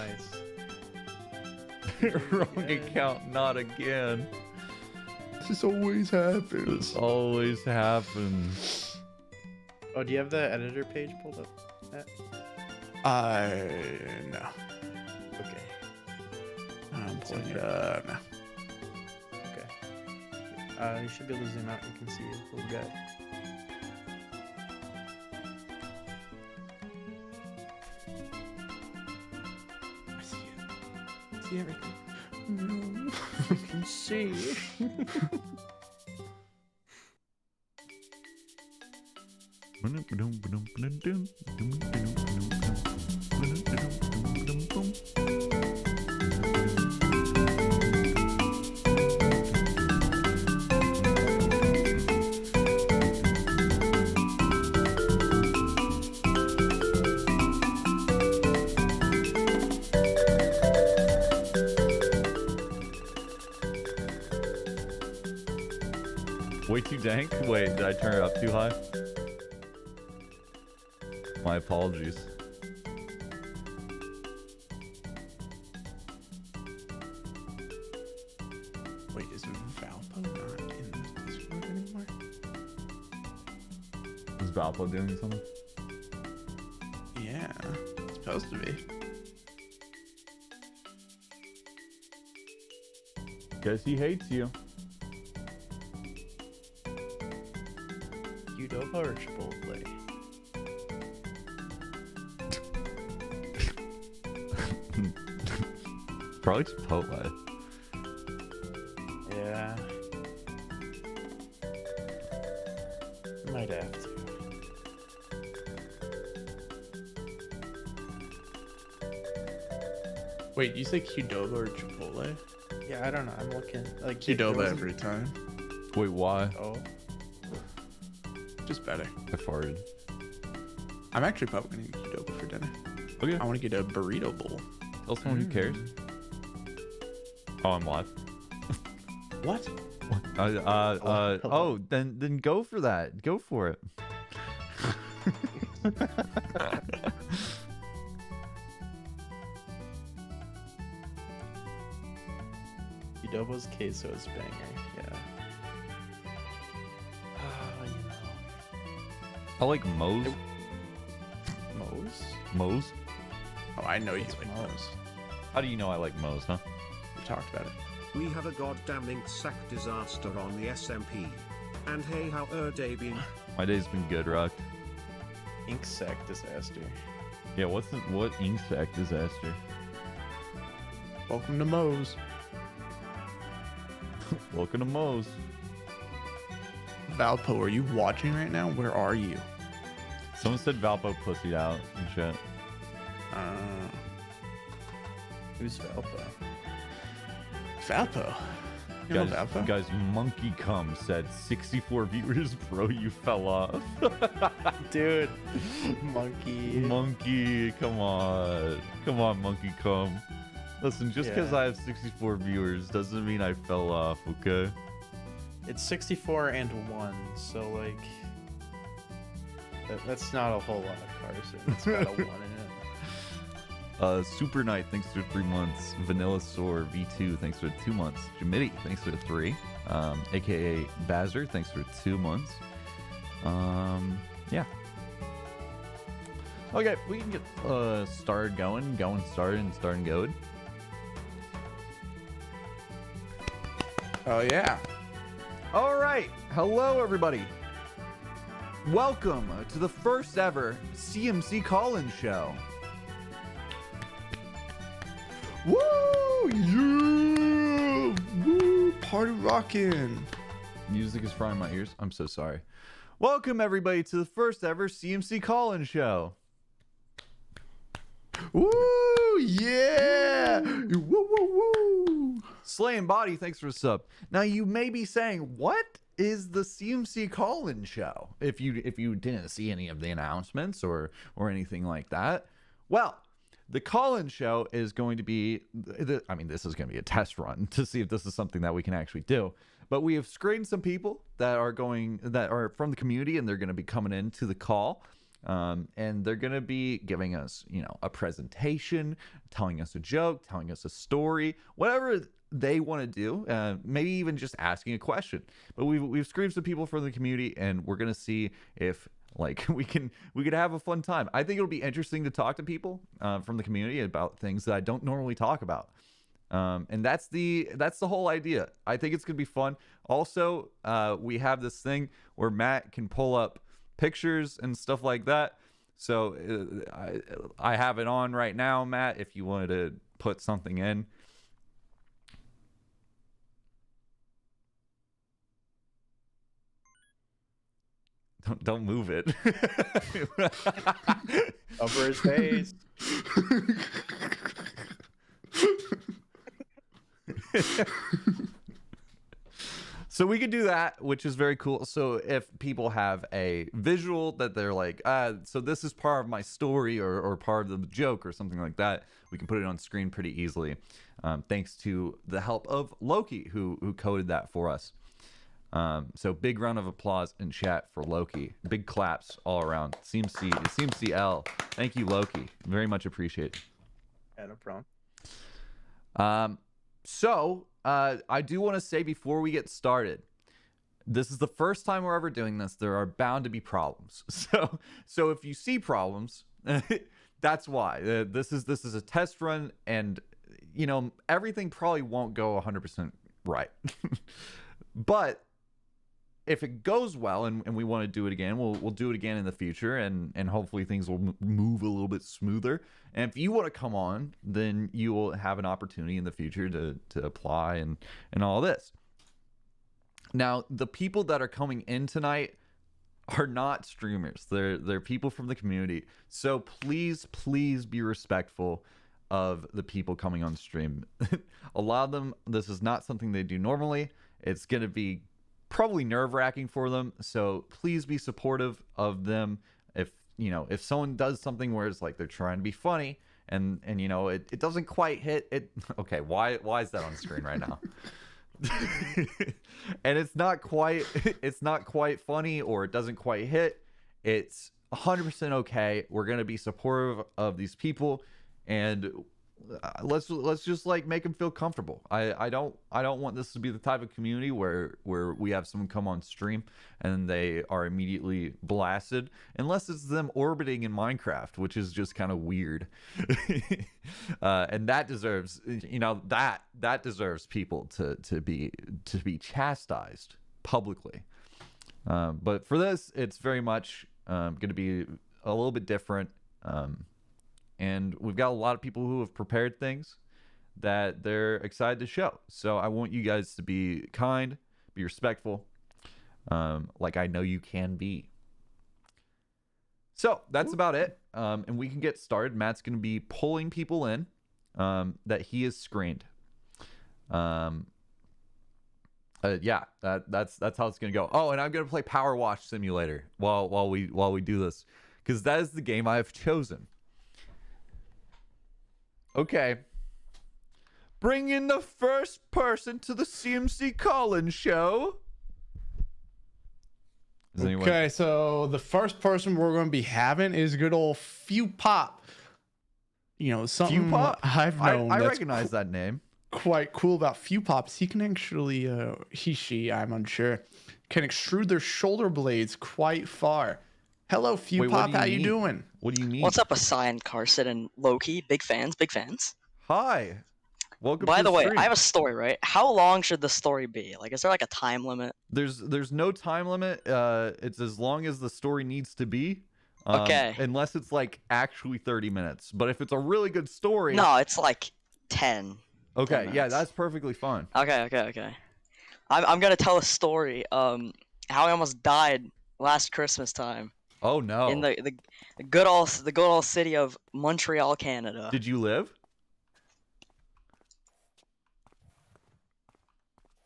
Nice. Wrong account, not again. This always happens. This always happens. Oh, do you have the editor page pulled up? Matt? No. Okay. I'm pulling it up now. Okay. You should be able to zoom out. You can see a little guy. I see it. I see everything. No. You can see. Way too dank? Wait, did I turn it up too high? My apologies. Wait, is Valpo not in this Discord anymore? Is Valpo doing something? Yeah, it's supposed to be. Guess he hates you. Qdoba or Chipotle? Probably Chipotle. Yeah. Might have to. Wait, you say Qdoba or Chipotle? Yeah, I don't know. I'm looking like Qdoba every time. Wait, why? Oh. Just better. I farted. I'm actually probably gonna eat Qdoba for dinner. Okay. I want to get a burrito bowl. Tell someone who cares. Oh, I'm live. What? Oh, then go for that. Go for it. Qdoba's queso is banger. Yeah. Oh, you know. I like Moe's. Moe's? Moe's? Oh, I know you What's like Moe's? those. How do you know I like Moe's, huh? We talked about it. We have a goddamn ink sack disaster on the SMP. And hey, how day been? My day's been good, Rock. Ink sac disaster. Yeah, what ink sac disaster? Welcome to Moe's. Welcome to Moe's. Valpo, are you watching right now? Where are you? Someone said Valpo pussied out and shit. Who's Valpo? Valpo. You know Valpo? Guys, Monkey Cum said 64 viewers, bro, you fell off. Dude. Monkey. Monkey, come on. Come on, Monkey Cum. Listen, just because Yeah. I have 64 viewers doesn't mean I fell off, okay? It's 64 and 1, so like that's not a whole lot, Carson. It's got a 1 in it. Super Knight, thanks for 3 months. Vanilla Soar V2, thanks for 2 months. Jamitty, thanks for 3. AKA Bazzer, thanks for 2 months. Yeah. Okay, we can get started going going. Oh, yeah. All right. Hello, everybody. Welcome to the first ever CMC call-in show. Woo! Yeah! Woo! Party rockin'. Music is frying my ears. I'm so sorry. Welcome, everybody, to the first ever CMC call-in show. Woo! Yeah! Woo, woo, woo! Slay and Body, thanks for the sub. Now, you may be saying, what is the CMC call-in show? If you didn't see any of the announcements or anything like that. Well, the call-in show is going to be, this is going to be a test run to see if this is something that we can actually do. But we have screened some people that are from the community, and they're going to be coming into the call. And they're going to be giving us, a presentation, telling us a joke, telling us a story, whatever they want to do, maybe even just asking a question. But we've screened some people from the community, and we're going to see if we could have a fun time. I think it'll be interesting to talk to people from the community about things that I don't normally talk about. And that's the whole idea. I think it's gonna be fun. Also, we have this thing where Matt can pull up pictures and stuff like that. So I have it on right now, Matt, if you wanted to put something in. Don't move it. Over his face. So we could do that, which is very cool. So if people have a visual that they're like, so this is part of my story or part of the joke or something like that, we can put it on screen pretty easily. Thanks to the help of Loki, who coded that for us. So big round of applause in chat for Loki. Big claps all around. CMCL. Thank you, Loki. Very much appreciated. Yeah, no problem. So I do want to say before we get started, this is the first time we're ever doing this. There are bound to be problems. So if you see problems, that's why. This is a test run, and everything probably won't go 100% right. But if it goes well and we want to do it again, we'll do it again in the future, and hopefully things will move a little bit smoother. And if you want to come on, then you will have an opportunity in the future to apply and all this. Now, the people that are coming in tonight are not streamers. They're people from the community. So please be respectful of the people coming on stream. A lot of them, this is not something they do normally. It's going to be probably nerve-wracking for them, so please be supportive of them. If someone does something where it's like they're trying to be funny and it doesn't quite hit it. Okay, why is that on screen right now? And it's not quite funny, or it doesn't quite hit. It's 100% okay. We're gonna be supportive of these people, and let's just make them feel comfortable. I don't want this to be the type of community where we have someone come on stream and they are immediately blasted, unless it's them orbiting in Minecraft, which is just kind of weird. And that deserves that deserves people to be chastised publicly. But for this, it's very much going to be a little bit different. And we've got a lot of people who have prepared things that they're excited to show. So I want you guys to be kind, be respectful, like I know you can be. So that's about it. And we can get started. Matt's going to be pulling people in that he has screened. Yeah, that's how it's going to go. Oh, and I'm going to play Power Wash Simulator while we do this, because that is the game I have chosen. Okay. Bring in the first person to the CMC Collins show. Okay, so the first person we're going to be having is good old Few Pop. Something Few Pop? I've known. I recognize that name. Quite cool about Few Pops. He can actually, I'm unsure, can extrude their shoulder blades quite far. Hello, Few Pop. How you doing? What do you mean? What's up, Asaii and Carson and Loki? Big fans. Hi. Welcome. By to the way, stream. I have a story, right? How long should the story be? Is there a time limit? There's no time limit. It's as long as the story needs to be. Okay. Unless it's actually 30 minutes. But if it's a really good story. No, it's 10. Okay, 10 yeah, that's perfectly fine. Okay. I'm gonna tell a story. How I almost died last Christmas time. Oh no. In the good old city of Montreal, Canada. Did you live?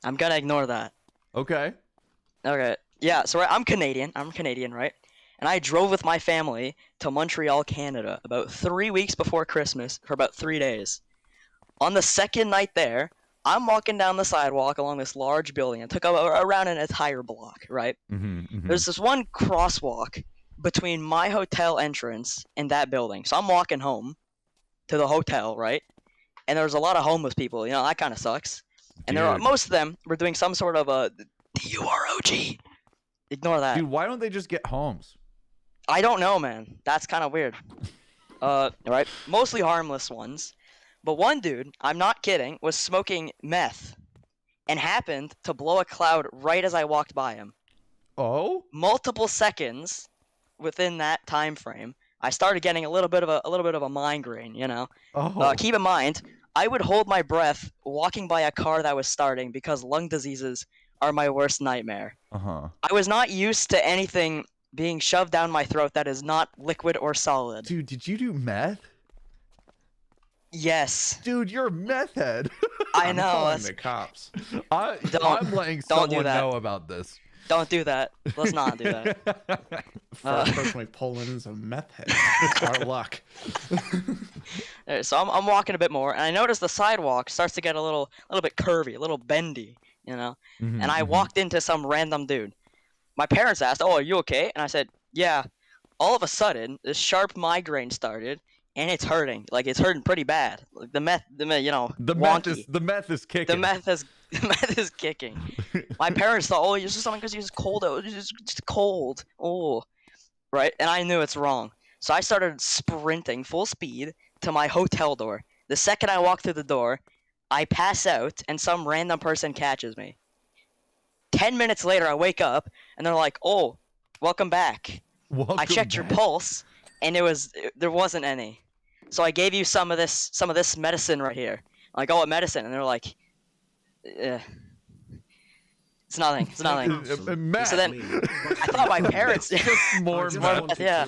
I'm gonna ignore that. Okay. Yeah, so I'm Canadian, right? And I drove with my family to Montreal, Canada about 3 weeks before Christmas for about 3 days. On the second night there, I'm walking down the sidewalk along this large building. It took around an entire block, right? Mm-hmm. There's this one crosswalk between my hotel entrance and that building. So I'm walking home to the hotel, right? And there was a lot of homeless people. You know, that kind of sucks. And Dude. most of them were doing some sort of a DUROG. Ignore that. Dude, why don't they just get homes? I don't know, man. That's kind of weird. Right? Mostly harmless ones. But one dude, I'm not kidding, was smoking meth and happened to blow a cloud right as I walked by him. Oh? Multiple seconds within that time frame, I started getting a little bit of a migraine, you know. Oh. Keep in mind, I would hold my breath walking by a car that was starting because lung diseases are my worst nightmare. Uh-huh. I was not used to anything being shoved down my throat that is not liquid or solid. Dude, did you do meth? Yes. Dude, you're a meth head. I I'm know. calling the cops. I'm letting don't do someone that. know about this. Don't do that. Let's not do that. Personally, Poland's a meth head. Our luck. Alright, so I'm walking a bit more, and I notice the sidewalk starts to get a little bit curvy, a little bendy, you know. Mhm, And I walked into some random dude. My parents asked, "Oh, are you okay?" And I said, "Yeah." All of a sudden, this sharp migraine started, and it's hurting. Like it's hurting pretty bad. Like the meth, you know, The wonky. meth is kicking. The meth is kicking. My parents thought, "Oh, it's just something because he's cold. It's just cold." Oh, right. And I knew it's wrong. So I started sprinting full speed to my hotel door. The second I walk through the door, I pass out, and some random person catches me. 10 minutes later, I wake up, and they're like, "Oh, welcome back." I checked your pulse, and there wasn't any. So I gave you some of this medicine right here. I'm like, "Oh, what medicine?" And they're like, "It's nothing. It's nothing." Meth. So then I thought my parents. More meth. Yeah.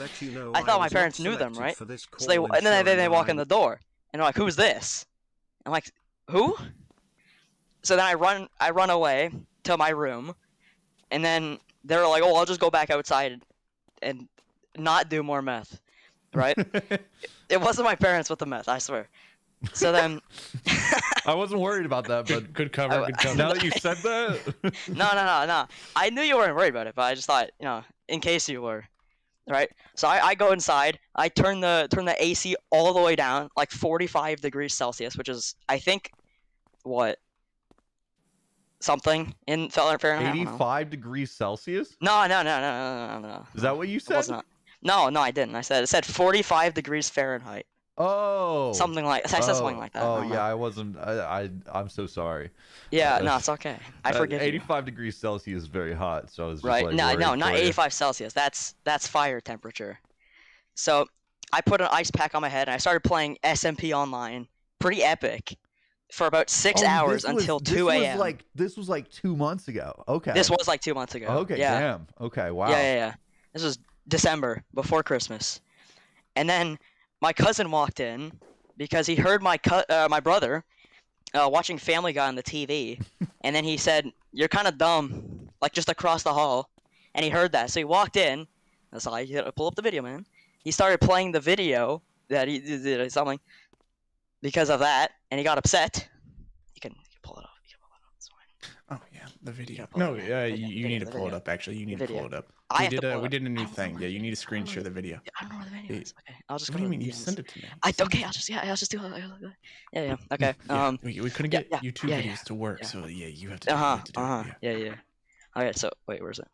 I thought my parents knew them, right? So they walk in the door, and they're like, "Who's this?" I'm like, "Who?" So then I run away to my room, and then they're like, "Oh, I'll just go back outside and not do more meth," right? It wasn't my parents with the meth, I swear. So then I wasn't worried about that, but Good cover. Good cover. now that you said that, no. I knew you weren't worried about it, but I just thought, you know, in case you were, right? So I go inside. I turn the AC all the way down, like 45 degrees Celsius, which is I think what something in Fahrenheit. I don't know. 85 degrees Celsius? No. Is that what you It said? was not. No, I didn't. It said 45 degrees Fahrenheit. Oh. Something like I said something like that. Oh I don't know. yeah, I wasn't. I'm so sorry. Yeah, no, it's okay. I forgive you. 85 degrees Celsius is very hot, so I was just Right? like, No, worried not for you. 85 Celsius. That's fire temperature. So I put an ice pack on my head and I started playing SMP online. Pretty epic. For about 6 hours until 2 a.m. This was like 2 months ago. Okay. This was like 2 months ago. Okay. Yeah. Damn. Okay. Wow. Yeah. This was December before Christmas, and then my cousin walked in because he heard my brother watching Family Guy on the TV, and then he said, "You're kind of dumb," like just across the hall, and he heard that, so he walked in. That's all. You gotta pull up the video, man. He started playing the video that he did something because of that, and he got upset. You can pull it up. You can pull it up. It's fine. Oh yeah, the video. pull No, it up. yeah, Video, you need to the pull it video. up. Actually, you need The to pull it video. up. I have to pull We it did a up. new I don't thing. know Yeah, you need to the screen share the video. I don't know what the video is. Okay, I'll just What go do you to mean? You DMs. send it to me. Okay, I'll just do it. Yeah. Okay. Yeah, we couldn't get yeah, YouTube yeah, videos to work, yeah. so yeah, you have to. You have to do it. Yeah. Yeah. Okay, so wait, where is it?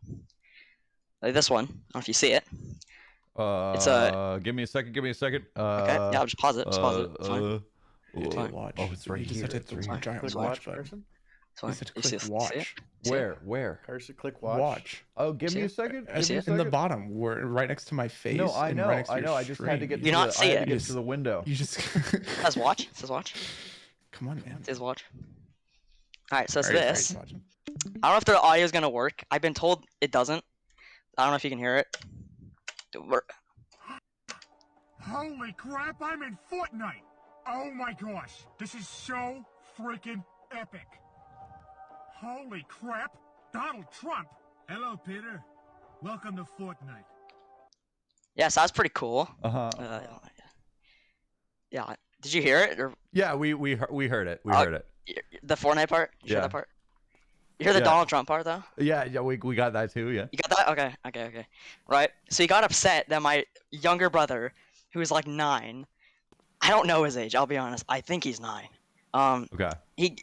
Like this one. I don't know if you see it. Give me a second. Okay. Yeah, I'll just pause it. It's fine. It's fine. watch. Oh, it's right You just here. have to It's hit right the here. giant Click watch watch, button. Carson. It's fine. You just have to You see click it? watch. See it? Where? Carson, click watch. Watch. Oh, give See me a it? second. You see Give me a it? In the second. bottom, where right next to my face. No, I and know. Right next to I your know. I just had to string. get. Do you not see I had it? to get to the window. You just. It says watch. It says watch. Come on, man. It says watch. Alright, so it's Alright, this. alright, watching. I don't know if the audio is gonna work. I've been told it doesn't. I don't know if you can hear it. Holy crap, I'm in Fortnite! Oh my gosh, this is so freaking epic. Holy crap, Donald Trump! Hello, Peter. Welcome to Fortnite. Yeah, so that's pretty cool. Uh-huh. Yeah. Did you hear it? Or Yeah, we heard it. We Uh, heard it. the Fortnite part? You hear Yeah. that part? You hear the Yeah. Donald Trump part though? Yeah, we got that too. Yeah. You got that? Okay. Right. So he got upset that my younger brother, who is like 9, I don't know his age. I'll be honest. I think he's 9. Okay. He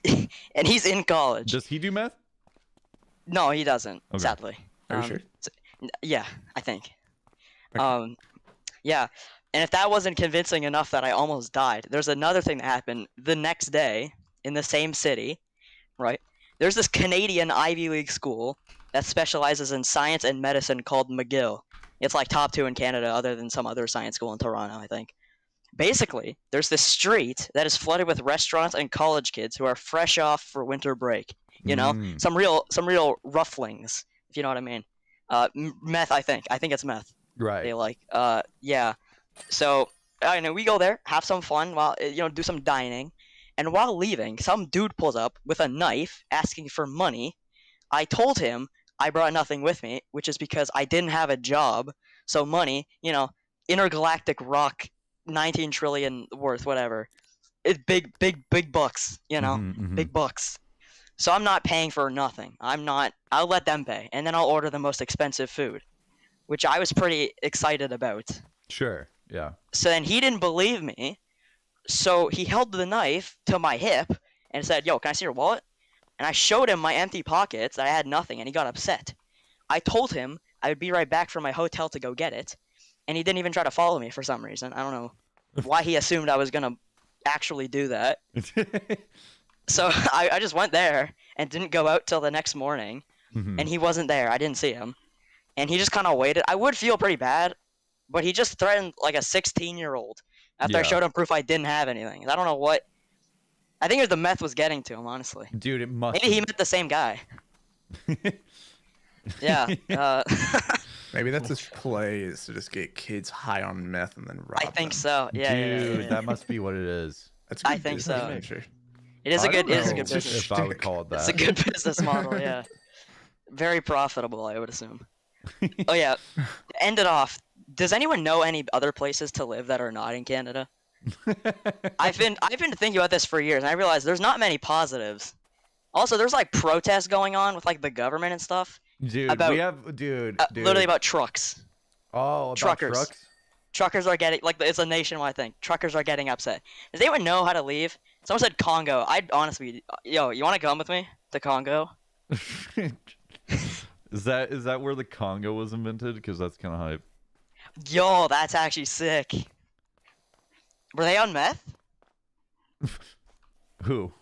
and he's in college. Does he do meth? No, he doesn't. Okay. Sadly. Are you sure? Yeah, I think. Okay. Yeah. And if that wasn't convincing enough that I almost died, there's another thing that happened the next day in the same city, right? There's this Canadian Ivy League school that specializes in science and medicine called McGill. It's like top 2 in Canada, other than some other science school in Toronto, I think. Basically, there's this street that is flooded with restaurants and college kids who are fresh off for winter break. You know, some real roughlings, if you know what I mean. Meth, I think it's meth. Right. They like, yeah. So, I know we go there, have some fun while, do some dining. And while leaving, some dude pulls up with a knife asking for money. I told him I brought nothing with me, which is because I didn't have a job. So money, intergalactic rock, 19 trillion worth, whatever. It's big bucks, big bucks. So I'm not paying for nothing. I'll let them pay. And then I'll order the most expensive food, which I was pretty excited about. Sure. Yeah. So then he didn't believe me. So he held the knife to my hip and said, "Yo, can I see your wallet?" And I showed him my empty pockets. I had nothing, and he got upset. I told him I would be right back from my hotel to go get it, and he didn't even try to follow me for some reason. I don't know why he assumed I was going to actually do that. So I just went there and didn't go out till the next morning, and he wasn't there. I didn't see him. And he just kind of waited. I would feel pretty bad, but he just threatened like a 16-year-old after I showed him proof I didn't have anything. I don't know what. I think it was the meth was getting to him, honestly. Dude, it must. Maybe he met the same guy. Yeah. Maybe that's his play, is to just get kids high on meth and then rob I think them. so. Yeah. Dude, yeah. that must be what it is. That's a good I think business so. venture. It is a I good. don't It is a know good business. if I would call it that. It's a good business model. Yeah. Very profitable, I would assume. Oh yeah. To end it off. Does anyone know any other places to live that are not in Canada? I've been thinking about this for years, and I realized there's not many positives. Also, there's like protests going on with like the government and stuff. Dude, about, we have dude. Literally about trucks. Oh, about truckers. trucks? Truckers are getting it's a nationwide thing. Truckers are getting upset. Does anyone know how to leave? Someone said Congo. I'd honestly, yo, you want to come with me to Congo? Is that where the Congo was invented? Because that's kind of hype. Yo, that's actually sick. Were they on meth? Who?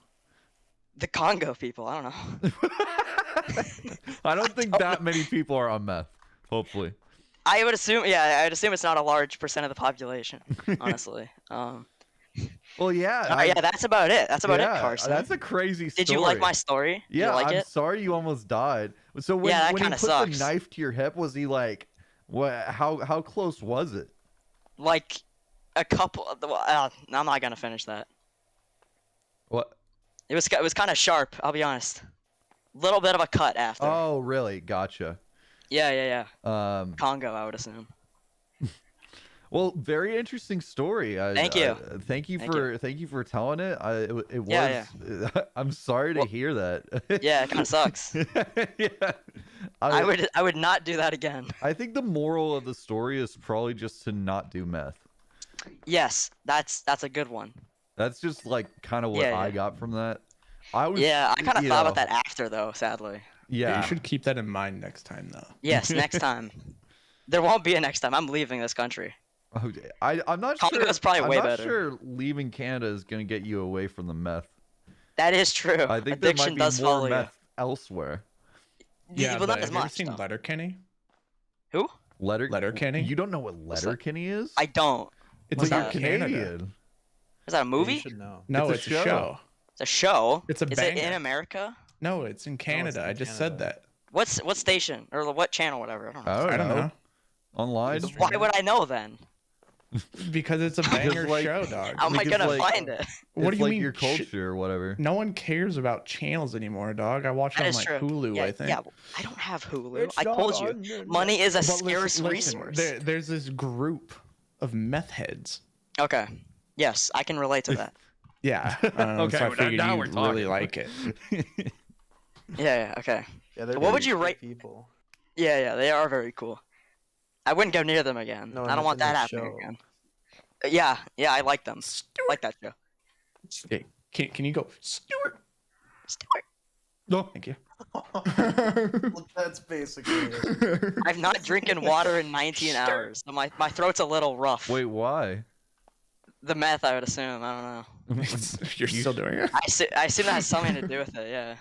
The Congo people. I don't know. I don't think that many people are on meth. Hopefully. I would assume, yeah, I'd assume it's not a large percent of the population, honestly. Well, yeah. Yeah, that's about it. That's about it, Carson. That's a crazy story. Did you like my story? Did Yeah, you like I'm it? sorry you almost died. So when, Yeah, that when he kinda put sucks. the knife to your hip, was he like, what? How close was it? Like a couple. I'm not gonna finish that. What? It was kind of sharp. I'll be honest. Little bit of a cut after. Oh, really? Gotcha. Yeah. Congo, I would assume. Well, very interesting story. Thank you. Thank you for telling it. It was. Yeah. I'm sorry to hear that. Yeah, it kind of sucks. Yeah. I would not do that again. I think the moral of the story is probably just to not do meth. Yes, that's a good one. That's just like kind of what Yeah. I got from that. I kind of thought about that after though, sadly. Yeah. You should keep that in mind next time, though. Yes, next time. There won't be a next time. I'm leaving this country. I'm not Congo sure. is probably I'm way not better. sure leaving Canada is going to get you away from the meth. That is true. I think Addiction there might does be more follow meth elsewhere. you. Yeah, Well, but not have as you ever much. seen though. Letterkenny? Who? Letterkenny? You don't know what Letterkenny is? I don't. It's What's about that? Canada. Canadian. Is that a movie? You should know. No, It's it's a a show. show. It's a show. It's a Is it in banger. America? No, it's in Canada. in I just said Canada. that. What station or what channel, whatever? I don't know. I I don't know. Online. Why would I know then? Because it's a banger like- show, dog. How am I Because, gonna like, find it? What It's do you like mean? your culture or whatever. No one cares about channels anymore, dog. I watch it That on is like true. Hulu, yeah, I think. Yeah, I don't have Hulu. I told you, money is a But scarce listen, resource. there's this group of meth heads. Okay. Yes, I can relate to that. Yeah. Okay, so I well, figured now you we're really talking. like it. Yeah, okay. Yeah, they're What would very you cool rate- people? Yeah, they are very cool. I wouldn't go near them again. No, I don't want in the that happening show. again. Yeah, I like them. I Stuart. like that show. Hey, can you go, Stuart? Stuart. No, thank you. Well, that's basically it. I'm not drinking water in 19 hours, so my throat's a little rough. Wait, why? The meth, I would assume. I don't know. You're still doing it? I assume that has something to do with it. Yeah.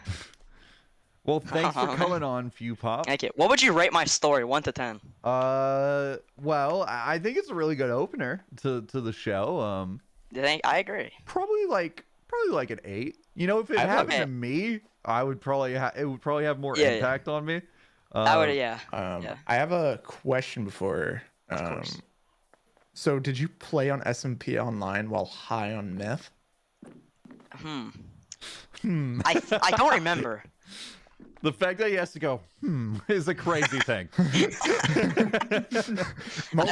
Well, thanks for coming on, Few Pop. Thank you. What would you rate my story, 1 to 10? Well, I think it's a really good opener to the show. You think? I agree. Probably like an 8. You know, if it happened to me, I would probably it would probably have more impact on me. I would, yeah. I have a question before. Of course. So, did you play on SMP Online while high on meth? I don't remember. The fact that he has to go is a crazy thing. Most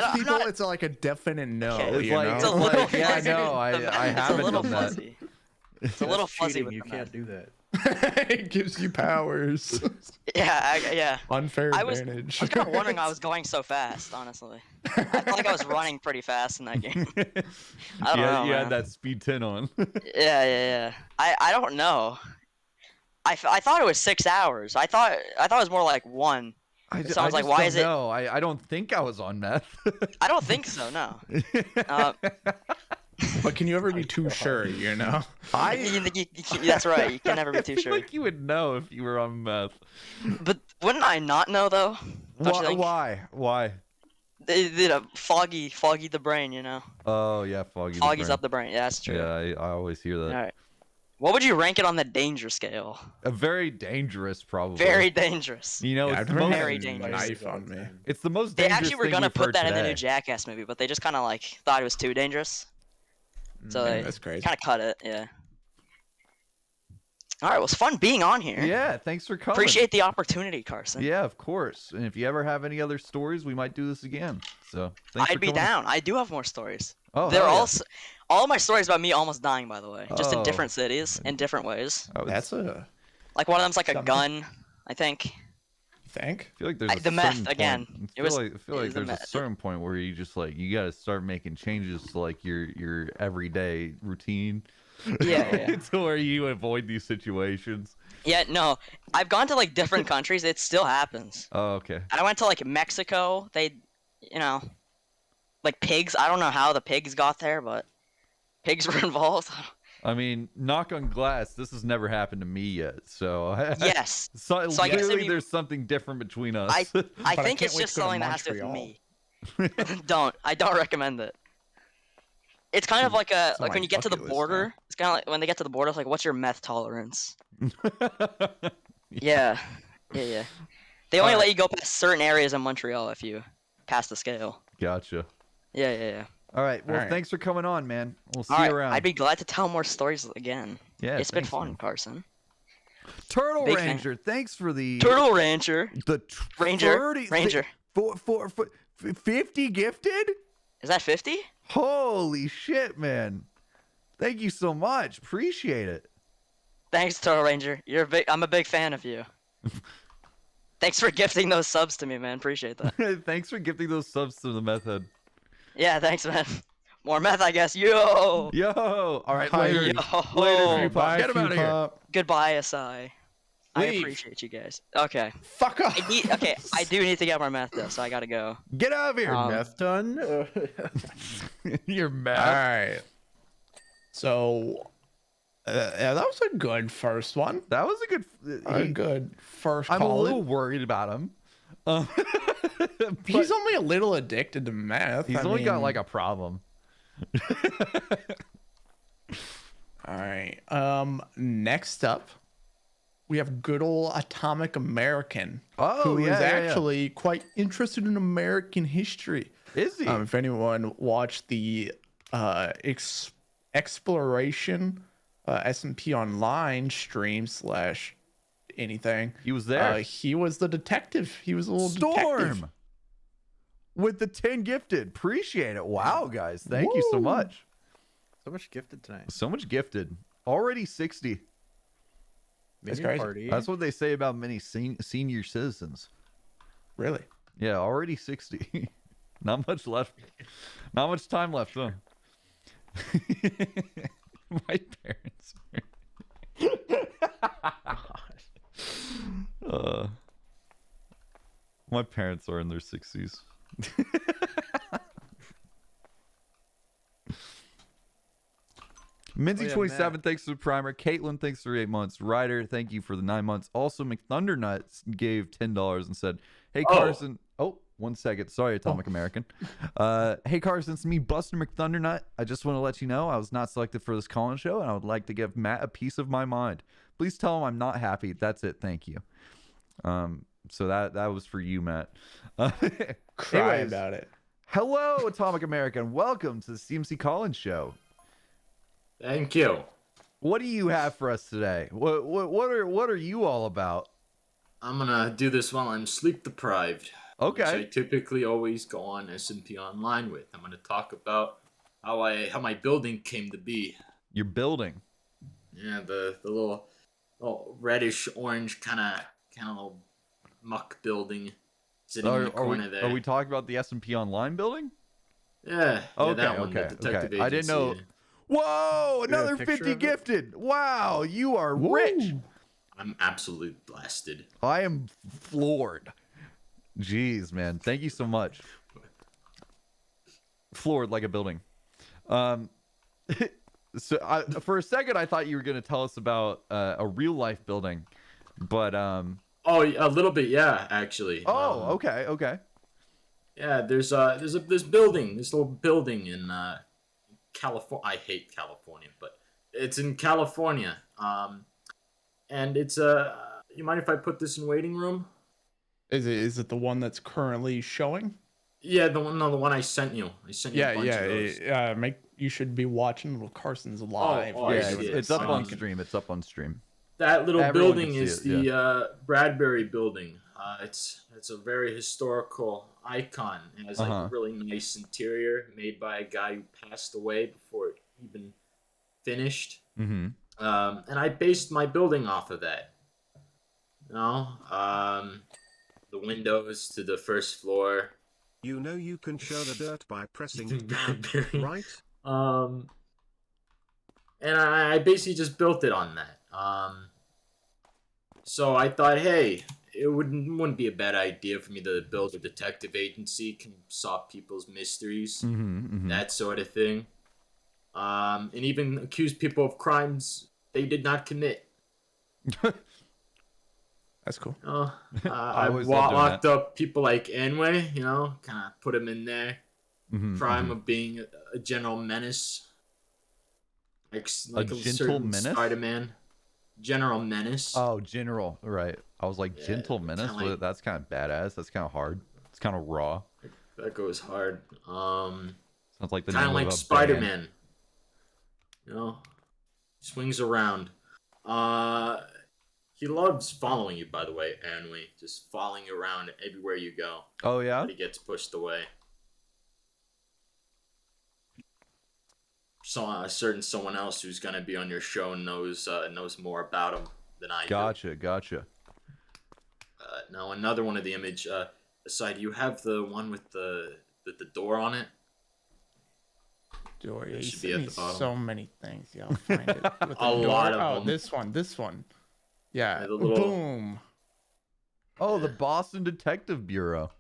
I'm people, not- it's like a definite no. Okay. You Like, It's a know? little like, yeah, fuzzy. no, I It's a haven't little done that. fuzzy. It's a little That's fuzzy cheating. with You the can't meth. do that. It gives you powers. Yeah. Unfair I was advantage. kind of wondering why I was going so fast, honestly. I felt like I was running pretty fast in that game. I don't know, You man. had that speed 10 on. Yeah. I don't know. I thought it was 6 hours. I thought it was more like 1. It sounds like, why is it? No, I don't think I was on meth. I don't think so. No. But can you ever be too sure? You know. That's right. You can never be I too feel sure. like you would know if you were on meth. But wouldn't I not know though? Don't you think? Why? They did a foggy the brain. You know. Oh yeah, foggy. Foggy's up the brain. Yeah, that's true. Yeah, I always hear that. All right. What would you rank it on the danger scale? A very dangerous, probably. Very dangerous. You know, Yeah, it's I'd the most. Very recommend dangerous. Knife on me. It's the most They dangerous actually were thing gonna we've put heard that in the today. new Jackass movie, but they just kind of like thought it was too dangerous, so Yeah, they that's crazy. kind of cut it. Yeah. All right. Well, it's fun being on here. Yeah, thanks for coming. Appreciate the opportunity, Carson. Yeah, of course. And if you ever have any other stories, we might do this again. So thanks I'd for be coming. down. I do have more stories. Oh, They're hell yeah. all my stories about me almost dying, by the way, just in Oh. different cities in different ways. I would That's a Like one of them's like a Something. gun, I think. think. feel like there's a the meth, certain again, Point, it was- I feel it like was the there's a meth. certain point where you just like you got to start making changes to like your everyday routine. Yeah. to where you avoid these situations. Yeah, no, I've gone to like different countries. It still happens. Oh, okay. I went to like Mexico. They, like pigs. I don't know how the pigs got there, but pigs were involved. I mean, knock on glass. This has never happened to me yet. So Yes. so I guess clearly it'd be- there's something different between us. I But I think can't it's wait just to go to something that has to do with Montreal. me. I don't recommend it. It's kind of like It's on like my when you get to the bucket list border. now. It's kind of like when they get to the border. It's like, what's your meth tolerance? Yeah. They only let you go past certain areas in Montreal if you pass the scale. Gotcha. Yeah. All right. Well, All right. thanks for coming on, man. We'll see All right, you around. I'd be glad to tell more stories again. Yeah, It's been thanks, fun, man. Carson. Turtle Big fan. Ranger. Thanks for the Turtle Rancher. the Ranger. 50 gifted. Is that 50? Holy shit, man! Thank you so much. Appreciate it. Thanks, Turtle Ranger. I'm a big fan of you. Thanks for gifting those subs to me, man. Appreciate that. Thanks for gifting those subs to the method. Yeah, thanks, man. More meth, I guess. Yo. Yo. All right. Hi, Later. Yo. Later, Few Pop. Get him out of here. Goodbye, Asaii. I Leave. appreciate you guys. Okay. Fuck off. I do need to get more meth though, so I gotta go. Get out of here. Meth done? You're All mad. right. So, yeah, that was a good first one. That was a good. A good first I'm a call. little worried about him. He's only a little addicted to meth. He's I only got mean- like a problem. All right. Next up, we have good old Atomic American. Oh, who is yeah, yeah. actually quite interested in American history. Is he? If anyone watched the exploration SMP Online stream / anything, He was there. he was the detective. He was a little Storm detective. with the 10 gifted. Appreciate it. Wow, guys. Thank you so Woo. much. So much gifted tonight. So much gifted. Already 60. That's Minion crazy. party. That's what they say about many senior citizens. Really? Yeah, already 60. Not much left. Not much time left, huh? My parents. My parents are in their 60s. Minzy27, Matt. thanks for the primer. Caitlin, thanks for 8 months. Ryder, thank you for the 9 months. Also, McThundernuts gave $10 and said, "Hey Carson." Oh, 1 second. Sorry, Atomic American. Hey Carson, it's me, Buster McThundernut. I just want to let you know I was not selected for this call-in show, and I would like to give Matt a piece of my mind. Please tell him I'm not happy. That's it. Thank you. So that was for you, Matt. Cry Anyways, about it. hello, Atomic American. Welcome to the CMC Collins Show. Thank you. What do you have for us today? What are you all about? I'm gonna do this while I'm sleep deprived. Which I Okay. typically always go on S&P Online with. I'm gonna talk about how my building came to be. You're building. Yeah, the little reddish orange kind of little muck building sitting in the corner there. Are we talking about the S&P Online building? Yeah, Okay, that one, okay, the detective okay. I didn't know. agency. Whoa, Do you have a another picture 50 of it? gifted. Wow, you are rich. I'm absolutely blasted. I am floored. Jeez, man. Thank you so much. Floored like a building. So for a second I thought you were going to tell us about a real life building, but Oh, a little bit, yeah, actually. okay. Yeah, there's this building, this little building in California. I hate California, but it's in California. And it's you mind if I put this in waiting room? Is it the one that's currently showing? Yeah, the one I sent you. I sent you a bunch of those. You should be watching little Carson's live. oh, I Yeah, see it's it. up on Um, stream. It's up on stream. That little Everyone building can is see it, the Bradbury building. It's a very historical icon. It has like a really nice interior made by a guy who passed away before it even finished. Mm-hmm. And I based my building off of that. You know, the windows to the first floor. You know you can show the dirt by pressing The tab, Bradbury. right? And I basically just built it on that. So I thought, hey, it wouldn't be a bad idea for me to build a detective agency, can solve people's mysteries, that sort of thing. And even accuse people of crimes they did not commit. That's cool. I always loved doing locked up people like Anway, you know, kind of put him in there. Crime of being a general menace. Like A a gentle certain menace? Spider-Man. General menace. Oh, general. Right. I was like, Yeah, gentle menace? kinda like- That's kind of badass. That's kind of hard. It's kind of raw. That goes hard. Sounds like the Kind name of like of a Spider-Man. band. You know, swings around. He loves following you, by the way, Anway. Just following you around everywhere you go. Oh, yeah? But he gets pushed away. So a certain someone else who's gonna be on your show knows more about him than I do. Gotcha. Now another one of the image. Asaii, do you have the one with the door on it? Jory, It you should be sent at me the bottom. so many things. Yeah, I'll find it. With A lot of oh, them. this one. Yeah, Yeah, the little- boom. Oh, the Boston Detective Bureau.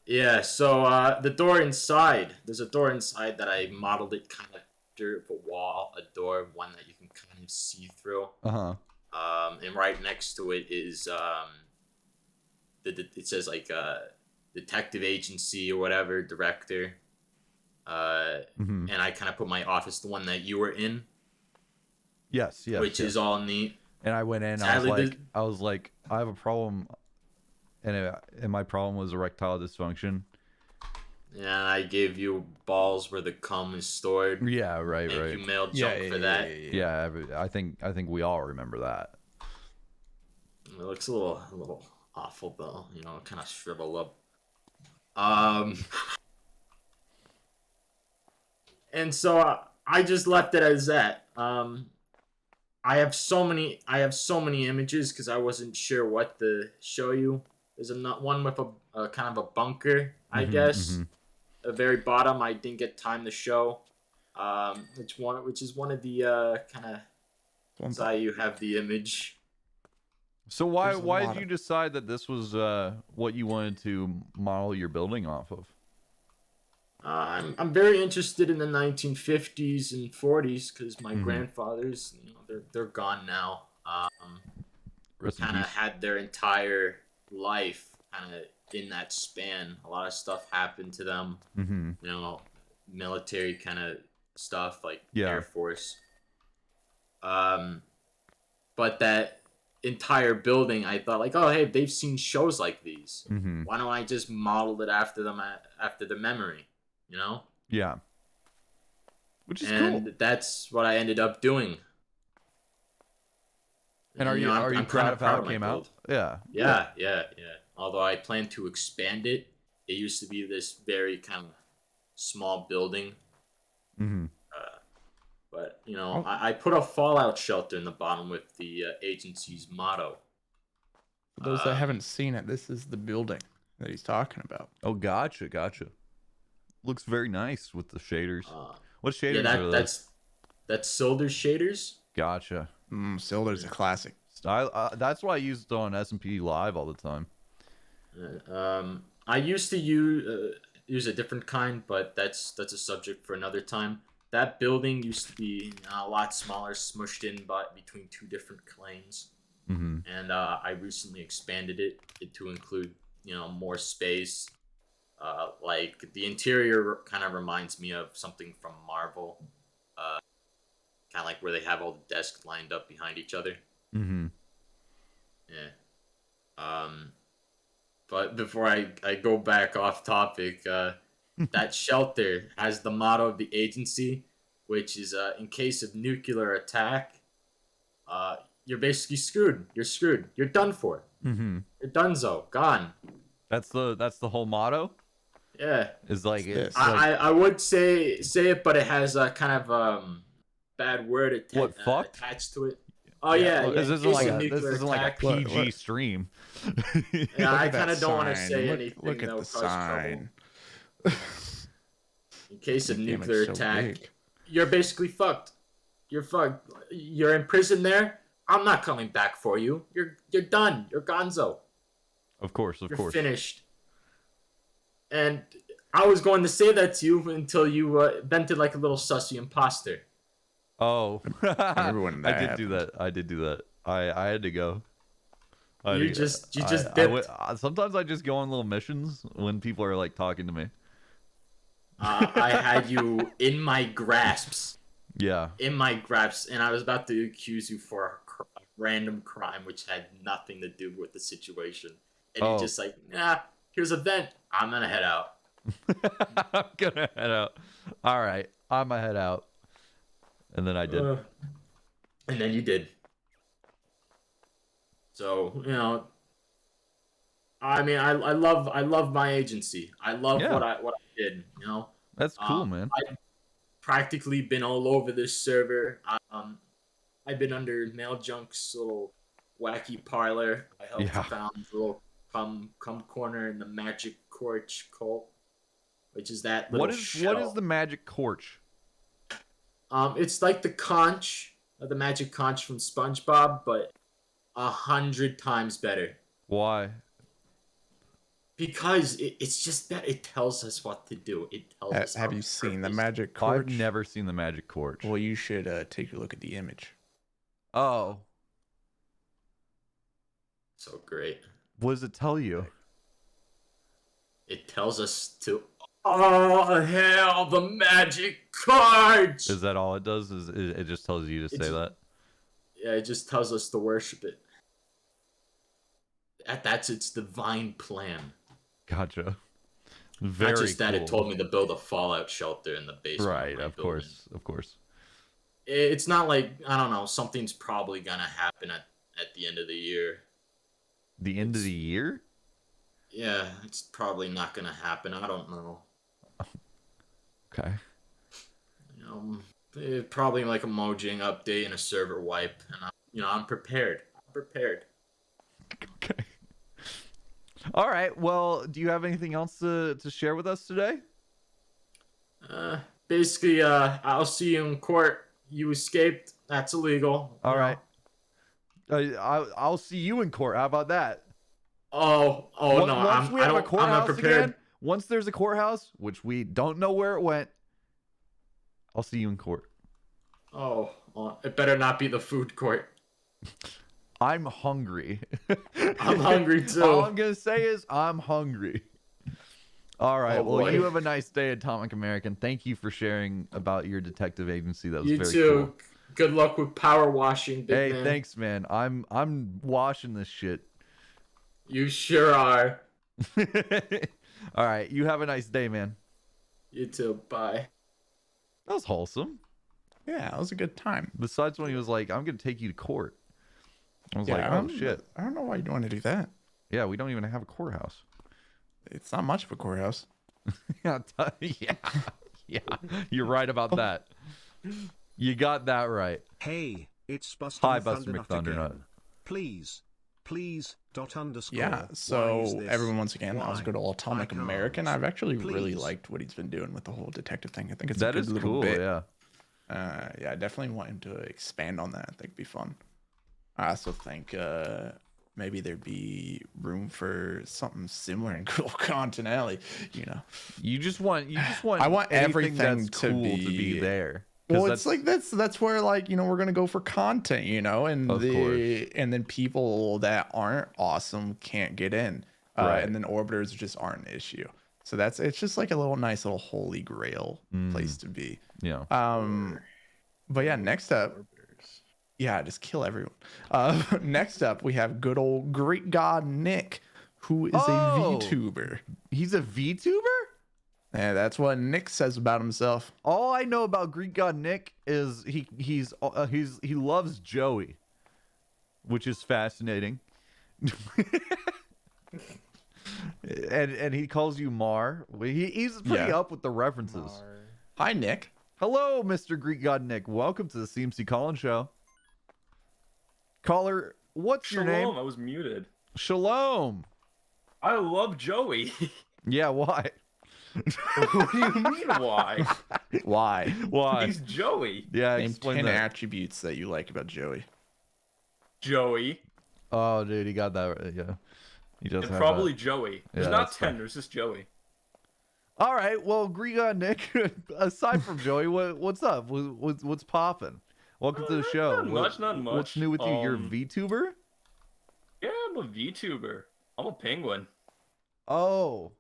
Yeah. So the door inside. There's a door inside that I modeled it kind of after a wall, a door, one that you can kind of see through. And right next to it is it says like detective agency or whatever, director. And I kind of put my office, the one that you were in, Yes. which is all neat. And I went in. Sadly, I was like, I have a problem, and my problem was erectile dysfunction. And I gave you balls where the cum is stored. Yeah, right. You mailed junk for that. Yeah, I think we all remember that. It looks a little awful though, you know, kind of shrivel up. And so I just left it as that. I have so many images because I wasn't sure what to show you. There's one with a kind of a bunker, I guess. The very bottom I didn't get time to show. Which is one of the kind of. Asaii, you have the image. So why did you decide that this was what you wanted to model your building off of? I'm very interested in the 1950s and 40s because my grandfathers, they're gone now. Kind of had their entire life kind of in that span. A lot of stuff happened to them. You know, military kind of stuff like Air Force. But that entire building, I thought like, oh hey, they've seen shows like these. Why don't I just model it after them after the memory? You know? Yeah. Which is cool. And that's what I ended up doing. And are you proud of how it came out? Yeah. Yeah. Although I plan to expand it. It used to be this very kind of small building. But, you know, I put a fallout shelter in the bottom with the agency's motto. For those that haven't seen it, this is the building that he's talking about. Oh, gotcha. Looks very nice with the shaders. What shaders are those? That's Silder's shaders. Gotcha. Silder's a classic. That's why I use it on S&P Live all the time. I used to use a different kind, but that's a subject for another time. That building used to be a lot smaller, smushed in between two different claims. And I recently expanded it to include, more space. Like the interior kind of reminds me of something from Marvel, kind of like where they have all the desks lined up behind each other. Yeah. But before I go back off topic, that shelter has the motto of the agency, which is in case of nuclear attack, you're basically screwed. You're screwed. You're done for. You're donezo. Gone. That's the whole motto. Yeah. It's like I would say it, but it has a kind of bad word attached to it. Oh yeah. This isn't like a PG stream. Yeah, I kind of don't want to say anything. Look at the sign. In case of nuclear attack, you're basically fucked. You're fucked. You're in prison there. I'm not coming back for you. You're done. You're gonzo. Of course. You're finished. And I was going to say that to you until you vented like a little sussy imposter. Oh, everyone. I did do that. I had to go. You just dipped. Sometimes I just go on little missions when people are like talking to me. I had you in my grasps. Yeah. In my grasps, and I was about to accuse you for a random crime which had nothing to do with the situation. And you're just like, nah, here's a vent. I'm gonna head out. I'm gonna head out. All right, I'm gonna head out. And then I did. And then you did. So, I mean, I love my agency. I love what I did, That's cool, man. I've practically been all over this server. I've been under Mailjunk's little wacky parlor. I helped found the little come corner in the Magic Corch cult, which is that little What is the Magic Corch? It's like the conch, the magic conch from SpongeBob, but 100 times better. Why? Because it's just that it tells us what to do. It tells us. Have you seen the Magic Corch? I've never seen the Magic Corch. Well, you should take a look at the image. Oh. So great. What does it tell you? It tells us to. Oh, hell, the magic cards! Is that all it does? It just tells you to say that? Yeah, it just tells us to worship it. That's its divine plan. Gotcha. Very Not just that, cool. it told me to build a fallout shelter in the basement. Right, of course. It's not like, I don't know, something's probably gonna happen at the end of the year. The end of the year? Yeah, it's probably not gonna happen. I don't know. Okay. Probably like a Mojang update and a server wipe, and I'm prepared. I'm prepared. Okay. All right. Well, do you have anything else to share with us today? Basically, I'll see you in court. You escaped. That's illegal. All right. I'll see you in court. How about that? Oh no! Once we have a I'm courthouse not prepared. again, once there's a courthouse, which we don't know where it went, I'll see you in court. Oh, it better not be the food court. I'm hungry. I'm hungry too. All I'm gonna say is I'm hungry. All right. Oh, well, boy. you have a nice day, Atomic American. Thank you for sharing about your detective agency. That was You very too. cool. Good luck with power washing, big Hey, man. thanks, man. I'm washing this shit. You sure are. All right. You have a nice day, man. You too. Bye. That was wholesome. Yeah, it was a good time. Besides when he was like, I'm gonna take you to court. I was Yeah, like, oh shit. I don't know why you'd want to do that. Yeah, we don't even have a courthouse. It's not much of a courthouse. Yeah, yeah. You're right about that. You got that right. Hey, it's Buster Hi, Buster McThundernut McThundernut. again. Please, dot underscore. Yeah, Why so is this? everyone, once again, that was Why? good old Atomic I can't. American. I've actually really Please. liked what he's been doing with the whole detective thing. I think it's That a is good little cool. bit. Yeah. Yeah, I definitely want him to expand on that. I think it'd be fun. I also think maybe there'd be room for something similar in good old Content Alley. You know, You just want. I want anything everything that's to cool be- there. 'Cause well, it's like that's where, like, you know, we're gonna go for content, you know, and Of course. and then people that aren't awesome can't get in, Right. and then orbiters just aren't an issue. So it's just like a little nice little holy grail place to be. Yeah. But yeah, next up, yeah, just kill everyone. Next up, we have good old Greek God Nick, who is a Oh. VTuber. He's a VTuber? Yeah, that's what Nick says about himself. All I know about Greek God Nick is he loves Joey, which is fascinating. and he calls you Mar. He's pretty Yeah. up with the references. Hi, Nick. Hello, Mr. Greek God Nick. Welcome to the CMC Collins Show. Caller, what's your name? I was muted. Shalom. I love Joey. Yeah, why? What do you mean, why? Why? Why? He's Joey. Yeah, Name explain 10 that. attributes that you like about Joey. Joey. Oh, dude, he got that right. Yeah. He does And have probably that. Joey. There's Yeah, not that's 10, fine. there's just Joey. All right, well, Greek God Nick, aside from Joey, what's up? What's popping? Welcome to the show. Not much. What's new with you? You're a VTuber? Yeah, I'm a VTuber. I'm a penguin. Oh.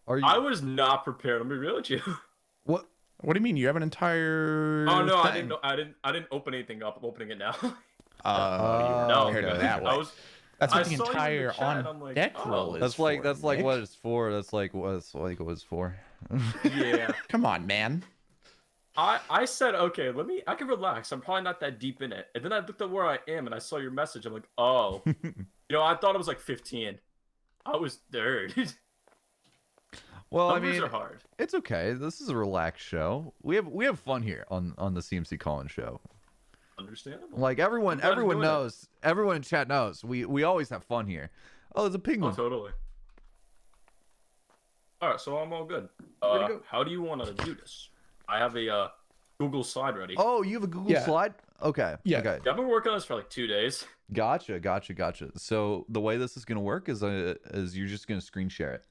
Are you? I was not prepared. I'm gonna be real with you. What? What do you mean? You have an entire. Oh no, I thing. didn't know. I didn't open anything up. I'm opening it now. You were No, prepared because that way. I was. That's I what the saw you in the entire chat, and I'm on like, deck oh. roll is. That's like for, Nick. what it's for. That's like what it was for. Yeah. Come on, man. I said, okay, I can relax. I'm probably not that deep in it. And then I looked at where I am and I saw your message. I'm like, oh. I thought it was like 15. I was third. Well, Numbers I mean, are hard. it's okay. This is a relaxed show. We have fun here on the CMC Collins show. Understandable. Like everyone I'm glad you're doing it. knows. Everyone in chat knows. We always have fun here. Oh, there's a Oh, penguin. totally. All right, so I'm all good. Where'd he go? How do you want to do this? I have a Google slide ready. Oh, you have a Google Yeah. slide? Okay. Yeah. Okay. I've been working on this for like 2 days. Gotcha. So the way this is gonna work is you're just gonna screen share it.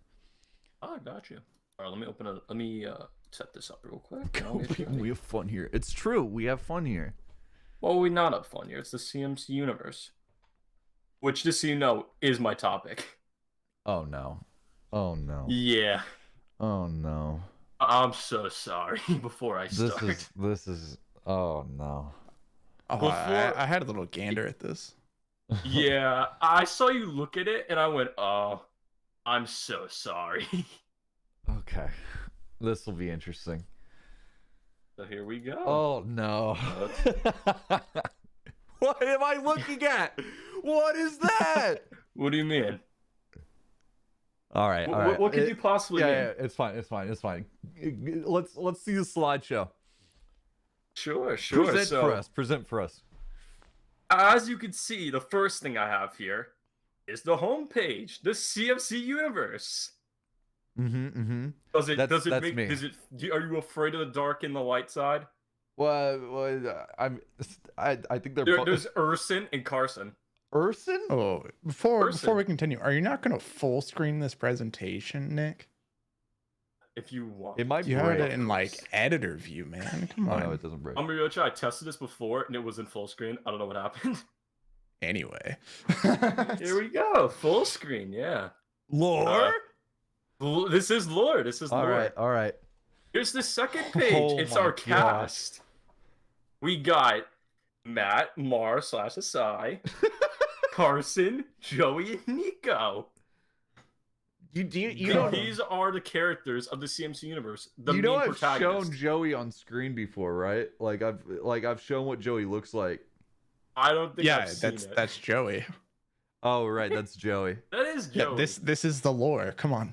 Oh, got you. All right, let me open it. Let me set this up real quick. and I'll get you ready. We have fun here. It's true. We have fun here. Well, we not have fun here. It's the CMC universe, which, just so you know, is my topic. Oh no. Oh no. Yeah, Oh no. I'm so sorry. Before I start, This is. Oh no. Oh, Before- I had a little gander at this. yeah, I saw you look at it and I went, "Oh, I'm so sorry." Okay. This will be interesting. So here we go. Oh no. What am I looking at? What is that? What do you mean? All right. All right. What could you possibly Yeah, mean? yeah, it's fine. It's fine. Let's see the slideshow. Sure. Present So, for us. Present for us. as you can see, the first thing I have here is the homepage, the CFC universe. Does it That's make me. are you afraid of the dark and the light side? Well, I think they're There's Urson and Carson. Urson? Oh, before Person. we continue, are you not going to full screen this presentation, Nick? If you want. It might You had break. it in like editor view, man. Come Oh on. no, it doesn't break. I'm gonna go try. I tested this before and it was in full screen. I don't know what happened. Anyway. Here we go. Full screen, yeah. Lore? This is lore. This is lore. All right. Here's the second page. Oh It's my our gosh. cast. We got Matt, Mar / Asaii, Carson, Joey, and Nico. You don't These are the characters of the CMC universe. The you know main I've shown protagonist. Joey on screen before, right? Like I've shown what Joey looks like. I don't think Yeah, I've seen it. that's Joey. Oh right, that's Joey. That is Yeah, Joey. this is the lore. Come on.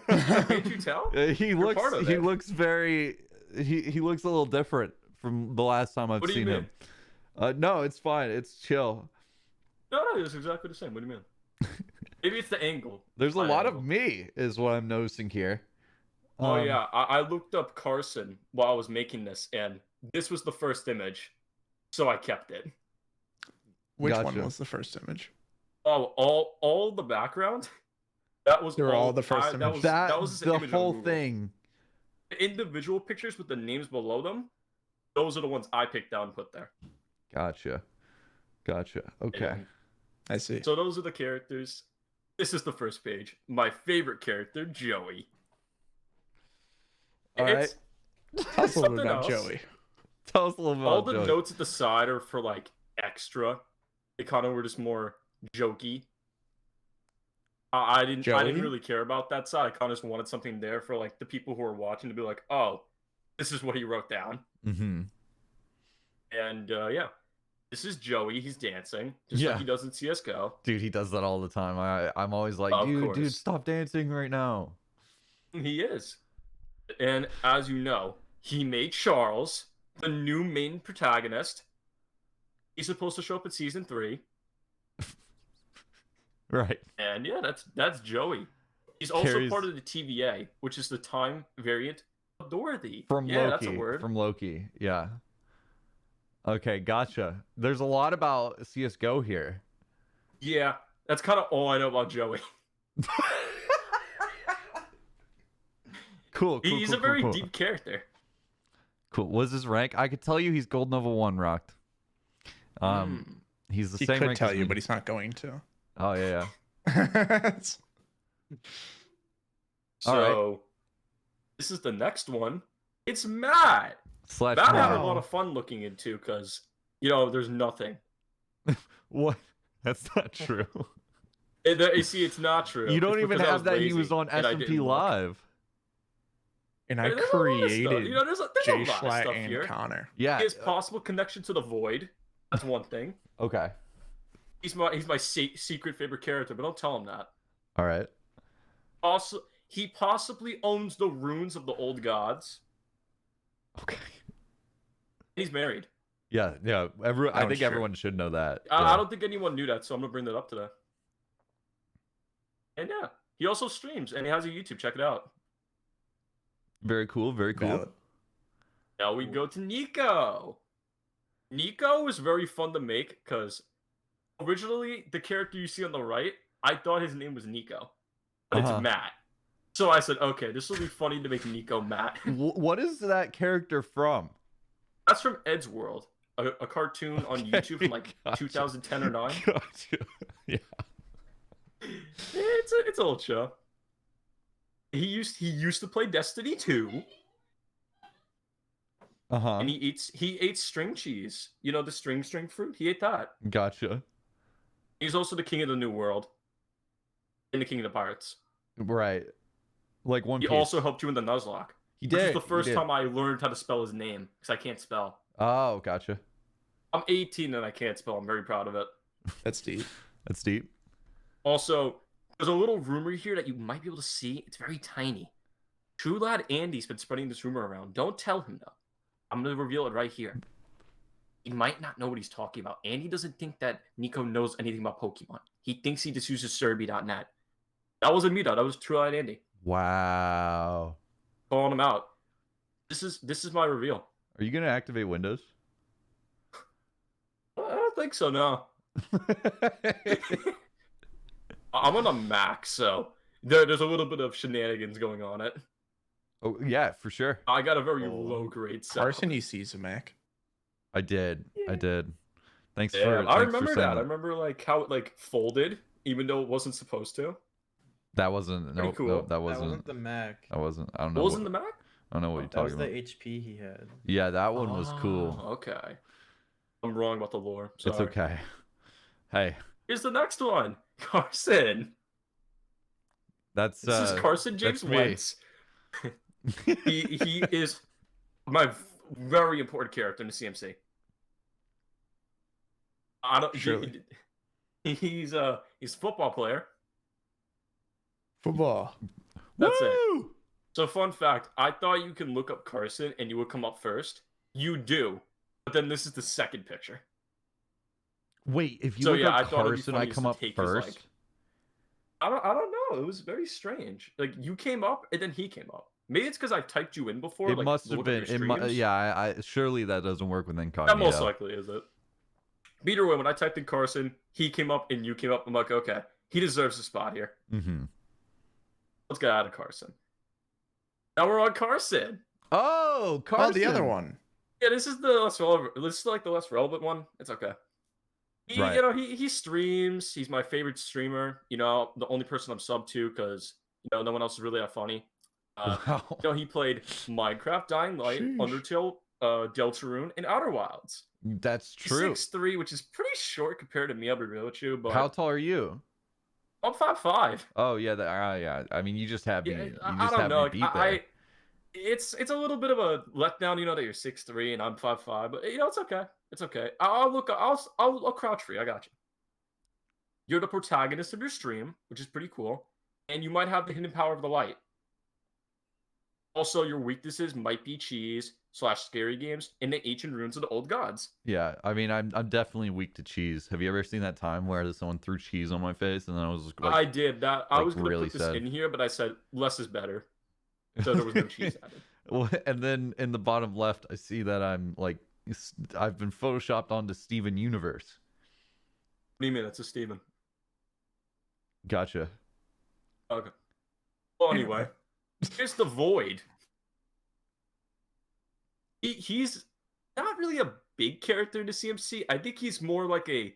Can't you tell? He You're part of he it. looks very he looks a little different from the last time I've What do you seen him. No, it's fine. It's chill. No, it's exactly the same. What do you mean? Maybe it's the angle. There's a My lot angle. of me, is what I'm noticing here. Oh yeah, I looked up Carson while I was making this, and this was the first image, so I kept it. Which Gotcha. one was the first image? Oh, all the background. That was They were all the first that image? was, That that was just an the image on whole Google. thing. The individual pictures with the names below them, those are the ones I picked out and put there. Gotcha. Okay. And I see. so those are the characters. This is the first page. My favorite character, Joey. All right. Tell us a little bit something about else. Joey. Tell us a little All about the Joey. notes at the side are for like extra. They kind of were just more jokey. I didn't Joey? really care about that side. I kind of just wanted something there for like the people who are watching to be like, oh, this is what he wrote down. Mm-hmm. And yeah, this is Joey. He's dancing just Yeah. like he does in CS:GO. Dude, he does that all the time. I'm always like, Of dude, course. stop dancing right now. He is. And as you know, he made Charles the new main protagonist. He's supposed to show up in season 3. Right. And yeah, that's Joey. He's also Carries- part of the TVA, which is the time variant of Dorothy. From yeah, Loki. that's a word. From Loki. Yeah. Okay, gotcha. There's a lot about CS:GO here. Yeah, that's kind of all I know about Joey. Cool. He's a very deep character. Cool. What's his rank? I could tell you he's gold level 1 rocked. He's the He same could rank tell as you, me. but he's not going to. Oh yeah. All right. So this is the next one. It's Matt. Slash Matt had a Matt. lot of fun looking into because there's nothing. What? That's not true. You see, it's not true. You don't It's even because I have that he lazy was on and I SMP didn't look. Live. And I There's a lot of stuff. created There's a Jay lot of Schlatt stuff and here. Connor. Yeah. His possible connection to the Void. That's one thing. Okay. He's my secret favorite character, but don't tell him that. All right. Also, he possibly owns the runes of the old gods. Okay. He's married. Yeah. I Oh, think sure. everyone should know that. I Yeah. don't think anyone knew that, so I'm gonna bring that up today. And yeah, he also streams and he has a YouTube. Check it out. Very cool. Very cool. Valid. Now we go to Nico. Nico is very fun to make because originally the character you see on the right, I thought his name was Nico, but Uh-huh. it's Matt. So I said, okay, this will be funny to make Nico Matt. What is that character from? That's from Ed's World, a cartoon on Okay, YouTube from like gotcha. 2010 or 9. Gotcha. Yeah. It's an old show. He used to play Destiny 2, Uh-huh. and he ate string cheese. You know the string fruit? He ate that. Gotcha. He's also the king of the New World and the king of the pirates. Right. Like One He Piece. also helped you in the Nuzlocke. He Which did. is the he first did. time I learned how to spell his name because I can't spell. Oh, gotcha. I'm 18 and I can't spell. I'm very proud of it. That's deep. That's deep. Also, there's a little rumor here that you might be able to see. It's very tiny. True Lad Andy's been spreading this rumor around. Don't tell him though. I'm gonna reveal it right here. He might not know what he's talking about, and he doesn't think that Nico knows anything about Pokemon. He thinks he just uses Survey.net. That wasn't me, though. That was True Eyed Andy. Wow. Calling him out. This is my reveal. Are you gonna activate Windows? I don't think so, no. I'm on a Mac, so there's a little bit of shenanigans going on it. Oh yeah, for sure. I got a very low grade set. Carson, you see some Mac. I did. Thanks Yeah, for. I thanks remember for that. saying I remember like how it like folded, even though it wasn't supposed to. That wasn't. Pretty No, cool. no, that That wasn't. wasn't the Mac. That wasn't. I don't know. What was in the Mac? I don't know what you're That talking was the about. HP he had. Yeah, that one was cool. Okay. I'm wrong about the lore. Sorry. It's okay. Hey, Here's the next one. Carson. that's. This is Carson James that's me. Wentz. he is my very important character in the CMC. I don't. Surely. He's a football player. Football. That's it. Woo! So fun fact, I thought you can look up Carson and you would come up first. You do, but then this is the second picture. Wait, if you So, look yeah, up I thought it'd be Carson, funny I just come to up take his, first. like- I don't know. It was very strange. Like you came up and then he came up. Maybe it's because I've typed you in before. It like, must to have look at been. your It streams. yeah, I surely that doesn't work with That incognito. most likely is it. Either way, when I typed in Carson, he came up and you came up. I'm like, okay, he deserves a spot here. Mm-hmm. Let's get out of Carson. Now we're on Carson. Oh, Carson. Oh, the other one. Yeah, this is the less relevant. This is like the less relevant one. It's okay. Right. You know, he streams. He's my favorite streamer. You know, the only person I'm sub to because no one else is really that funny. Wow. You know, he played Minecraft, Dying Light, Sheesh. Undertale, Deltarune, and Outer Wilds. That's He's true. 6'3", which is pretty short compared to me. I'll be real with you, but How tall are you? I'm 5'5". Oh yeah, yeah. I mean, you just have me. Yeah, You I just don't have know. me beat Like, there. It's a little bit of a letdown, that you're 6'3" and I'm 5'5", but it's okay. It's okay. I'll crouch for you. I got you. You're the protagonist of your stream, which is pretty cool, and you might have the hidden power of the light. Also, your weaknesses might be cheese / scary games and the ancient runes of the old gods. Yeah, I mean, I'm definitely weak to cheese. Have you ever seen that time where someone threw cheese on my face and then I was like, I did that. I like, was gonna really put this sad. in here, but I said less is better, so there was no cheese added. Well, and then in the bottom left, I see that I've been photoshopped onto Steven Universe. What do you mean? That's a Steven. Gotcha. Okay. Well, anyway, here's the Void. He's not really a big character in the CMC. I think he's more like a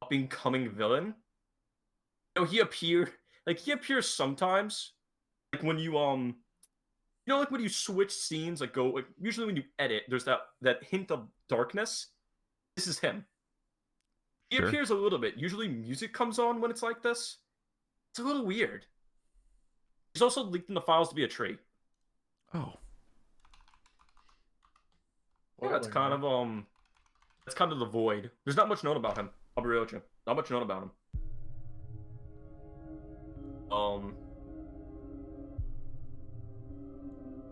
up-and-coming villain. He appears sometimes, like when you like when you switch scenes, usually when you edit, there's that hint of darkness. This is him. He Sure. appears a little bit. Usually music comes on when it's like this. It's a little weird. He's also leaked in the files to be a tree. Oh. Yeah, it's kind of the Void. There's not much known about him. I'll be real with you. Not much known about him.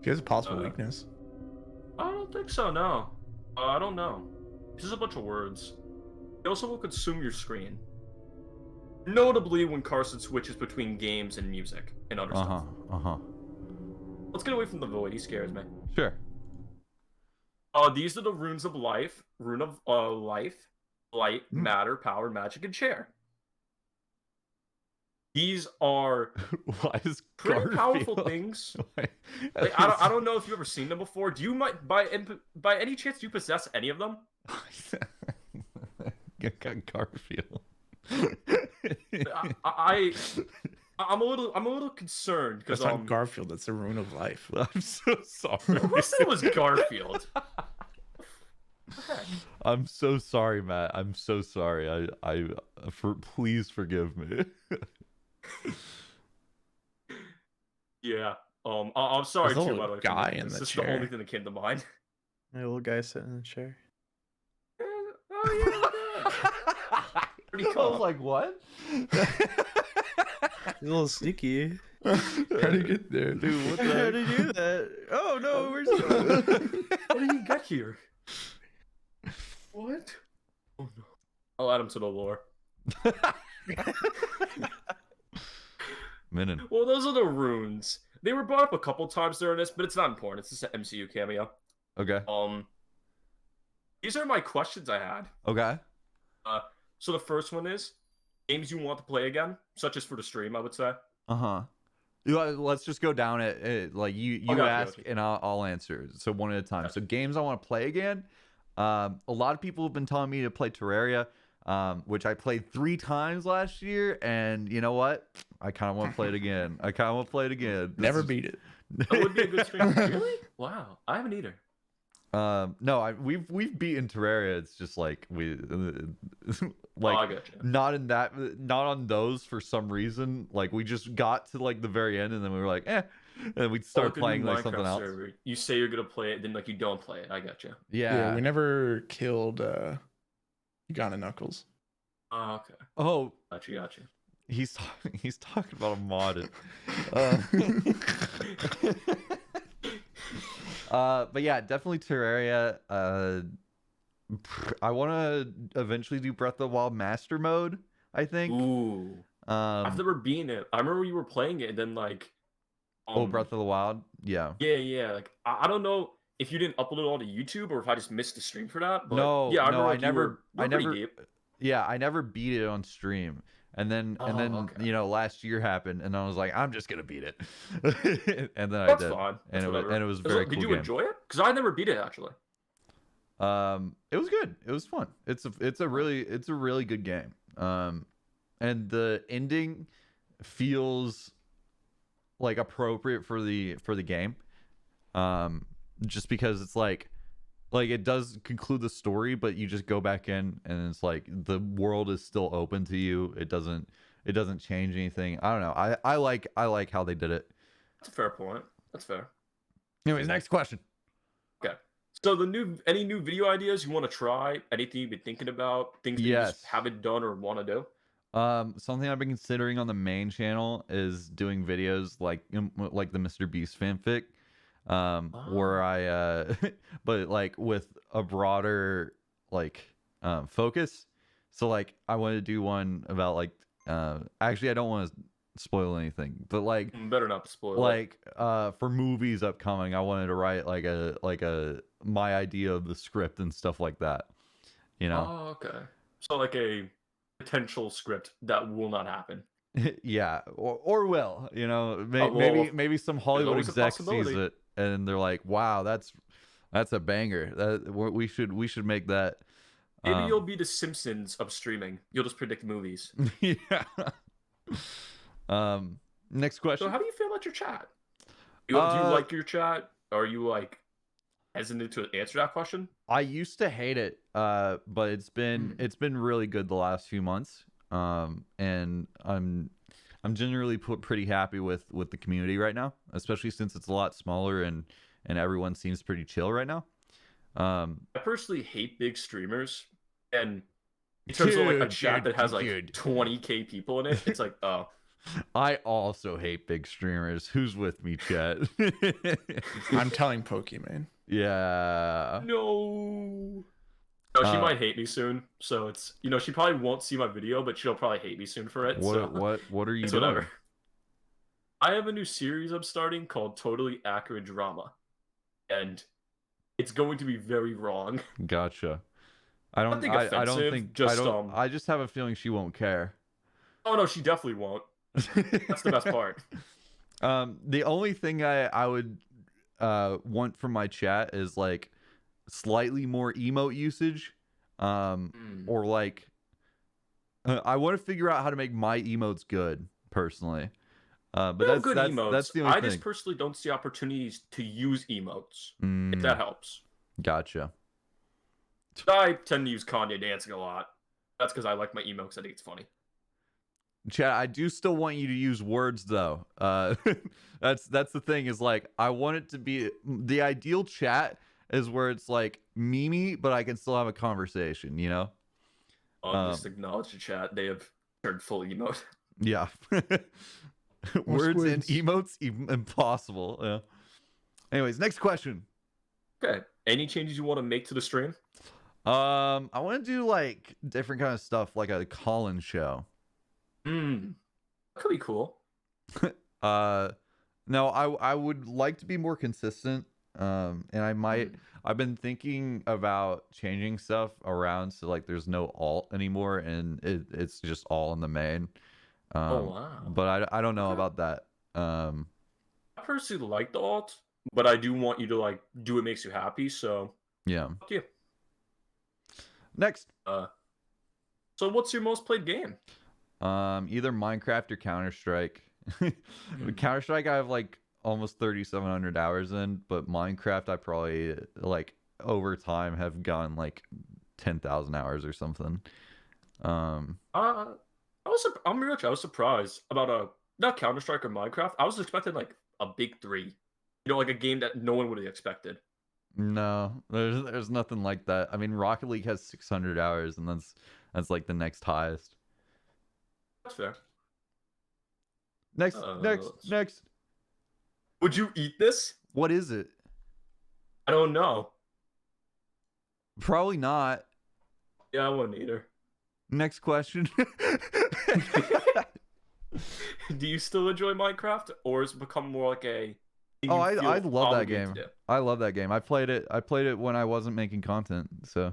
He has a possible weakness. I don't think so. No, I don't know. It's just a bunch of words. It also will consume your screen. Notably, when Carson switches between games and music and other stuff. Let's get away from the Void. He scares me. Sure. These are the runes of life. Rune of life, light, matter, power, magic, and chair. These are Why is pretty powerful Garfield- things. Why- Like, I don't know if you've ever seen them before. Do you by any chance do you possess any of them? Garfield. I'm a little concerned because That's not Garfield. That's the rune of life. I'm so sorry. who said it was Garfield? I'm so sorry, Matt. I'm so sorry. Please forgive me. Yeah. I'm sorry There's a too. little By the way, guy for in this. the This is chair. the only thing that came to mind. A little guy sitting in a chair. Oh yeah. Pretty I was cool. like, what? He's a little sneaky. How do you get there? Dude, what the How heck? did you do that? Oh no, where's he going? How did he get here? What? Oh no. I'll add him to the lore. Minin. Well, those are the runes. They were brought up a couple times during this, but it's not important. It's just an MCU cameo. Okay. These are my questions I had. Okay. So the first one is games you want to play again, such as for the stream, I would say. Uh-huh. Let's just go down it. Like you Okay, ask okay. and I'll answer. So one at a time. So games I want to play again. A lot of people have been telling me to play Terraria, which I played 3 times last year, and you know what? I kind of want to play it again. Never beat it. That would be a good stream. Really? Wow. I haven't either. No, we've beaten Terraria. It's just like we like I gotcha. not on those for some reason. Like we just got to like the very end, and then we were like, and we'd start Like a new playing like Minecraft something else. server. You say you're gonna play it, then like you don't play it. I gotcha. Yeah. We never killed Uganda Knuckles. Oh, okay. Oh, Gotcha. he's talking about a mod. But yeah, definitely Terraria. I want to eventually do Breath of the Wild Master Mode, I think. Ooh. I've never beaten it. I remember you were playing it, and then like. Breath of the Wild. Yeah. Yeah. Like I don't know if you didn't upload it all to YouTube or if I just missed the stream for that. But No, yeah, no, I never. Yeah, I never beat it on stream. And then okay. you know, last year happened, and I was like, I'm just gonna beat it. And then That's I did. fine. And That's it was very cool. Did you game. enjoy it? Because I never beat it actually. It was good. It was fun. It's a really good game. And the ending feels like appropriate for the game. Just because it's like it does conclude the story, but you just go back in and it's like the world is still open to you. It doesn't change anything. I don't know. I like how they did it. That's a fair point. That's fair. Anyways, next question. Okay. So any new video ideas you want to try? Anything you've been thinking about? Things that you just haven't done or want to do? Something I've been considering on the main channel is doing videos like the Mr. Beast fanfic, where I but like with a broader like focus. So like I want to do one about like actually I don't want to spoil anything, but like better not spoil like for movies upcoming, I wanted to write like a my idea of the script and stuff like that, you know. Oh, okay. So like a potential script that will not happen. Yeah, or will, you know, well, maybe some Hollywood always a exec sees possibility. it and they're like, wow, that's a banger. That we should make that. Maybe you'll be the Simpsons of streaming. You'll just predict movies. Yeah. Next question. So how do you feel about your chat? Do you like your chat? Are you like hesitant to answer that question? I used to hate it, but it's been really good the last few months. And I'm generally pretty happy with the community right now, especially since it's a lot smaller and everyone seems pretty chill right now. I personally hate big streamers, and in terms of like a chat that has like 20K people in it, it's like, oh. I also hate big streamers. Who's with me, chat? I'm telling Pokemon. Yeah. No, she might hate me soon. So it's, you know, she probably won't see my video, but she'll probably hate me soon for it. What are you it's doing? whatever. I have a new series I'm starting called Totally Accurate Drama, and it's going to be very wrong. Gotcha. I don't think I just have a feeling she won't care. Oh no, she definitely won't. That's the best part. The only thing I would want from my chat is like slightly more emote usage, or like I want to figure out how to make my emotes good personally. But that's the only thing. I just personally don't see opportunities to use emotes. If that helps. Gotcha. I tend to use Kanye dancing a lot. That's because I like my emotes. I think it's funny. Chat, I do still want you to use words though. That's the thing, is like I want it to be the ideal chat is where it's like memey, but I can still have a conversation, you know? Just acknowledge the chat. They have turned full emote. Yeah. Words and squids. emotes impossible. Yeah. Anyways, next question. Okay. Any changes you want to make to the stream? I want to do like different kind of stuff, like a call-in show. That could be cool. No, I would like to be more consistent. And I might. I've been thinking about changing stuff around so like there's no alt anymore, and it's just all in the main. Oh wow. But I don't know about that. I personally like the alt, but I do want you to like do what makes you happy. So yeah. fuck you. Next. So what's your most played game? Either Minecraft or Counter-Strike. Counter-Strike I have like almost 3,700 hours in, but Minecraft I probably like over time have gone like 10,000 hours or something. I'm real. I was surprised about not Counter-Strike or Minecraft. I was expecting like a big three, like a game that no one would have expected. No, there's nothing like that. I mean, Rocket League has 600 hours, and that's like the next highest. That's fair. Next. Would you eat this? What is it? I don't know. Probably not. Yeah, I wouldn't either. Next question. Do you still enjoy Minecraft, or has it become more like a? Oh, I love that obligated game. to do? I love that game. I played it when I wasn't making content. So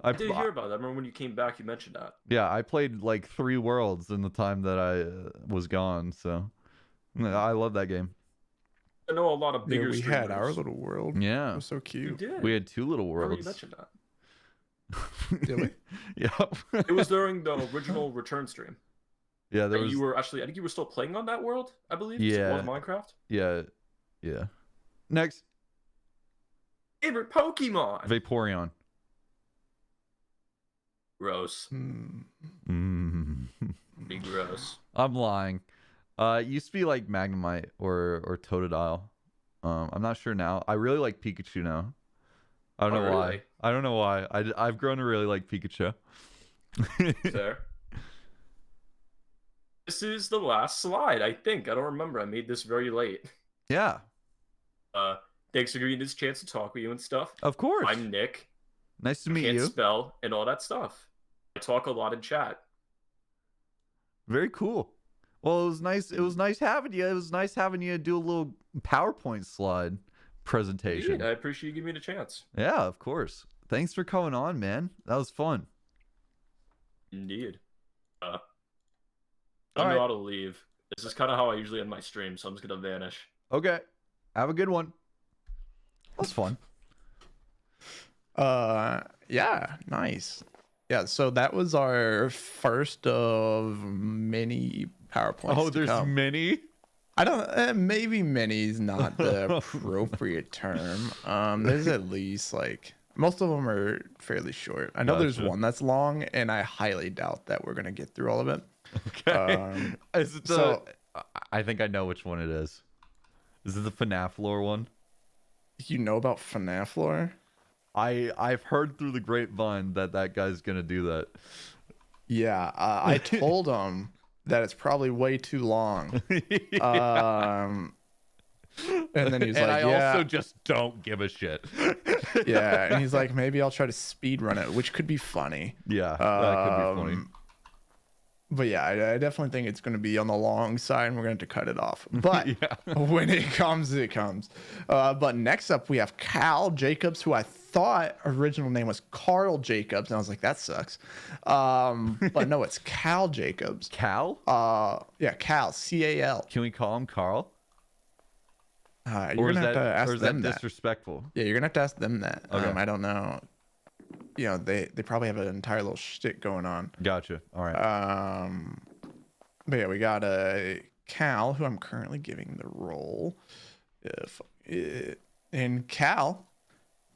I did hear about that. I remember when you came back, you mentioned that. Yeah, I played like 3 worlds in the time that I was gone. So I love that game. I know a lot of bigger. We streamers. had our little world. Yeah, It was so You cute. did. we had 2 little I remember worlds. you mentioned that. Did we? Yeah. It was during the original Return stream. Yeah, there And was. you were actually, I think you were still playing on that world, I believe. Yeah. Was Minecraft. Yeah. Next, Favorite Pokemon. Vaporeon. Gross. Be gross. I'm lying. It used to be like Magnemite or Totodile. I'm not sure now. I really like Pikachu now. I don't Oh, know why. really? I don't know why. I've grown to really like Pikachu. Fair. This is the last slide, I think. I don't remember. I made this very late. Yeah, Thanks for giving me this chance to talk with you and stuff. of course. I'm Nick. Nice to meet Can't you. spell and all that stuff. I talk a lot in chat. Very cool. Well, it was nice. It was nice having you. It was nice having you do a little PowerPoint slide presentation. Indeed, I appreciate you giving me the chance. Yeah, of course. Thanks for coming on, man. That was fun. Indeed. I All don't right. know how to leave. This is kind of how I usually end my stream, so I'm just gonna vanish. Okay. Have a good one. That was fun. Yeah, nice. Yeah, so that was our first of many PowerPoints. Oh, to there's come. many? I don't. Maybe many is not the appropriate term. There's at least like most of them are fairly short. I know there's Gotcha. one that's long, and I highly doubt that we're gonna get through all of it. Okay. Is it the, so- I think I know which one it is. Is it the FNAF lore one? You know about FNAF lore? I've heard through the grapevine that guy's gonna do that. Yeah, I told him that it's probably way too long. And then he's and like, I "Yeah, also just don't give a shit. yeah." And he's like, "Maybe I'll try to speed run it," which could be funny. Yeah, that could be funny. But yeah, I definitely think it's going to be on the long side, and we're going to have to cut it off. But when it comes, it comes. But next up, we have Cal Jacobs, who I thought original name was Carl Jacobs, and I was like, that sucks. But no, it's Cal Jacobs. Cal? Yeah, Cal, C-A-L. Can we call him Carl? You're Or is gonna have to that ask or is that them that. disrespectful? Yeah, you're gonna have to ask them that. Okay. I don't know. You know, they probably have an entire little shtick going on. Gotcha. All right. But yeah, we got Cal, who I'm currently giving the role. And Cal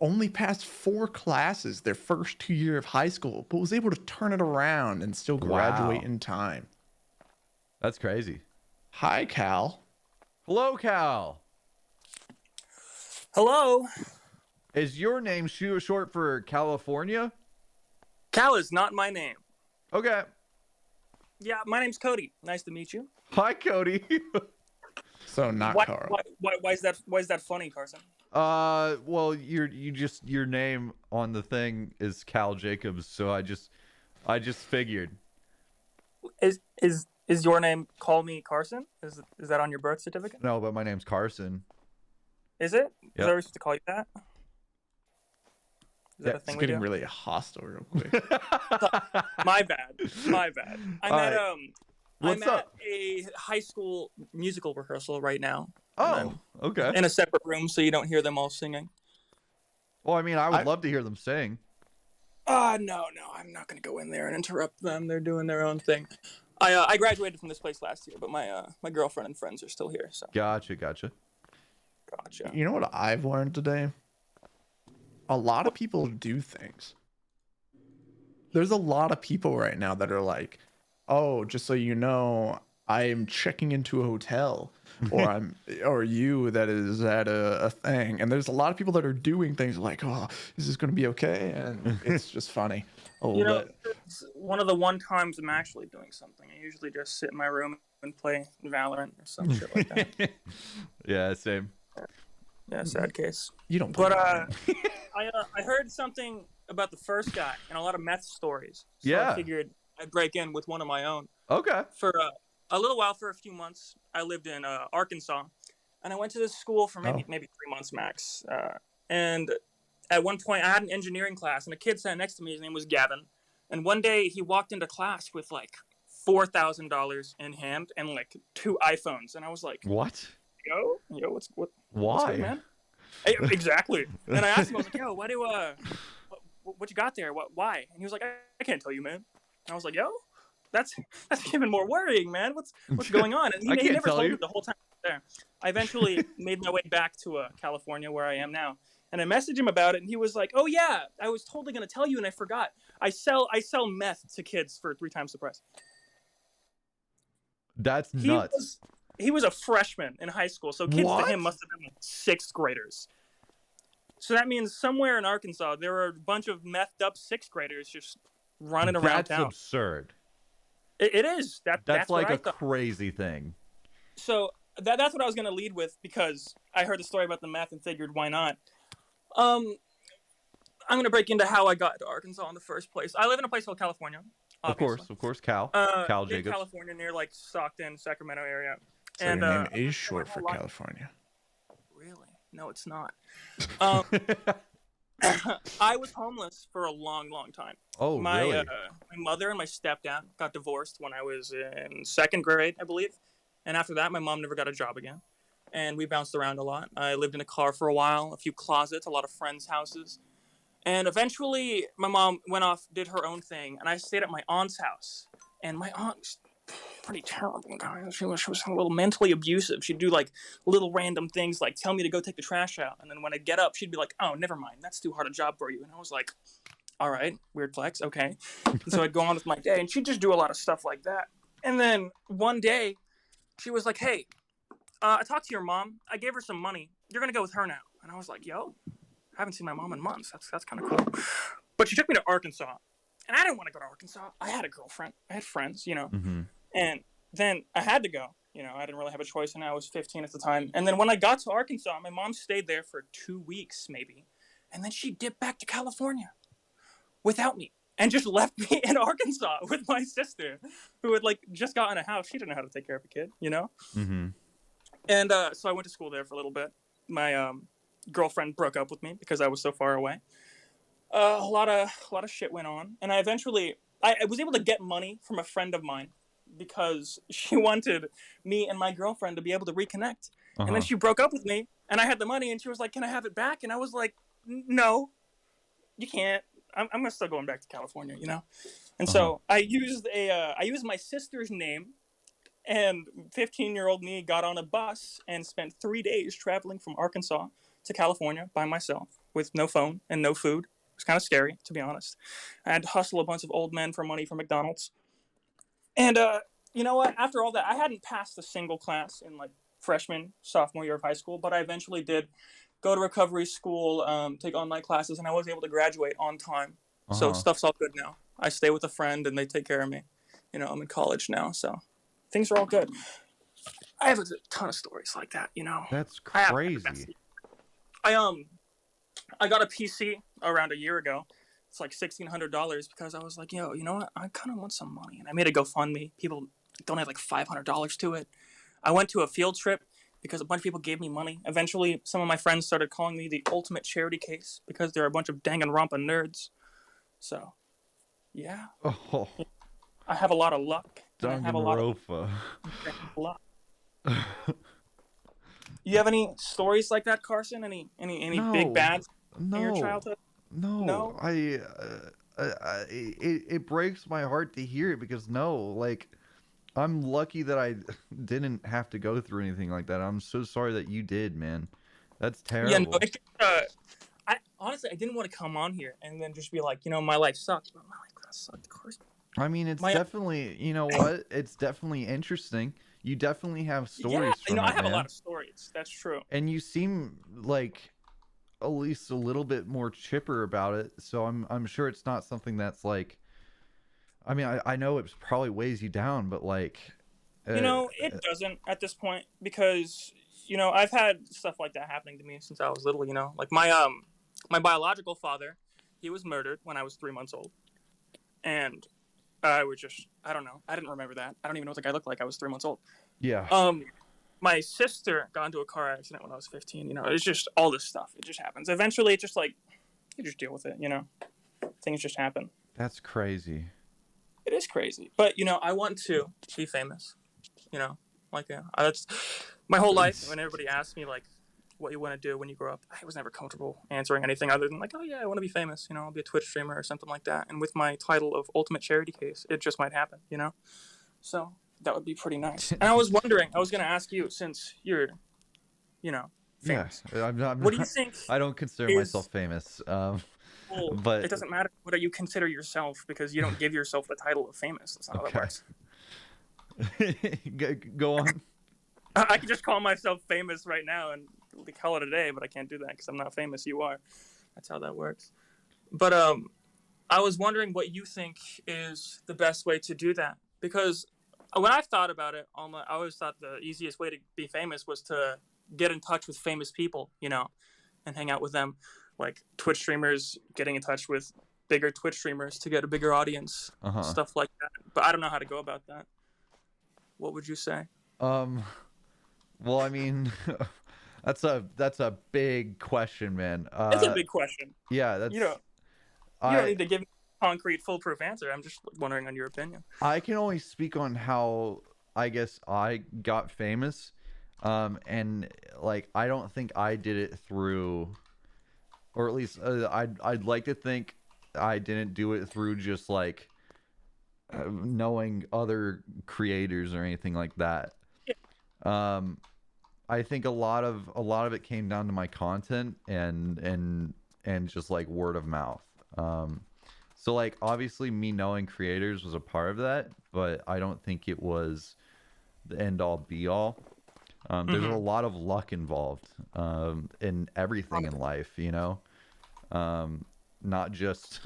only passed 4 classes their first 2 year of high school, but was able to turn it around and still graduate Wow. in time. That's crazy. Hi, Cal. Hello, Cal. Hello. Is your name short for California? Cal is not my name. Okay. Yeah, my name's Cody. Nice to meet you. Hi, Cody. So not Why, Carl. why is that funny, Carson? Well, your name on the thing is Cal Jacobs, so I just figured. Is your name Call Me Carson? Is that on your birth certificate? No, but my name's Carson. Is it? Yep. Is I supposed to call you that? Is that a It's thing we getting do? really hostile real quick. My bad. I'm What's at up? a high school musical rehearsal right now. Oh, okay. In a separate room, so you don't hear them all singing. Well, I mean, I would love to hear them sing. No, I'm not gonna go in there and interrupt them. They're doing their own thing. I graduated from this place last year, but my girlfriend and friends are still here. So Gotcha. gotcha. You know what I've learned today? A lot of people do things. There's a lot of people right now that are like, oh, just so you know, I'm checking into a hotel, or you that is at a thing. And there's a lot of people that are doing things like, oh, is this going to be okay? And it's just funny. It's one of the one times I'm actually doing something. I usually just sit in my room and play Valorant or some shit like that. Yeah, same. Yeah, sad case. You don't. But I heard something about the first guy and a lot of meth stories. So Yeah. I figured I'd break in with one of my own. Okay. For a little while, for a few months, I lived in Arkansas, and I went to this school for maybe 3 months max. And at one point, I had an engineering class, and a kid sat next to me. His name was Gavin. And one day, he walked into class with like $4,000 in hand and like 2 iPhones, and I was like, What? Yo, what's Why, good, man? Hey, exactly. And I asked him, I was like, yo, what you got there? Why? And he was like, I can't tell you, man. And I was like, yo, that's even more worrying, man. What's going on? And he never told me the whole time I was there. I eventually made my way back to California, where I am now, and I messaged him about it, and he was like, oh yeah, I was totally gonna tell you, and I forgot. I sell meth to kids for 3 times the price. That's nuts. He was a freshman in high school, so kids to him must have been like 6th graders. So that means somewhere in Arkansas, there are a bunch of methed up 6th graders just running around town. That's absurd. It is. That's like what a crazy thing. So that's what I was going to lead with, because I heard the story about the meth and figured, why not? I'm going to break into how I got to Arkansas in the first place. I live in a place called California. Obviously. Of course, Cal Jacobs. California, near like Stockton, Sacramento area. So your name is short for California. Really? No, it's not. I was homeless for a long, long time. Oh, really? My mother and my stepdad got divorced when I was in 2nd grade, I believe. And after that, my mom never got a job again. And we bounced around a lot. I lived in a car for a while, a few closets, a lot of friends' houses. And eventually, my mom went off, did her own thing, and I stayed at my aunt's house. And my aunt was pretty terrible, guys. She was a little mentally abusive. She'd do like little random things, like tell me to go take the trash out, and then when I get up, she'd be like, "Oh, never mind, that's too hard a job for you." And I was like, "All right, weird flex, okay." And so I'd go on with my day, and she'd just do a lot of stuff like that. And then one day, she was like, "Hey, I talked to your mom. I gave her some money. You're gonna go with her now." And I was like, "Yo, I haven't seen my mom in months. That's kind of cool." But she took me to Arkansas, and I didn't want to go to Arkansas. I had a girlfriend. I had friends, Mm-hmm. And then I had to go. I didn't really have a choice, and I was 15 at the time. And then when I got to Arkansas, my mom stayed there for 2 weeks, maybe. And then she dipped back to California without me and just left me in Arkansas with my sister, who had like just gotten a house. She didn't know how to take care of a kid, Mm-hmm. And so I went to school there for a little bit. My girlfriend broke up with me because I was so far away. A lot of shit went on. And I was able to get money from a friend of mine, because she wanted me and my girlfriend to be able to reconnect. And then she broke up with me, and I had the money, and she was like, "Can I have it back?" And I was like, "No, you can't. I'm still going back to California, And so I used my sister's name, and 15-year-old me got on a bus and spent 3 days traveling from Arkansas to California by myself with no phone and no food. It was kind of scary, to be honest. I had to hustle a bunch of old men for money from McDonald's. And you know what? After all that, I hadn't passed a single class in like freshman, sophomore year of high school, but I eventually did go to recovery school, take online classes, and I was able to graduate on time. So stuff's all good now. I stay with a friend, and they take care of me. You know, I'm in college now, so things are all good. I have a ton of stories like that, you know. That's I have crazy. I got a PC around a year ago. It's like $1,600 because I was like, yo, you know what? I kind of want some money, and I made a GoFundMe. People donated like $500 to it. I went to a field trip because a bunch of people gave me money. Eventually, some of my friends started calling me the ultimate charity case because they're a bunch of Danganronpa nerds. So, yeah, Oh, I have a lot of luck. And I have a lot of Danganronpa. luck. You have any stories like that, Carson? Any No. big bads in your No. childhood? No, No? it breaks my heart to hear it because like I'm lucky that I didn't have to go through anything like that. I'm so sorry that you did, man. That's terrible. Yeah, no, I honestly, I didn't want to come on here and then just be like, you know, my life sucks. But my life sucked, of course. I mean, it's definitely, you know what? It's definitely interesting. You definitely have stories from I it, have man. a lot of stories. That's true. And you seem like at least a little bit more chipper about it. So I'm sure it's not something that's like. I mean, I know it probably weighs you down, but like. You know, it doesn't at this point because, you know, I've had stuff like that happening to me since I was little. You know, like my biological father, he was murdered when I was 3 months old, and I don't know, I didn't remember that. I don't even know what the guy looked like. I was 3 months old. Yeah. My sister got into a car accident when I was 15. You know, it's just all this stuff. It just happens. Eventually, it's just like you just deal with it. You know, things just happen. That's crazy. It is crazy, but you know, I want to be famous. You know, like that's my whole life. When everybody asks me like, what you want to do when you grow up, I was never comfortable answering anything other than like, oh yeah, I want to be famous. You know, I'll be a Twitch streamer or something like that. And with my title of ultimate charity case, it just might happen. You know, so that would be pretty nice. And I was wondering, I was going to ask you, since you're, you know, famous. Yeah, what do you think? I don't consider myself famous. But it doesn't matter what you consider yourself because you don't give yourself the title of famous. That's not how that works. Go on. I could just call myself famous right now and call it a day, but I can't do that because I'm not famous. You are. That's how that works. But I was wondering what you think is the best way to do that, because when I've thought about it, I always thought the easiest way to be famous was to get in touch with famous people, you know, and hang out with them, like Twitch streamers getting in touch with bigger Twitch streamers to get a bigger audience, stuff like that. But I don't know how to go about that. What would you say? Well, I mean, that's a big question, man. It's a big question. Yeah, that's. You don't need to give me a concrete, foolproof answer. I'm just wondering on your opinion. I can only speak on how I guess I got famous, and like I don't think I did it through, or at least I'd like to think I didn't do it through just like knowing other creators or anything like that. I think a lot of it came down to my content and just like word of mouth. So like obviously me knowing creators was a part of that, but I don't think it was the end all be all. There's a lot of luck involved in everything in life, you know. Not just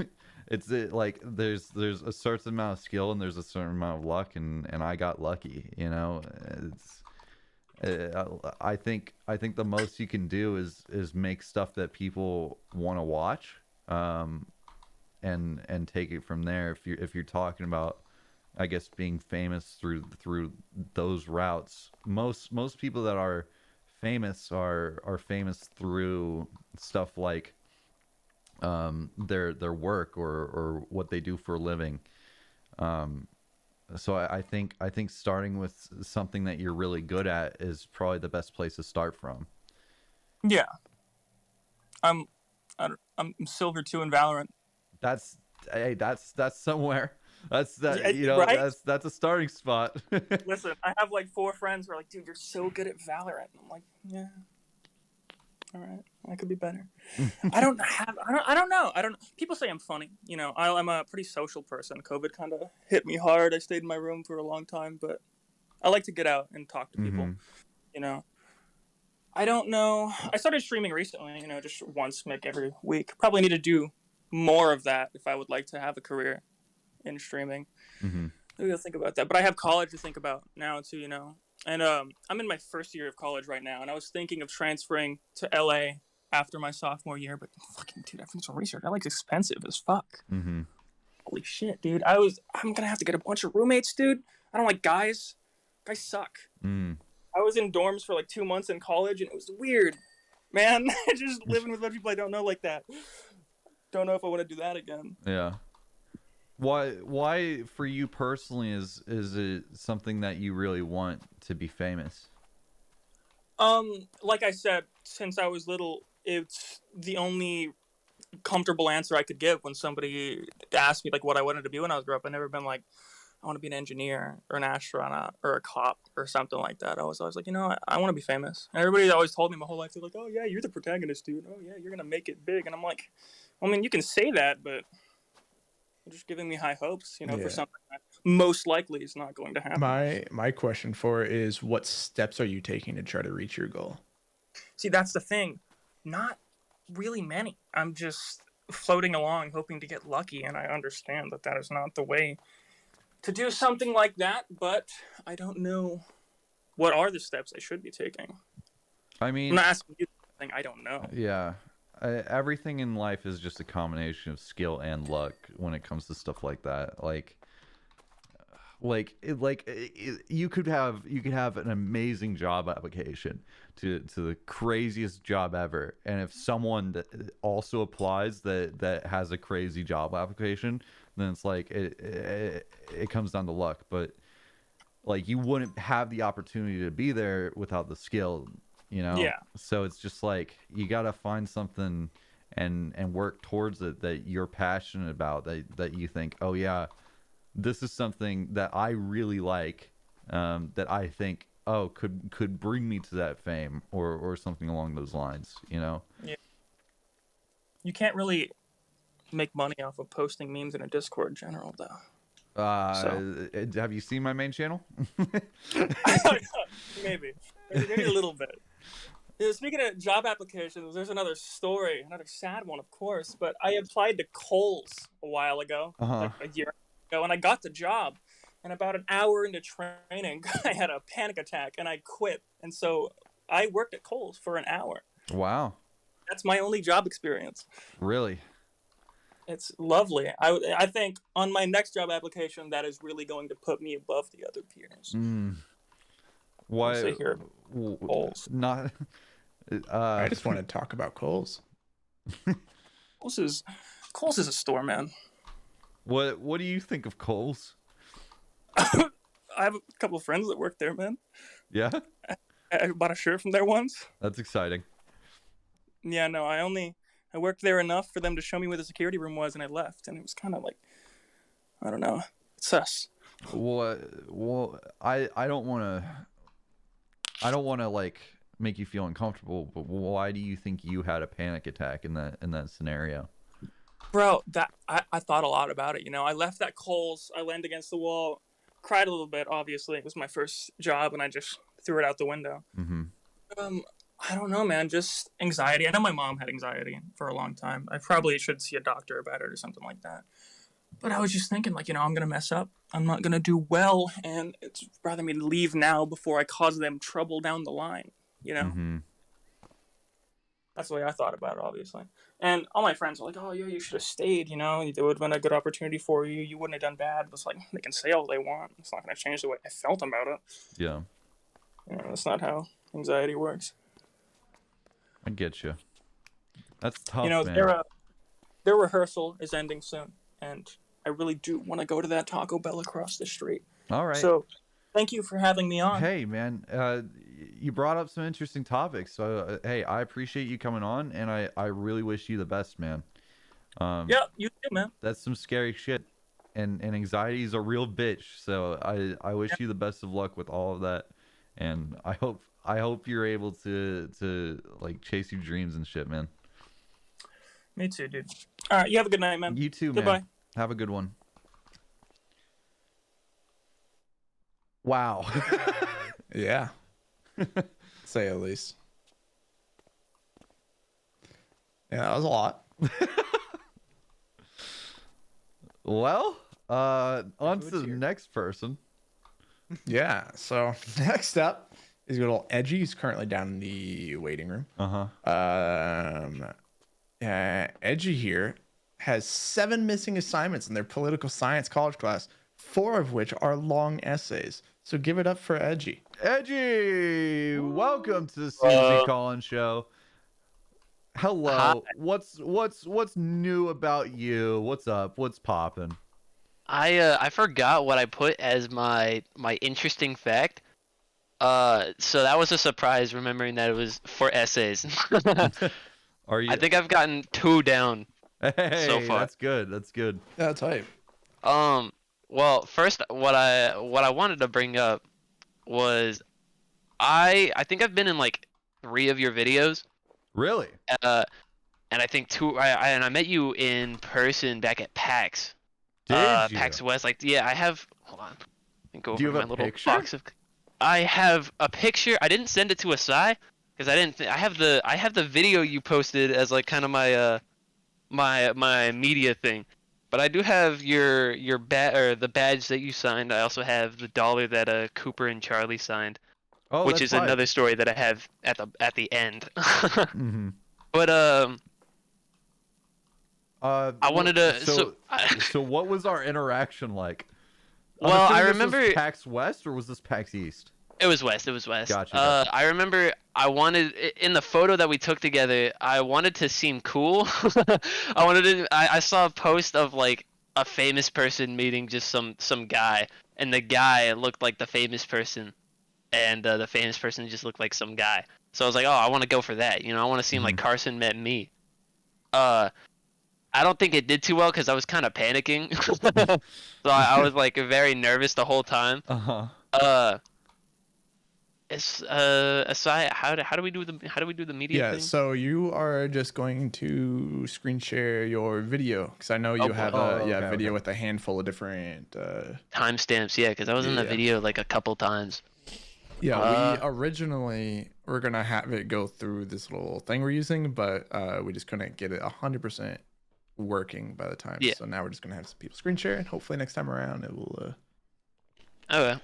like there's a certain amount of skill and there's a certain amount of luck, and I got lucky, you know. I think the most you can do is make stuff that people want to watch, and take it from there. If you're talking about, I guess, being famous through those routes, most people that are famous are famous through stuff like their work or what they do for a living. So I think starting with something that you're really good at is probably the best place to start from. Yeah, I'm silver 2 in Valorant. That's somewhere. That's right? that's a starting spot. Listen, I have like 4 friends who are like, dude, you're so good at Valorant. And I'm like, yeah. All right, I could be better. I don't know. People say I'm funny. You know, I'm a pretty social person. COVID kind of hit me hard. I stayed in my room for a long time, but I like to get out and talk to people. You know, I don't know. I started streaming recently. You know, just once, like every week. Probably need to do more of that if I would like to have a career in streaming. Maybe I'll think about that. But I have college to think about now too, you know. And I'm in my first year of college right now, and I was thinking of transferring to LA after my sophomore year. But fucking dude, I've done some research. LA's expensive as fuck. Mm-hmm. Holy shit, dude. I'm gonna have to get a bunch of roommates, dude. I don't like guys. Guys suck. Mm. I was in dorms for like 2 months in college, and it was weird, man. Just living with a bunch of people I don't know like that. Don't know if I want to do that again. Yeah. Why for you personally is it something that you really want to be famous? Like I said, since I was little, it's the only comfortable answer I could give when somebody asked me like what I wanted to be when I was growing up. I've never been like, I want to be an engineer or an astronaut or a cop or something like that. I was always like, you know, I want to be famous. And everybody always told me my whole life, they're like, oh yeah, you're the protagonist, dude. Oh yeah, you're gonna make it big. And I'm like, I mean, you can say that, but you're just giving me high hopes, you know, for something that most likely is not going to happen. My question for it is, what steps are you taking to try to reach your goal? See, that's the thing. Not really many. I'm just floating along, hoping to get lucky, and I understand that that is not the way to do something like that, but I don't know what are the steps I should be taking. I mean, I'm not asking you something I don't know. Yeah. Everything in life is just a combination of skill and luck when it comes to stuff like that. You could have an amazing job application to the craziest job ever, and if someone that also applies that has a crazy job application, then it's like it comes down to luck. But like, you wouldn't have the opportunity to be there without the skill, you know? Yeah. So it's just like, you gotta find something and work towards it that you're passionate about, that you think, oh yeah, this is something that I really like, that I think, oh, could bring me to that fame or something along those lines, you know? Yeah. You can't really make money off of posting memes in a Discord in general, though. Have you seen my main channel? Maybe a little bit. Yeah, speaking of job applications, there's another story, another sad one, of course. But I applied to Kohl's a while ago, like a year ago, and I got the job. And about an hour into training, I had a panic attack and I quit. And so I worked at Kohl's for an hour. Wow. That's my only job experience. Really? It's lovely. I think on my next job application, that is really going to put me above the other peers. Why? Kohl's. Not. I just want to talk about Kohl's. Kohl's is a store, man. What do you think of Kohl's? I have a couple of friends that work there, man. Yeah? I bought a shirt from there once. That's exciting. Yeah, no, I worked there enough for them to show me where the security room was, and I left, and it was kind of like, I don't know, it's sus. Well, I don't want to like make you feel uncomfortable, but why do you think you had a panic attack in that scenario? Bro, I thought a lot about it, you know. I left that Kohl's, I leaned against the wall, cried a little bit, obviously. It was my first job, and I just threw it out the window. I don't know, man, just anxiety. I know my mom had anxiety for a long time. I probably should see a doctor about it or something like that. But I was just thinking, like, you know, I'm going to mess up. I'm not going to do well, and it's rather me to leave now before I cause them trouble down the line, you know? That's the way I thought about it, obviously. And all my friends were like, oh, yeah, you should have stayed, you know? It would have been a good opportunity for you. You wouldn't have done bad. But it's like, they can say all they want. It's not going to change the way I felt about it. Yeah. You know, that's not how anxiety works. I get you. That's tough, you know, man. Their rehearsal is ending soon, and I really do want to go to that Taco Bell across the street. All right. So, thank you for having me on. Hey, man, you brought up some interesting topics. So, hey, I appreciate you coming on, and I really wish you the best, man. Yeah, you too, man. That's some scary shit, and anxiety is a real bitch. So I wish you the best of luck with all of that, and I hope you're able to like chase your dreams and shit, man. Me too, dude. All right, you have a good night, man. You too, man. Goodbye. Have a good one. Wow. Yeah. Say at least. Yeah, that was a lot. Well, On to the next person. Yeah. So next up is good old Edgy. He's currently down in the waiting room. Edgy here has 7 missing assignments in their political science college class, 4 of which are long essays. So give it up for Edgy. Edgy, welcome to the CMC Collins Show. Hello. Hi. What's new about you? What's up? What's poppin'? I forgot what I put as my interesting fact. So that was a surprise, remembering that it was for essays. Are you? I think I've gotten 2 down Hey, so far. that's good. That's good. That's hype. Well, first, what I wanted to bring up was I think I've been in like 3 of your videos. Really? And I think 2. I met you in person back at PAX. Did you? PAX West. Like, yeah, I have. Hold on. Let me go Do you over have my a little picture? box of. I have a picture. I didn't send it to Asaii because I didn't. I have the video you posted as like kind of my my media thing. But I do have your the badge that you signed. I also have the dollar that Cooper and Charlie signed, which that's is fine. another story that I have at the end. Mm-hmm. But I wanted to. So what was our interaction like? I'm Well, assuming I this remember was PAX West or was this PAX East? It was West. It was West. Gotcha. I remember I wanted in the photo that we took together. I wanted to seem cool. I saw a post of like a famous person meeting just some guy, and the guy looked like the famous person, and the famous person just looked like some guy. So I was like, oh, I want to go for that. You know, I want to seem like Carson met me. I don't think it did too well because I was kind of panicking. So I was like very nervous the whole time. Asaii, how do we do the media thing? So you are just going to screen share your video because I know you have a video with a handful of different timestamps. Yeah, because I was in the video like a couple times. Yeah, we originally were gonna have it go through this little thing we're using, but we just couldn't get it 100% working by the time. Yeah. So now we're just gonna have some people screen share, and hopefully next time around it will. Okay.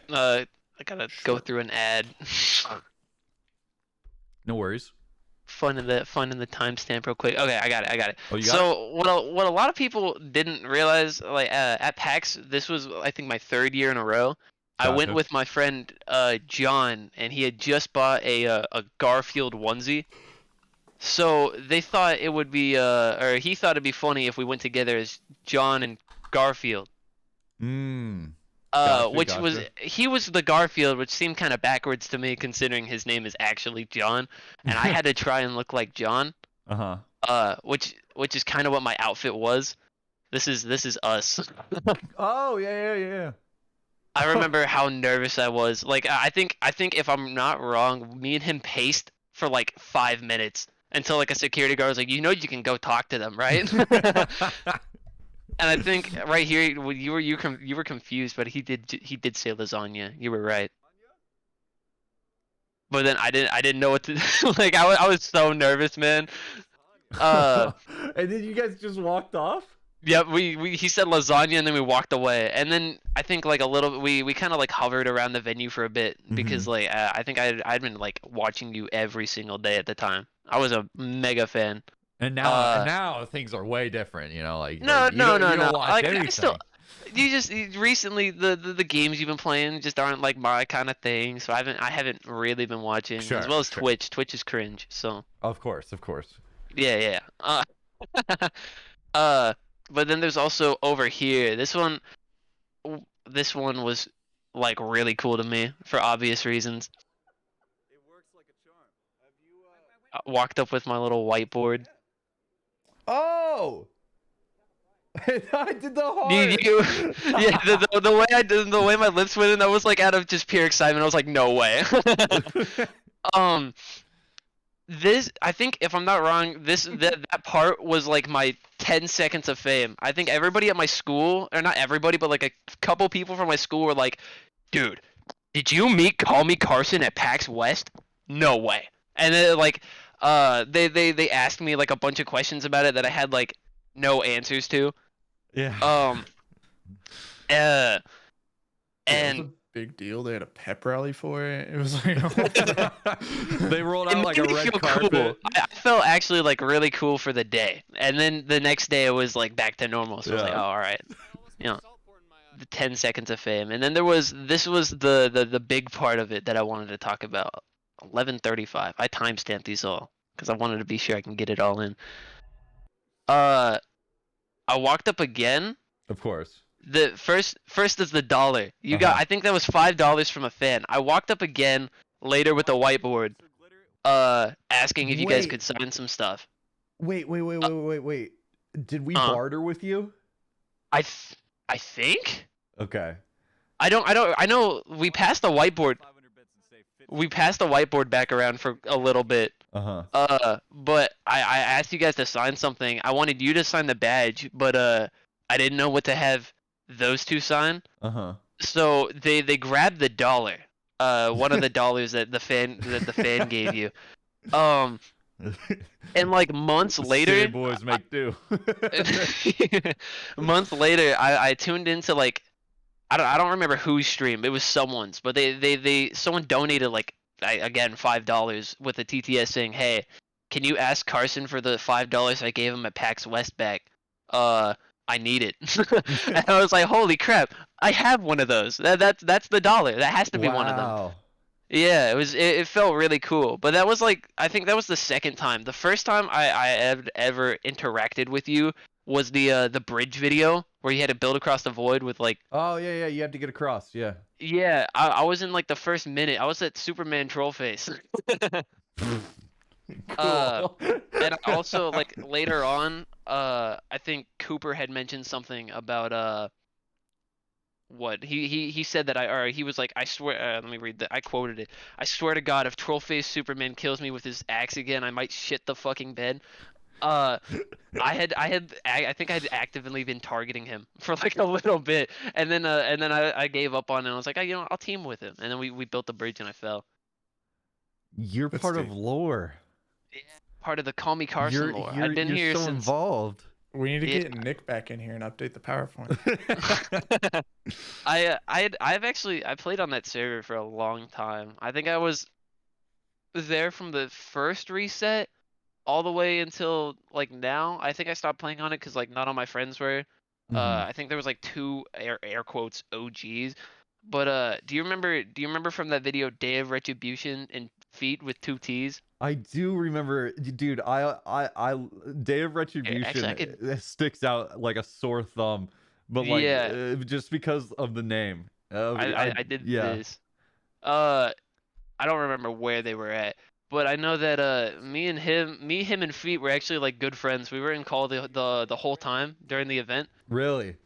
I gotta go through an ad. No worries. Finding the timestamp real quick. Okay, I got it. Oh, you got so what a lot of people didn't realize, like at PAX, this was I think my 3rd year in a row. I went with my friend John, and he had just bought a Garfield onesie. So they thought it would be or he thought it'd be funny if we went together as John and Garfield. Gotcha. He was the Garfield, which seemed kind of backwards to me considering his name is actually John, and I had to try and look like John. Which is kind of what my outfit was. This is us. Oh yeah. I remember how nervous I was. Like I think if I'm not wrong, me and him paced for like 5 minutes until like a security guard was like, you know, you can go talk to them, right? And I think right here you were confused, but he did say lasagna. You were right. But then I didn't know what to like. I was so nervous, man. And then you guys just walked off? Yeah, he said lasagna, and then we walked away. And then I think like a little we kind of like hovered around the venue for a bit because like I think I'd been like watching you every single day at the time. I was a mega fan. And now things are way different, you know, like no. Like Recently the games you've been playing just aren't like my kind of thing, so I haven't really been watching. As well as Twitch. Twitch is cringe, so. Of course. Yeah. But then there's also over here. This one was like really cool to me for obvious reasons. It works like a charm. Have you I walked up with my little whiteboard. Oh! I did the heart. Yeah, the way my lips went in, that was like out of just pure excitement. I was like, no way. This, I think, if I'm not wrong, that part was like my 10 seconds of fame. I think everybody at my school, or not everybody, but like a couple people from my school were like, dude, did you call me Carson at PAX West? No way. And then like they asked me like a bunch of questions about it that I had like no answers to. Yeah. Yeah, it was And a big deal. They had a pep rally for it. It was like they rolled it out like a made me red feel carpet. cool. I felt actually like really cool for the day, and then the next day it was like back to normal. So I was like, Yeah. oh, all right, you know, the 10 seconds of fame. And then this was the big part of it that I wanted to talk about. 11:35. I timestamped these all because I wanted to be sure I can get it all in. I walked up again. Of course. The first is the dollar. You got, I think that was $5 from a fan. I walked up again later with a whiteboard, asking if you guys Wait. could sign some stuff. Wait. Did we barter with you? I think. Okay. I know we passed the whiteboard. We passed the whiteboard back around for a little bit. But I asked you guys to sign something. I wanted you to sign the badge, but I didn't know what to have those two sign. So they grabbed the dollar. One of the dollars that the fan gave you. And like months later, City boys make do. months later, I tuned into like I don't remember whose stream. It was someone's, but someone donated like again $5 with a TTS saying, "Hey, can you ask Carson for the $5 I gave him at PAX West back? I need it." And I was like, "Holy crap! I have one of those. That's the dollar. That has to be one of them." Yeah, it felt really cool. But that was like, I think that was the second time. The first time I had ever interacted with you was the bridge video where you had to build across the void with like. Oh yeah, you had to get across. Yeah. Yeah, I was in like the first minute. I was at Superman Trollface. Cool. And also like later on, I think Cooper had mentioned something about what he said that he was like, I swear, let me read that. I quoted it. "I swear to God, if Trollface Superman kills me with his axe again, I might shit the fucking bed." I think I had actively been targeting him for like a little bit, and then I gave up on it. I was like, I'll team with him, and then we built the bridge and I fell. You're part of lore. Yeah, part of the Call Me Carson lore. I've been here so since. Involved. We need to get Nick back in here and update the PowerPoint. I played on that server for a long time. I think I was there from the first reset all the way until like now. I think I stopped playing on it because like not all my friends were. I think there was like two air quotes OGs. But do you remember from that video Day of Retribution and Feet with 2 T's? I do remember, dude. I Day of Retribution it sticks out like a sore thumb, but like just because of the name. I did this. I don't remember where they were at, but I know that him and Feet were actually like good friends. We were in call the whole time during the event. Really?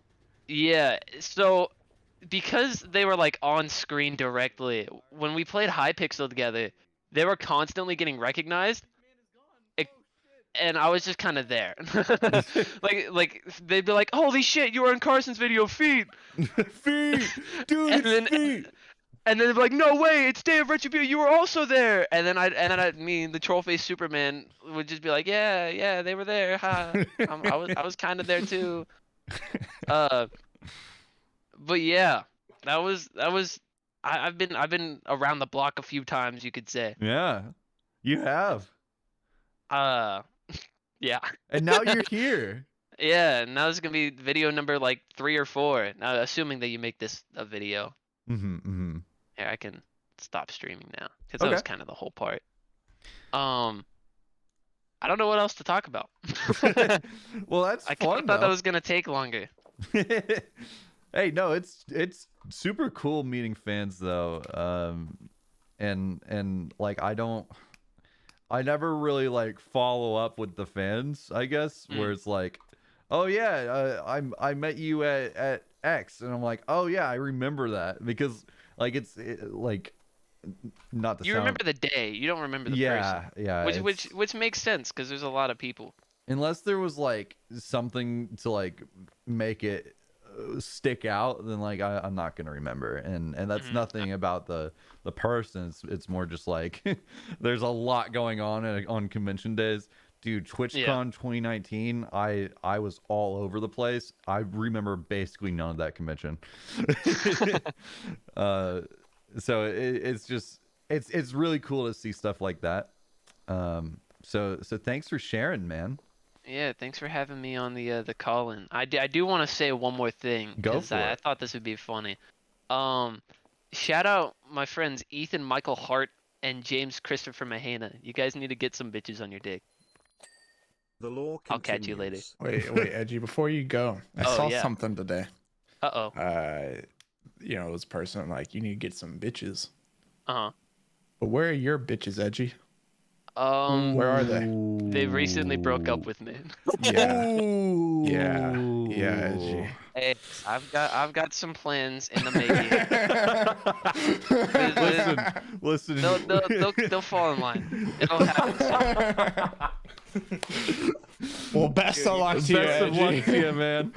Yeah. So because they were like on screen directly when we played Hypixel together, they were constantly getting recognized. And I was just kind of there. like they'd be like, "Holy shit, you were in Carson's video, Feet." Feet, dude, and then, Feet. And then they'd be like, "No way, it's Day of Retribution, you were also there." And then the Trollface Superman would just be like, "Yeah, they were there. Ha. I was kind of there too." But yeah, that was. I've been around the block a few times, you could say. Yeah, you have. Yeah. And now you're here. Yeah, now this is gonna be video number like 3 or 4. Now, assuming that you make this a video. Here, I can stop streaming now because that was kind of the whole part. I don't know what else to talk about. Well, that's I fun. thought that was gonna take longer. Hey, no, it's super cool meeting fans though. And like I never really like follow up with the fans, I guess, where it's like, "Oh yeah, I met you at X," and I'm like, "Oh yeah, I remember that," because like like not the You remember the day, you don't remember the person. Yeah, which makes sense because there's a lot of people. Unless there was like something to like make it stick out, then like I'm not gonna remember, and that's nothing about the person. It's more just like there's a lot going on convention days. Dude, TwitchCon 2019, I was all over the place. I remember basically none of that convention. So it's just it's really cool to see stuff like that. So thanks for sharing, man. Yeah, thanks for having me on the call-in. I do want to say one more thing Go because for I it. thought this would be funny. Shout out my friends Ethan Michael Hart and James Christopher Mahana. You guys need to get some bitches on your dick. The law I'll catch you later. continues. Wait, Edgy, before you go, I Oh, saw yeah. something today. Uh-oh. You know, it was a person like, you need to get some bitches. Uh-huh. But where are your bitches, Edgy? Um, Where are they? they recently broke up with me. Yeah. Yeah, Edgy. Hey, I've got some plans in the making. Listen. They'll fall in line. It'll happen soon. Well, best of luck to you, Best of luck Edgy. to you, man.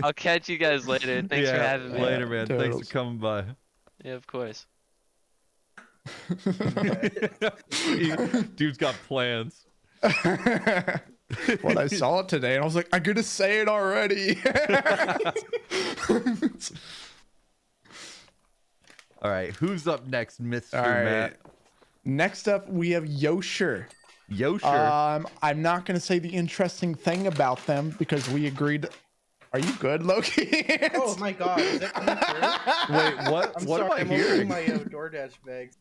I'll catch you guys later. Thanks for having me. Later, man. Thanks Totals. for coming by. Yeah, of course. Dude's got plans. When I saw it today, and I was like, I'm gonna say it already. All right, who's up next, Mr. All right. Matt? Next up, we have Yoshi. Yoshi. I'm not gonna say the interesting thing about them because we agreed. Are you good, Loki? Oh my god, is that coming through? Wait, what? I'm What sorry, am I I'm hearing? opening my DoorDash bags.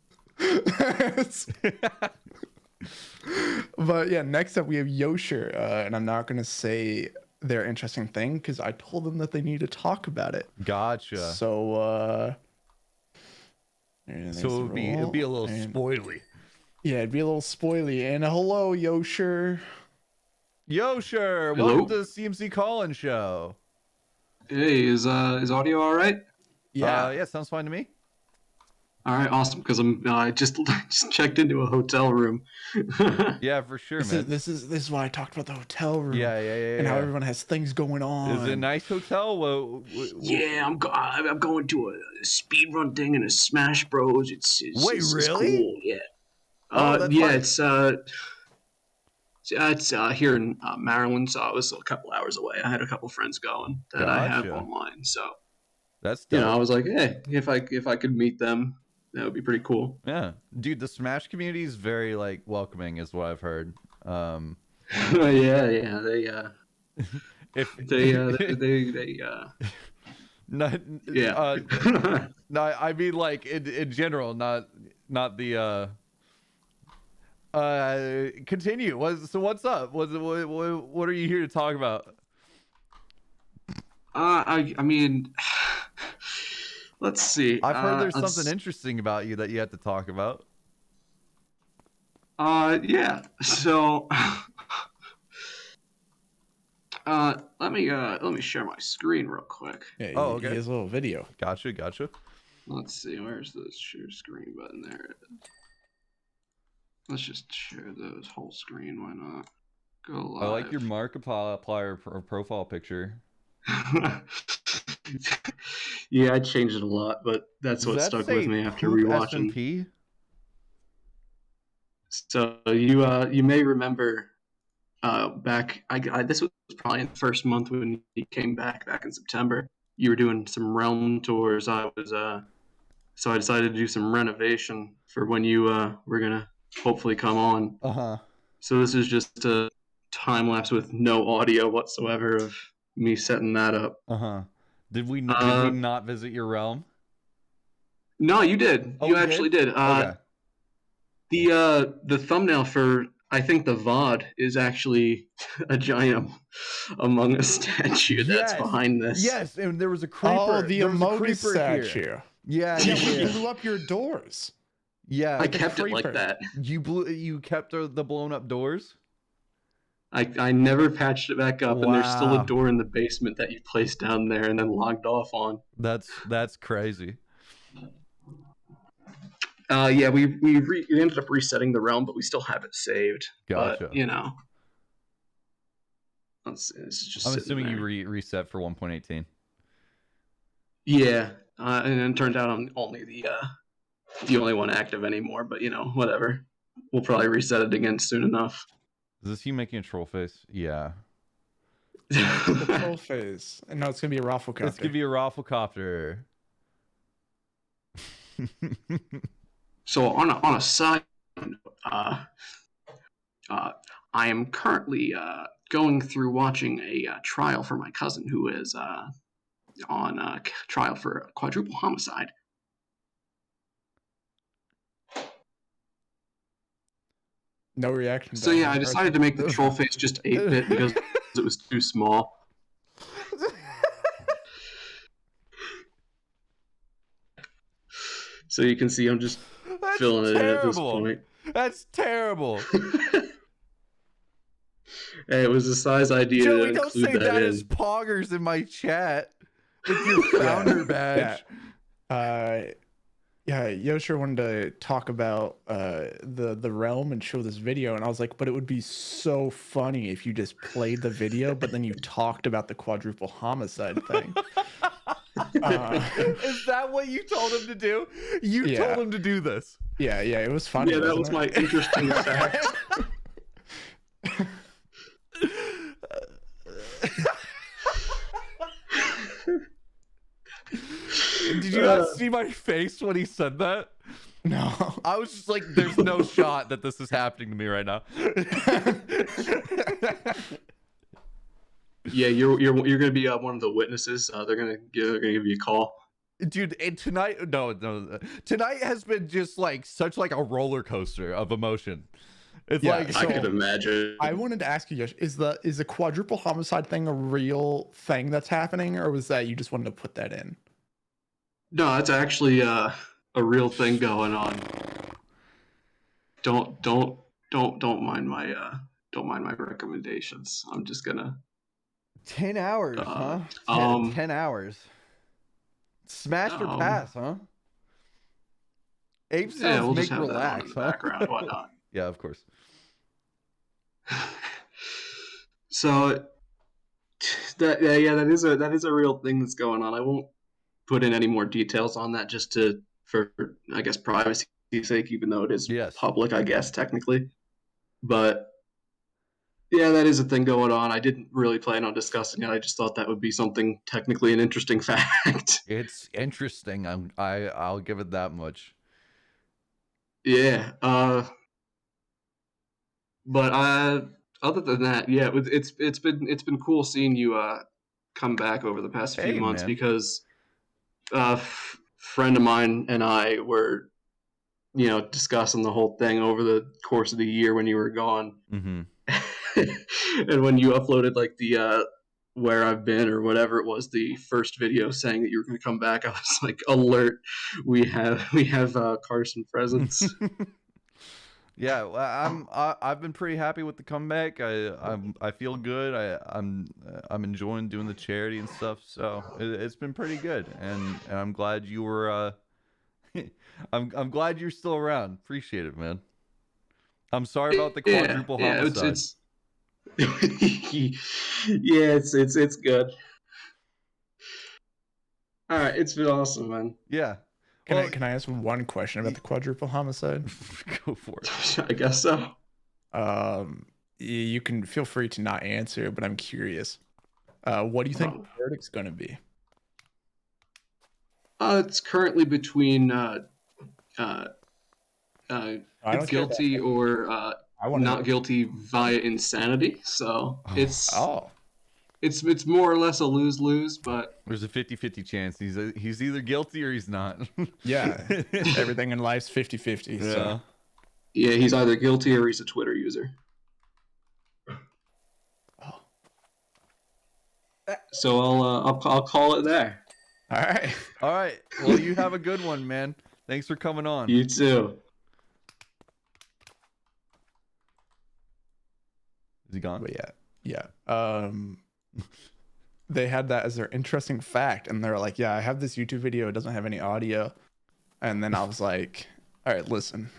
But yeah, next up we have Yoshi, and I'm not gonna say their interesting thing because I told them that they need to talk about it. Gotcha. So it'd be a little spoily. Yeah, it'd be a little spoily. And hello, Yoshi. Yoshi, Hello? welcome to the CMC Call-In Show. Hey, is audio all right? Yeah, sounds fine to me. All right, awesome. Because I just checked into a hotel room. Yeah, for sure, man. This is why I talked about the hotel room. Yeah. And how everyone has things going on. Is it a nice hotel? Yeah, I'm going to a speed run thing in a Smash Bros. It's really? cool. Yeah. Oh, that's fun. It's here in Maryland, so I was a couple hours away. I had a couple friends going that I have Gotcha. online, so That's dope. I was like, hey, if I could meet them, that would be pretty cool. Yeah, dude, the Smash community is very like welcoming, is what I've heard. Yeah, they not, yeah. no, I mean like in general, not the continue. So what's up? What are you here to talk about? I mean, let's see. I've heard there's something interesting about you that you have to talk about. Yeah. So, let me share my screen real quick. Yeah, okay. He has a little video. Gotcha. Let's see. Where's the share screen button? There it is. Let's just share those whole screen. Why not? Go live. I like your Markiplier profile picture. Yeah, I changed it a lot, but that's Does what that stuck say with me after poop rewatching. SMP? So you may remember back this was probably in the first month when you came back in September. You were doing some realm tours. I was so I decided to do some renovation for when you were gonna hopefully come on. So this is just a time lapse with no audio whatsoever of me setting that up. Did we not visit your realm? No, you did. Oh, you we actually did. Okay. The thumbnail for I think the VOD is actually a giant Among Us statue that's behind this. Yes, and there was a creeper. Oh, the there was a Amogus creeper statue. Here. Yeah, Yeah, yeah. you blew up your doors. Yeah, I kept it like creeper. that. You kept the blown up doors. I never patched it back up, and there's still Wow. a door in the basement that you placed down there and then logged off on. That's crazy. Yeah, we ended up resetting the realm, but we still have it saved. Gotcha. But, let's see, this is just I'm sitting assuming there. you reset for 1.18. Yeah, and then it turned out I'm only the only one active anymore. But whatever. We'll probably reset it again soon enough. Is this you making a troll face? Yeah. The troll face. No, it's gonna be a Rafflecopter. It's gonna be a Rafflecopter. So on a side note, I am currently going through watching a trial for my cousin who is on trial for quadruple homicide. No reaction. So yeah, I decided to make the troll face just 8-bit because it was too small. So you can see I'm just filling it in at this point. That's terrible. Hey, it was a size idea Joey, to don't include say that in. as poggers in my chat with your founder badge. Yeah, Yoshi wanted to talk about the realm and show this video, and I was like, but it would be so funny if you just played the video, but then you talked about the quadruple homicide thing. Is that what you told him to do? You told him to do this. Yeah, it was funny. Yeah, that was my interesting fact. Did you not see my face when he said that? No. I was just like, there's no shot that this is happening to me right now. Yeah, you're gonna be one of the witnesses. They're gonna give you a call. Dude, and tonight tonight has been just like such like a roller coaster of emotion. It's like I could imagine. I wanted to ask you, Yoshi, is the quadruple homicide thing a real thing that's happening, or was that you just wanted to put that in? No, it's actually a real thing going on. Don't mind my recommendations. I'm just gonna 10 hours, huh? 10 hours. Smash or pass, huh? Ape cells we'll make just have relax, that on in the background. Why not? Yeah, of course. So that is a real thing that's going on. I won't put in any more details on that just for I guess privacy's sake, even though it is public, I guess technically. But yeah, that is a thing going on. I didn't really plan on discussing it. I just thought that would be something technically an interesting fact. It's interesting. I'll give it that much. Yeah. But other than that, yeah, it's been cool seeing you come back over the past few months, man. Because friend of mine and I were, discussing the whole thing over the course of the year when you were gone. Mm-hmm. And when you uploaded like the where I've been or whatever it was, the first video saying that you were going to come back, I was like, alert, we have Carson presence. Yeah, well, I've been pretty happy with the comeback. I feel good. I'm enjoying doing the charity and stuff. So it's been pretty good, and I'm glad you were. I'm glad you're still around. Appreciate it, man. I'm sorry about the quadruple homicide. It's good. All right, it's been awesome, man. Yeah. Can I ask one question about the quadruple homicide? Go for it. I guess so. You can feel free to not answer, but I'm curious. What do you think the verdict's going to be? It's currently between guilty or not guilty via insanity. So it's more or less a lose-lose, but there's a 50-50 chance he's either guilty or he's not. Yeah, everything in life's 50-50. Yeah. So. Yeah, he's either guilty or he's a Twitter user. Oh. So I'll call it there. All right. Well, you have a good one, man. Thanks for coming on. You too. Is he gone? But yeah. They had that as their interesting fact, and they're like, yeah, I have this YouTube video, it doesn't have any audio. And then I was like, all right, listen.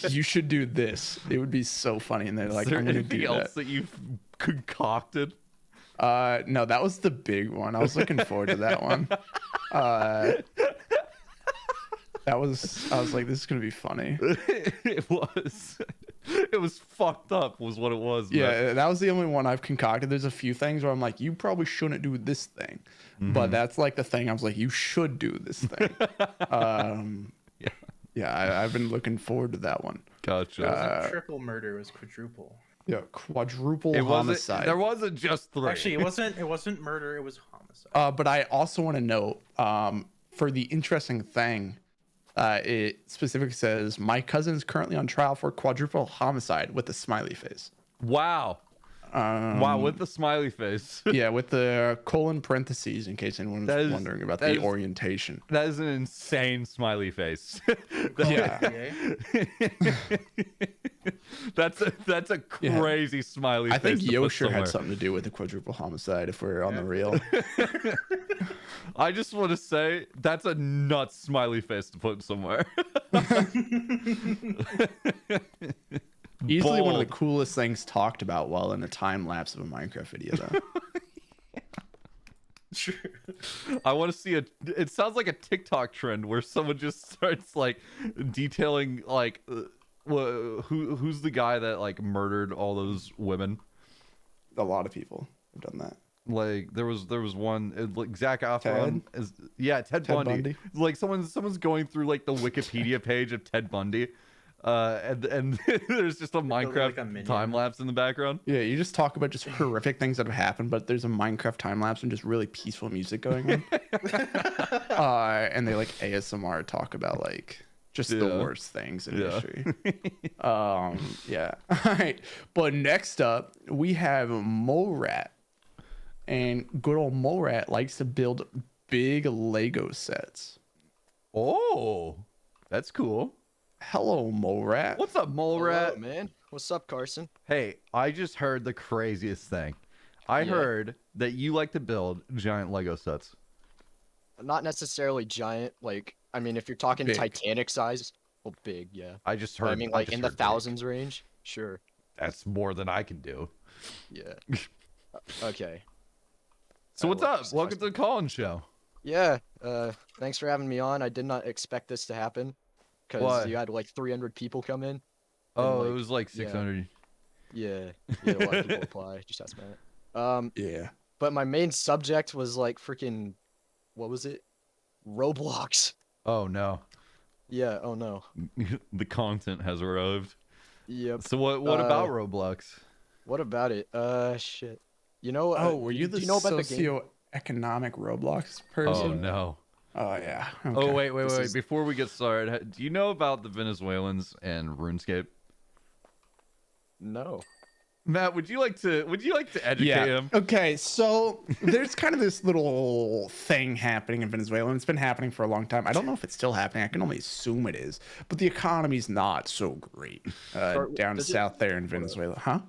You should do this. It would be so funny. And they're like, I'm gonna do else that you've concocted? No, that was the big one. I was looking forward to that one. I was like, this is gonna be funny. It was. It was fucked up, was what it was. Yeah, that was the only one I've concocted. There's a few things where I'm like, you probably shouldn't do this thing, but that's like the thing I was like, you should do this thing. I've been looking forward to that one. Gotcha. It wasn't triple murder, it was quadruple. Yeah, quadruple It homicide. there wasn't just 3. Actually, it wasn't murder, it was homicide. But I also want to note, for the interesting thing, it specifically says, my cousin is currently on trial for quadruple homicide with a smiley face. Wow. Wow, with the smiley face. Yeah, with the colon parentheses, in case anyone was wondering about the orientation. That is an insane smiley face. Yeah. That's a crazy smiley face. I think to put Yoshi somewhere. had something to do with the quadruple homicide, if we're on the real. I just want to say that's a nuts smiley face to put somewhere. Easily one of the Bold. coolest things talked about while in a time lapse of a Minecraft video, though. Sure. I want to see it sounds like a TikTok trend where someone just starts like detailing like who's the guy that like murdered all those women. A lot of people have done that. Like there was one like Zach Efron is Ted Bundy. Like someone's going through like the Wikipedia page of Ted Bundy. And there's just a Minecraft time lapse in the background. Yeah, you just talk about just horrific things that have happened, but there's a Minecraft time lapse and just really peaceful music going on. And they like ASMR talk about like just the worst things in history. Yeah. All right. But next up, we have Morat. And good old Morat likes to build big Lego sets. Oh, that's cool. Hello, Morat. What's up, Morat? Hello, man. What's up, Carson? Hey, I just heard the craziest thing. I heard that you like to build giant Lego sets. Not necessarily giant. Like, I mean, if you're talking Big. Titanic size, well, big, yeah. I just But heard. I mean, like in the thousands range, sure. That's more than I can do. Yeah. Okay. So what's up? Welcome to the Call-In Show. Yeah. Thanks for having me on. I did not expect this to happen because Why? you had like 300 people come in. Oh, and, it was like 600. Yeah. A lot of people apply. Just ask Matt. Yeah. But my main subject was like freaking, what was it? Roblox. Oh no. Yeah. Oh no. The content has arrived. Yep. So what about Roblox? What about it? Shit. You know. Were you the do you know about the game? socioeconomic Roblox person? Oh no. Oh yeah. Oh Okay. wait. Before we get started, do you know about the Venezuelans and RuneScape? No. Matt, would you like to educate him? Okay, so there's kind of this little thing happening in Venezuela, and it's been happening for a long time. I don't know if it's still happening. I can only assume it is. But the economy's not so great down south there in Venezuela. Huh?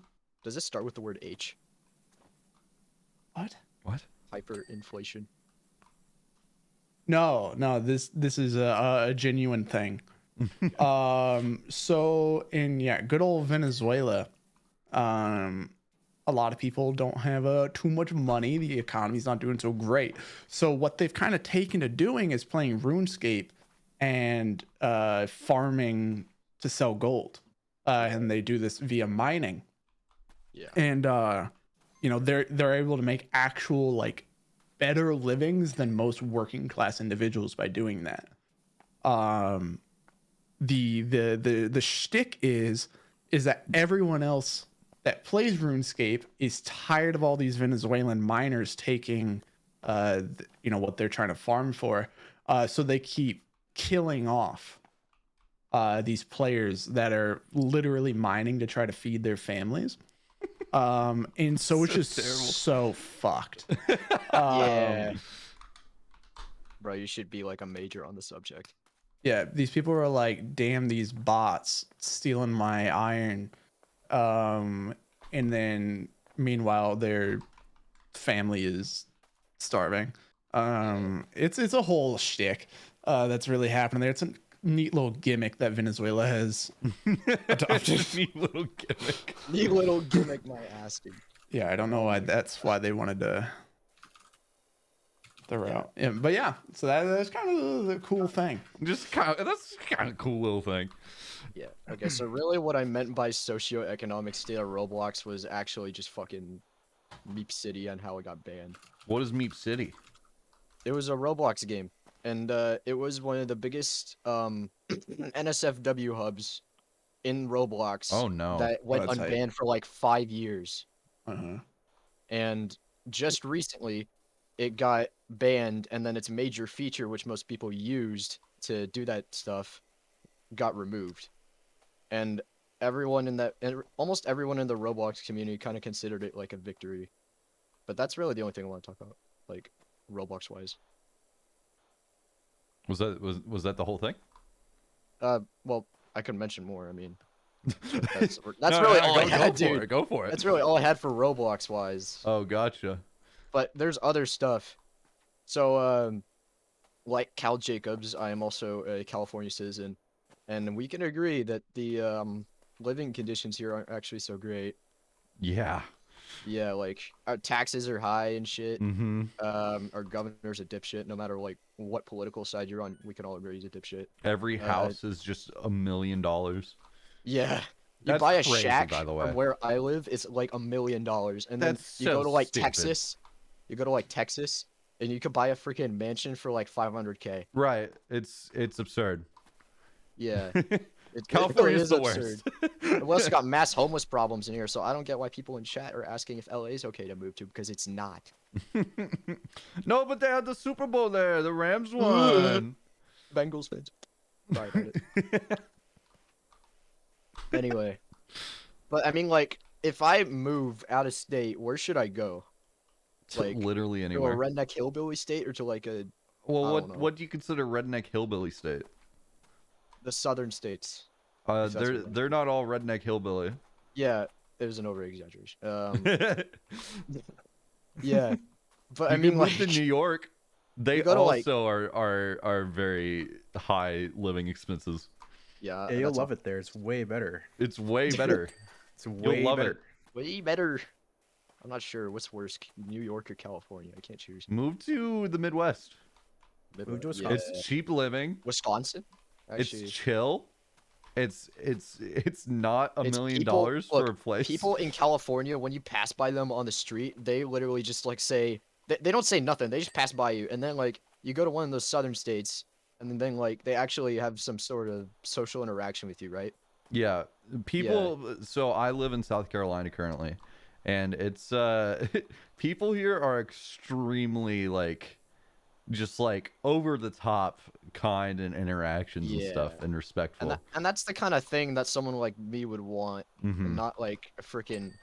Does this start with the word H? What? Hyperinflation. No. This is a genuine thing. So in good old Venezuela, a lot of people don't have too much money. The economy's not doing so great. So what they've kind of taken to doing is playing RuneScape and farming to sell gold. And they do this via mining. Yeah. And they're able to make actual like better livings than most working class individuals by doing that. The shtick is that everyone else that plays RuneScape is tired of all these Venezuelan miners taking what they're trying to farm for. So they keep killing off these players that are literally mining to try to feed their families. And so it's just terrible. so fucked. Yeah. Bro, you should be like a major on the subject. Yeah, these people are like, damn, these bots stealing my iron. And then meanwhile their family is starving. It's a whole shtick that's really happening there. It's a neat little gimmick that Venezuela has adopted. Neat little gimmick. Neat little gimmick, my ass, dude. Yeah, I don't know why that's why they wanted to throw out. Yeah, but yeah, so that's kind of the cool thing. That's kind of a cool little thing. Yeah. Okay, so really what I meant by socioeconomic state of Roblox was actually just fucking Meep City and how it got banned. What is Meep City? It was a Roblox game, and it was one of the biggest NSFW hubs in Roblox. Oh, no. That went that's hype. unbanned for like 5 years. Uh-huh. And just recently, it got banned, and then its major feature, which most people used to do that stuff, got removed. And almost everyone in the Roblox community kind of considered it like a victory. But that's really the only thing I want to talk about, like Roblox wise. Was that the whole thing? Well, I could mention more. I mean, that's No, really no, all I had, go for dude. it. Go for it. That's really all I had for Roblox wise. Oh, gotcha. But there's other stuff. So, like Cal Jacobs, I am also a California citizen, and we can agree that the living conditions here aren't actually so great. Yeah. Yeah, like our taxes are high and shit. Mm-hmm. Our governor's a dipshit. No matter like what political side you're on, we can all agree he's a dipshit. Every house is just $1 million. Yeah. You That's buy a crazy, shack by the way. from where I live, it's like $1 million. And then That's you so go to like stupid. Texas. You go to like Texas, and you could buy a freaking mansion for like 500K. Right. It's absurd. Yeah. California's really the absurd. worst. We also got mass homeless problems in here, so I don't get why people in chat are asking if LA is okay to move to, because it's not. No, but they had the Super Bowl there. The Rams won. Bengals fans. Sorry about it. Anyway. But I mean, like, if I move out of state, where should I go? Like, literally to a anywhere. redneck hillbilly state, or to like a Well, what do you consider redneck hillbilly state? the southern states? If that's what They're not all redneck hillbilly. Yeah, it was an over exaggeration. Yeah, but I You mean, can like, live in New York. They you go to, like- also are very high living expenses. yeah, Yeah, you'll that's love it there. It's way better. It's way better. It's way love better. it. way better. I'm not sure what's worse, New York or California. I can't choose. Move to the Midwest. Move to Yeah. It's cheap living. Wisconsin. Actually, It's chill. It's not $1 It's million people- for look, a place. people in California, when you pass by them on the street, they literally just like say they don't say nothing. They just pass by you, and then like you go to one of those southern states, and then like they actually have some sort of social interaction with you, right? Yeah, people. So I live in South Carolina currently, and it's people here are extremely like, just like over the top kind and interactions and stuff, and respectful. And that's the kind of thing that someone like me would want, Mhm. and not like a freaking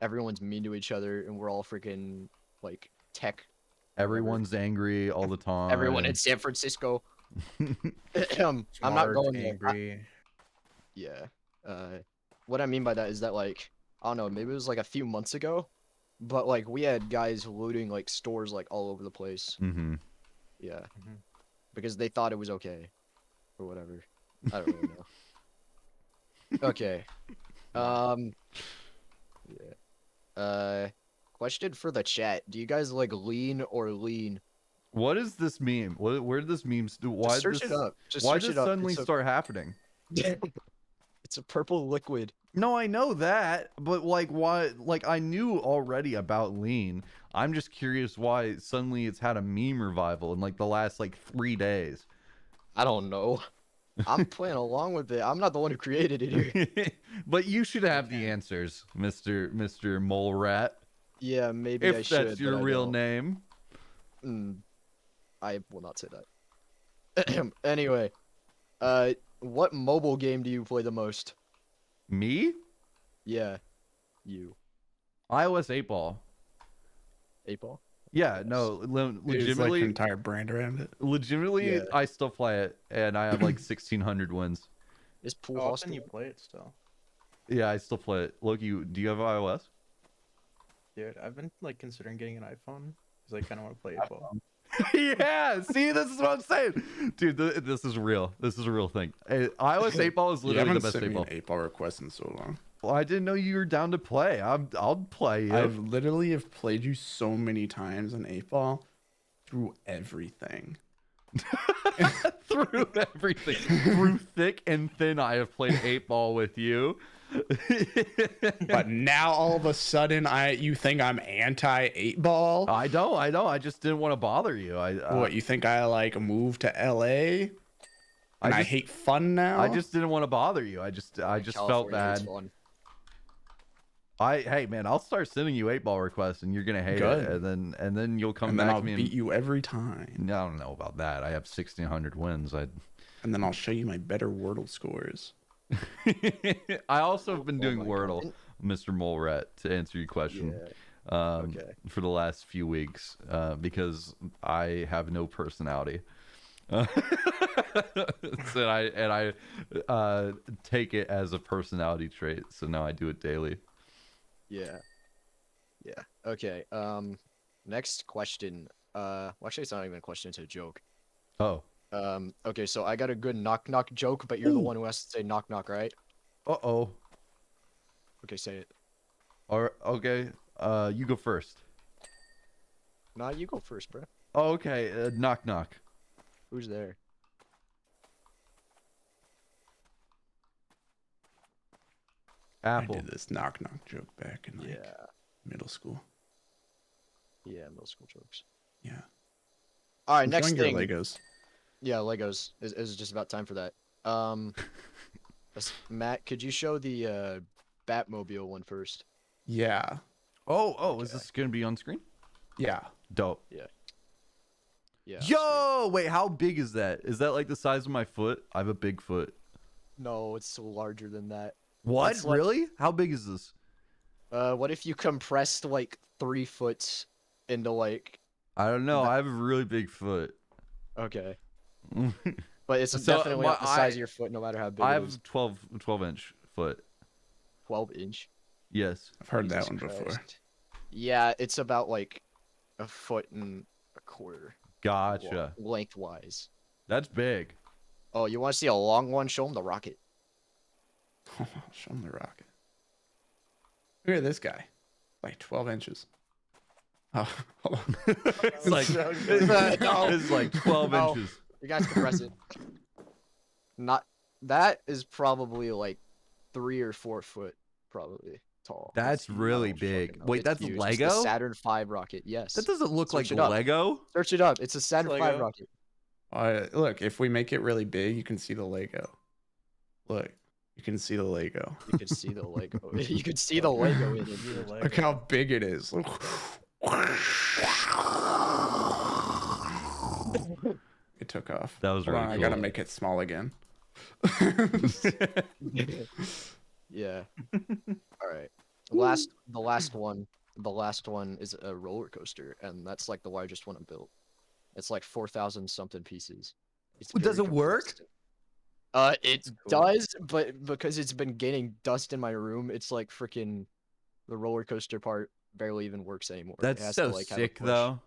everyone's mean to each other, and we're all freaking like tech. Everyone's angry all the time. Everyone in San Francisco. I'm not going there. angry. Yeah. What I mean by that is that, like, I don't know, maybe it was like a few months ago, but like we had guys looting like stores like all over the place. Mm-hmm. Yeah. Because they thought it was okay. Or whatever. I don't really know. Okay. Yeah. Question for the chat. Do you guys like lean or lean? What is this meme? Where did this meme? Why Just search this, it up. Just why search did it up. suddenly It's a- start happening? It's a purple liquid. No, I know that, but like, why? Like, I knew already about lean. I'm just curious why suddenly it's had a meme revival in like the last like 3 days. I don't know. I'm playing along with it. I'm not the one who created it here. But you should have the answers, Mr. Mole Rat. Yeah, maybe If I should. that's your but I real don't. name. I will not say that. Anyway, what mobile game do you play the most? Me? Yeah, you. iOS 8 Ball. 8 Ball? Yeah, no, There's like legitimately, an entire brand around it. legitimately, Yeah. I still play it, and I have like 1,600 wins. Is Pool How Hall often still? you play it still? Yeah, I still play it. Loki, do you have iOS? Dude, I've been like considering getting an iPhone because I kind of want to play 8 Ball. Yeah, see, this is what I'm saying, dude. This is real. This is a real thing. iOS 8 Ball is You literally haven't the best sent 8 me Ball. an 8 Ball request in so long. Well, I didn't know you were down to play. I'll play you. I've literally have played you so many times on 8 Ball through everything. Through everything, through thick and thin, I have played 8-ball with you. But now all of a sudden, you think I'm anti 8-ball? I don't. I just didn't want to bother you. What, you think I like moved to LA? And I hate fun now? I just didn't want to bother you. I just felt bad. Hey man, I'll start sending you 8-ball requests and you're gonna hate it, and then you'll come back I'll to me. Beat you every time. I don't know about that. I have 1,600 wins. And then I'll show you my better Wordle scores. I also have been doing Wordle, Mr. Molerat, to answer your question. For the last few weeks, because I have no personality. So I take it as a personality trait. So now I do it daily. Yeah. Okay. Next question. Well, actually, it's not even a question; it's a joke. Oh. Okay, so I got a good knock knock joke, but you're the one who has to say knock knock, right? Uh-oh. Okay, say it. Okay. You go first. Nah, you go first, bro. Oh, okay. Knock knock. Who's there? Apple. I did this knock knock joke back in middle school. Yeah, middle school jokes. Yeah. All right, next thing. Legos. Yeah, Legos is just about time for that. Matt, could you show the Batmobile one first? Yeah. Oh, is this gonna be on screen? Yeah. Dope. Yeah. Yo, wait, how big is that? Is that like the size of my foot? I have a big foot. No, it's so larger than that. What? It's like, really? How big is this? What if you compressed like 3 foot into like? I don't know. I have a really big foot. Okay. But it's So, definitely not the size of your foot, no matter how big I it have is. 12-inch foot. 12-inch. Yes. I've heard Jesus that one before. Christ. Yeah, it's about like 1.25 feet. Gotcha. Lengthwise. That's big. Oh, you want to see a long one? Show him the rocket. Show him the rocket. Look at this guy. Like 12 inches. Oh, hold on. It's like it's like 12 inches. You guys can press it. Not that is probably like 3 or 4 foot, probably tall. That's really big. Wait, that's huge. Lego? It's the Saturn V rocket. Yes. That doesn't look Search like it up. Lego. Search it up. It's a Saturn V Lego. rocket. Look, if we make it really big, you can see the Lego. Look, you can see the Lego. You can see the Lego. You can see the Lego in it. Look how big it is. Look. It took off. That was Hold really on, cool. I gotta make it small again. Yeah. All right. The last one is a roller coaster, and that's like the largest one I built. It's like 4,000 something pieces. It's Does very it work? compressed. It does, but because it's been gaining dust in my room, it's like freaking the roller coaster part barely even works anymore. It That's has so to, like, have a sick push. though.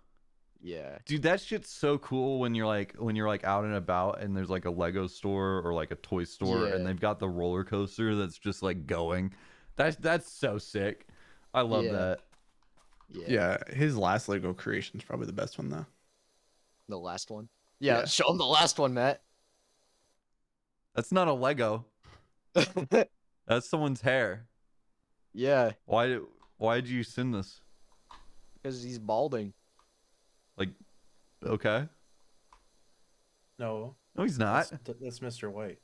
Yeah. Dude, that shit's so cool when you're like out and about and there's like a Lego store or like a toy store and Yeah. they've got the roller coaster that's just like going. That's so sick. I love Yeah. that. Yeah, his last Lego creation is probably the best one though. The last one. Yeah, Yeah. show him the last one, Matt. That's not a Lego. That's someone's hair. Yeah, Why did you send this? because he's balding. Like, okay. No. No, he's not. That's Mr. White.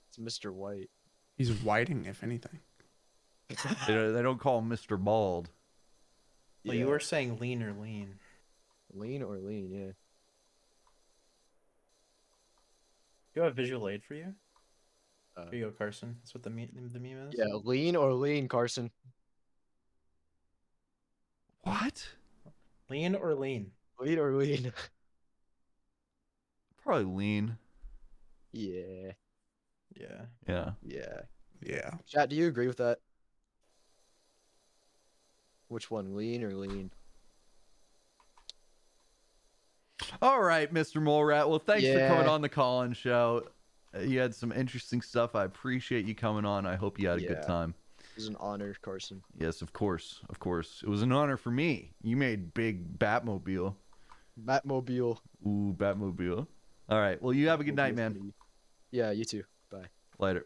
It's Mr. White. He's whiting, if anything. They don't call him Mr. Bald. Well, you were saying lean or lean. Lean or lean, yeah. Do you have a visual aid for you? Uh, Here you go, Carson. That's what the meme is. Yeah, lean or lean, Carson. What? Lean or lean? Lean or lean. Probably lean. Yeah. Yeah. Yeah. Yeah. Yeah. Chat, do you agree with that? Which one, lean or lean? All right, Mr. Molerat. Well, thanks for coming Yeah. on the call-in show. You had some interesting stuff. I appreciate you coming on. I hope you had a good Yeah. time. It was an honor, Carson. Yes, of course. Of course. It was an honor for me. You made big Batmobile. Batmobile. Ooh, Batmobile. All right. Well, you have a good night, man. Yeah, you too. Bye. Later.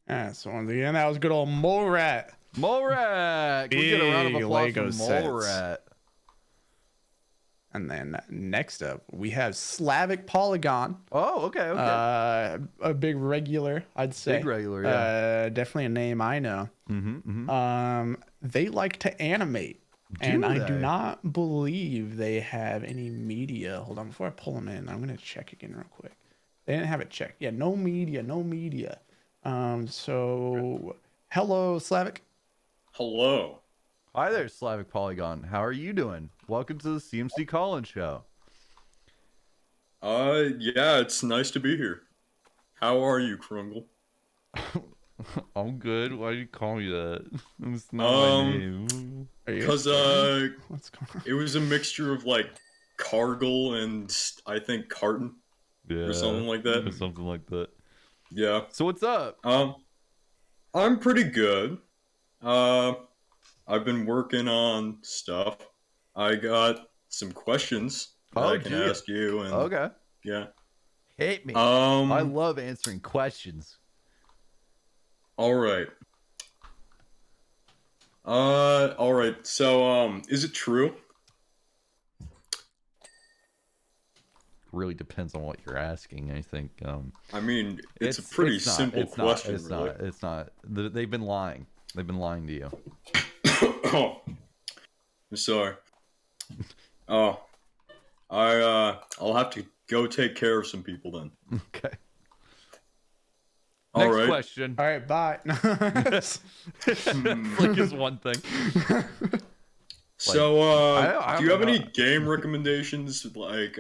Yeah, so once again, that was good old Mole Rat. Mole Rat! Can we get a round of Big applause Lego for Mole sets. Rat? And then next up, we have Slavic Polygon. Oh, okay, okay. A big regular, I'd say. Big regular, yeah. Definitely a name I know. Mm-hmm. They like to animate. Do I they? do not believe they have any media. Hold on, before I pull them in, I'm going to check again real quick. They didn't have it checked. Yeah, no media, no media. So, hello, Slavic. Hello. Hi there, Slavic Polygon. How are you doing? Welcome to the CMC Collins Show. Yeah, it's nice to be here. How are you, Krungle? I'm good. Why do you call me that? It's not my name. Because what's going on? It was a mixture of like Cargill and I think Carton, or something like that. Or something like that. Yeah. So what's up? I'm pretty good. I've been working on stuff. I got some questions that I can ask you. And okay. Yeah. Hit me. I love answering questions. All right. All right. So, is it true? Really depends on what you're asking, I think. I mean, it's a pretty simple question. It's not. They've been lying. They've been lying to you. Oh, I'm sorry. Oh, I'll have to go take care of some people then. Okay. All Next right. question. All right, bye. Flick is one thing. So, I do you have don't any know. game recommendations, like,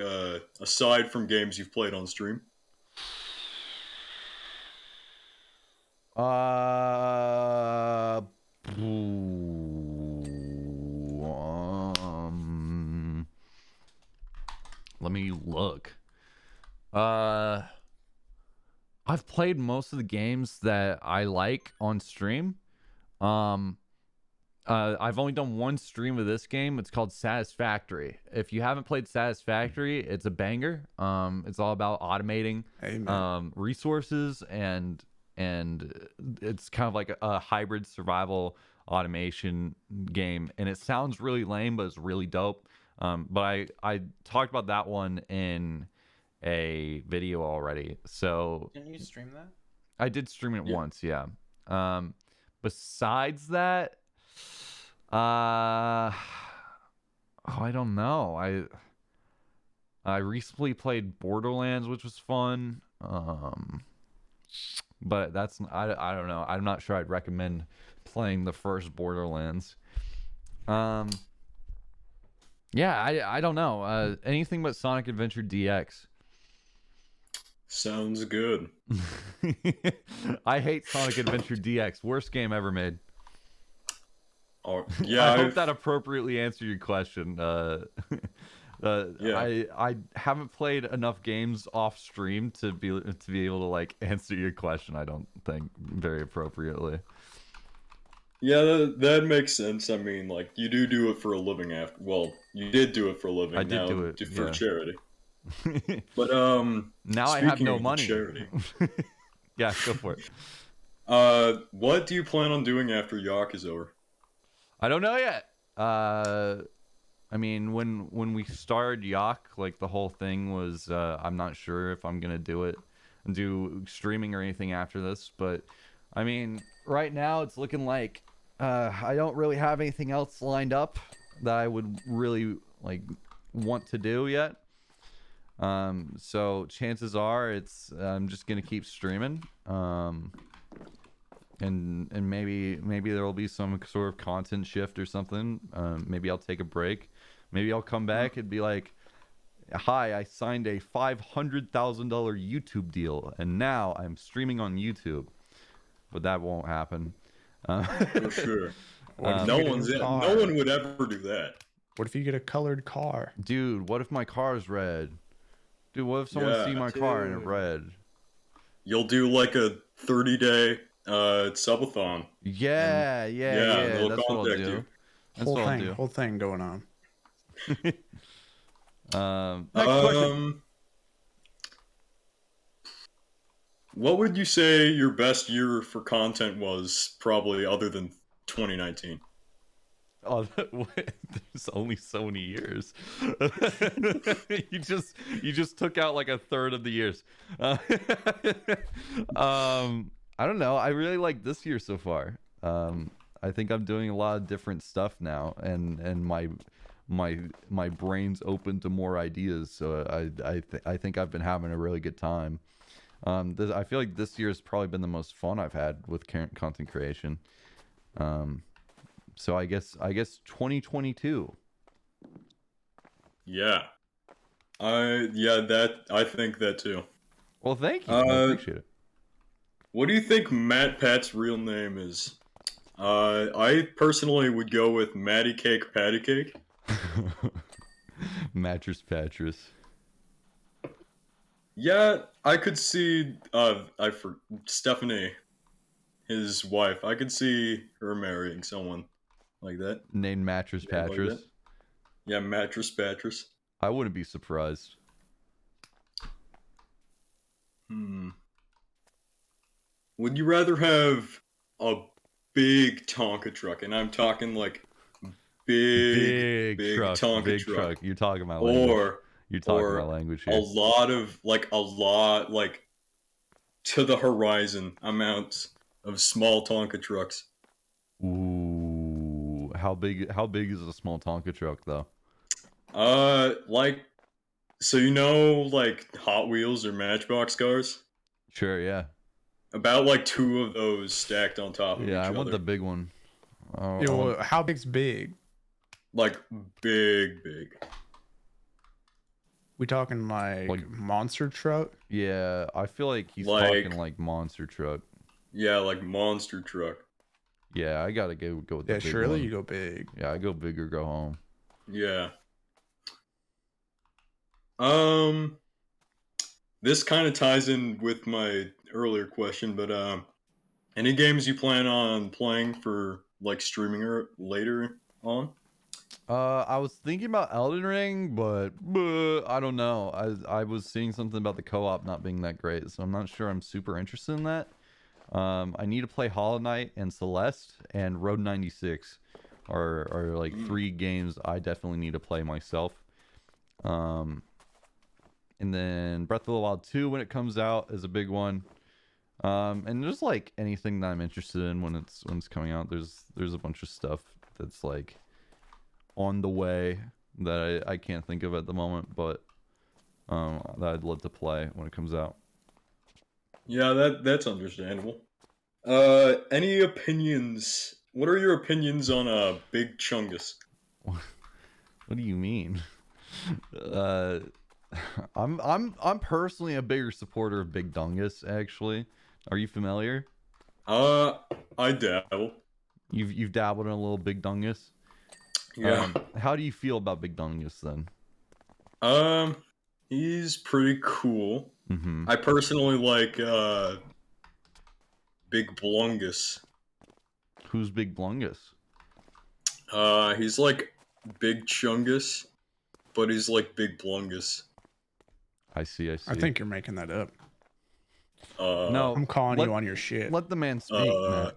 aside from games you've played on stream? Let me look. I've played most of the games that I like on stream. I've only done one stream of this game. It's called Satisfactory. If you haven't played Satisfactory, it's a banger. It's all about automating resources and it's kind of like a hybrid survival automation game. And it sounds really lame, but it's really dope. But I talked about that one in a video already. So Didn't you stream that? I did stream it once, yeah. Besides that, I don't know. I recently played Borderlands, which was fun. But that's I don't know. I'm not sure I'd recommend playing the first Borderlands. Yeah, I don't know. Anything but Sonic Adventure DX. Sounds good. I hate Sonic Adventure DX. Worst game ever made. Oh, yeah. I hope that appropriately answered your question. Yeah. I haven't played enough games off stream to be able to like answer your question. I don't think very appropriately. Yeah, that makes sense. I mean, like, you do it for a living after. Well, you did do it for a living. I did now do it for yeah. charity. But now I have no money. Charity, yeah, go for it. What do you plan on doing after YIIK is over? I don't know yet. I mean, when we started YIIK, like the whole thing was, I'm not sure if I'm gonna do streaming or anything after this. But I mean, right now it's looking like I don't really have anything else lined up that I would really like want to do yet. So chances are I'm just gonna keep streaming. And maybe there will be some sort of content shift or something. Maybe I'll take a break. Maybe I'll come back and be like, "Hi, I signed a $500,000 YouTube deal, and now I'm streaming on YouTube." But that won't happen. For sure. What if no you get a new car? one would ever do that. What if you get a colored car? Dude, what if my car's red? Dude, what if someone see my car and it's red? You'll do like a 30-day subathon. Yeah. They'll That's what I'll contact do. you. That's what I'll do. Whole thing going on. Next question. What would you say your best year for content was, probably other than 2019? Oh, there's only so many years. you just took out like a third of the years. I don't know. I really like this year so far. I think I'm doing a lot of different stuff now, and my brain's open to more ideas. So I think I've been having a really good time. I feel like this year has probably been the most fun I've had with content creation. So I guess 2022. Yeah. I think that too. Well, thank you. I appreciate it. What do you think Matt Pat's real name is? I personally would go with Matty Cake Patty Cake. Mattress Pattress. Yeah, I could see Stephanie, his wife. I could see her marrying someone like that. Named Mattress Pattress. Like yeah, Mattress Pattress. I wouldn't be surprised. Would you rather have a big Tonka truck, and I'm talking like big truck, Tonka big truck. You're talking about language. Or you're talking about language here. A lot like to the horizon amounts of small Tonka trucks. Ooh, how big is a small Tonka truck though? Like, so like Hot Wheels or Matchbox cars? Sure, yeah. About like 2 of those stacked on top of each other. Yeah, I want the big one. Yo, how big's big? Like big. We talking like monster truck? Yeah, I feel like he's Like- talking like monster truck. Yeah, like monster truck. Yeah, I gotta go with the Yeah, big surely one. you go big. Yeah, I go big or go home. Yeah. This kind of ties in with my earlier question, but any games you plan on playing for like streaming or later on? I was thinking about Elden Ring, but I don't know. I was seeing something about the co-op not being that great, so I'm not sure I'm super interested in that. I need to play Hollow Knight and Celeste and Road 96 are like 3 games I definitely need to play myself. And then Breath of the Wild 2 when it comes out is a big one. And just like anything that I'm interested in when it's coming out, there's a bunch of stuff that's like on the way that I can't think of at the moment, but that I'd love to play when it comes out. Yeah, that's understandable. Any opinions? What are your opinions on Big Chungus? What do you mean? I'm personally a bigger supporter of Big Dungus, actually. Are you familiar? I dabble. You've dabbled in a little Big Dungus? Yeah. How do you feel about Big Dungus then? He's pretty cool. Mm-hmm. I personally like Big Blungus. Who's Big Blungus? He's like Big Chungus, but he's like Big Blungus. I see. I think you're making that up. No, I'm calling you on your shit. Let the man speak, Matt.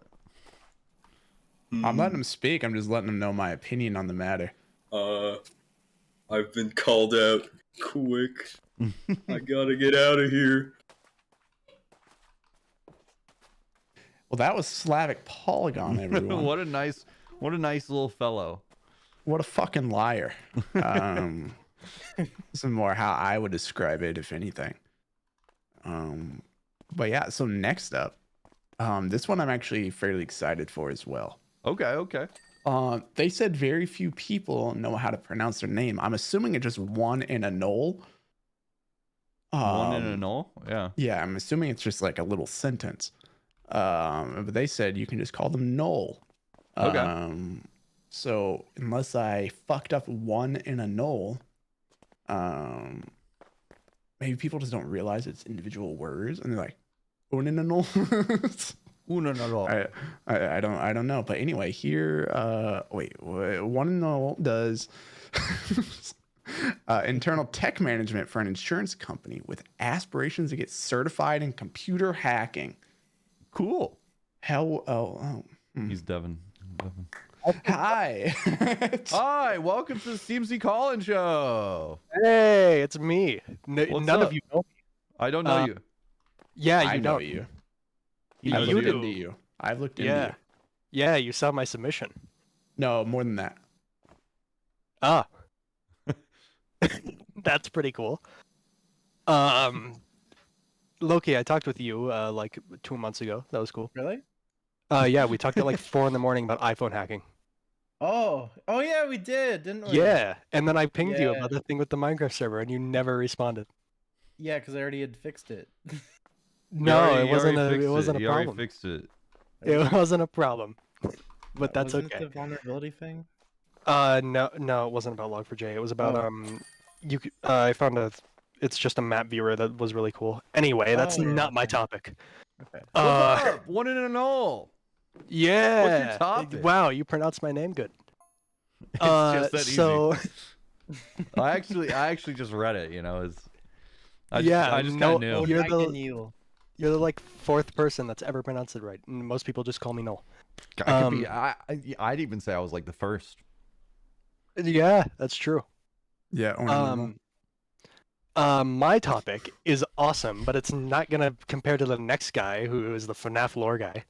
I'm letting him speak. I'm just letting him know my opinion on the matter. I've been called out quick. I gotta get out of here. Well, that was Slavic Polygon, everyone. What a nice little fellow. What a fucking liar. This is more how I would describe it, if anything. But yeah, so next up, this one I'm actually fairly excited for as well. Okay. They said very few people know how to pronounce their name. I'm assuming it's just one in a null. One in a null? Yeah. Yeah, I'm assuming it's just like a little sentence. But they said you can just call them Null. Okay. So unless I fucked up one in a null, maybe people just don't realize it's individual words, and they're like, one in a null. Uno no no. I don't know, but anyway, here one and all does internal tech management for an insurance company with aspirations to get certified in computer hacking. Cool. He's Devin. Hi. Hi, welcome to the CMC Collins Show. Hey, it's me. What's None up? of you know me. I don't know you. Yeah, you I know don't. you. You I've looked do. into you. I've looked into Yeah. you. Yeah, you saw my submission. No, more than that. Ah. That's pretty cool. Loki, I talked with you like 2 months ago. That was cool. Really? Yeah, we talked at like 4 in the morning about iPhone hacking. Oh yeah, we did, didn't we? Yeah, and then I pinged you Yeah. about the thing with the Minecraft server, and you never responded. Yeah, because I already had fixed it. No, it wasn't a fixed it wasn't He a already problem. fixed it. It wasn't a problem, but that's Wasn't okay. it the vulnerability thing? No, it wasn't about Log4j. It was about I found it's just a map viewer that was really cool. Anyway, that's not my topic. Okay. What's up? One in a null. Yeah. What's your topic? Wow, you pronounced my name good. It's just that so I actually just read it. You know, I just no, kind of knew. You're the like 4th person that's ever pronounced it right. And most people just call me Null. I could be. I'd even say I was like the first. Yeah, that's true. Yeah. My topic is awesome, but it's not gonna compare to the next guy who is the FNAF lore guy.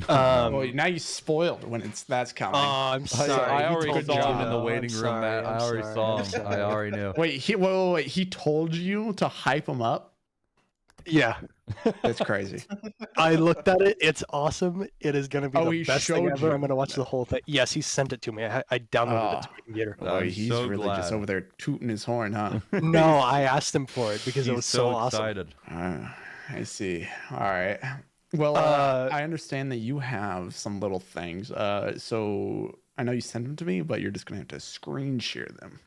Well, now you spoiled when that's coming. Oh, I'm sorry. I He already told saw you, him in the though. waiting I'm room, sorry, Matt. I'm I already sorry, saw I'm him. sorry. I already knew. Wait, he told you to hype him up? Yeah. That's crazy. I looked at it. It's awesome. It is going to be He the best thing showed ever. you. I'm going to watch the whole thing. Yes, he sent it to me. I downloaded it to my computer. Oh, I'm he's so really just glad. over there tooting his horn, huh? No, I asked him for it because it He's was so excited. I see. All right. Well, I understand that you have some little things. So I know you sent them to me, but you're just gonna have to screen share them.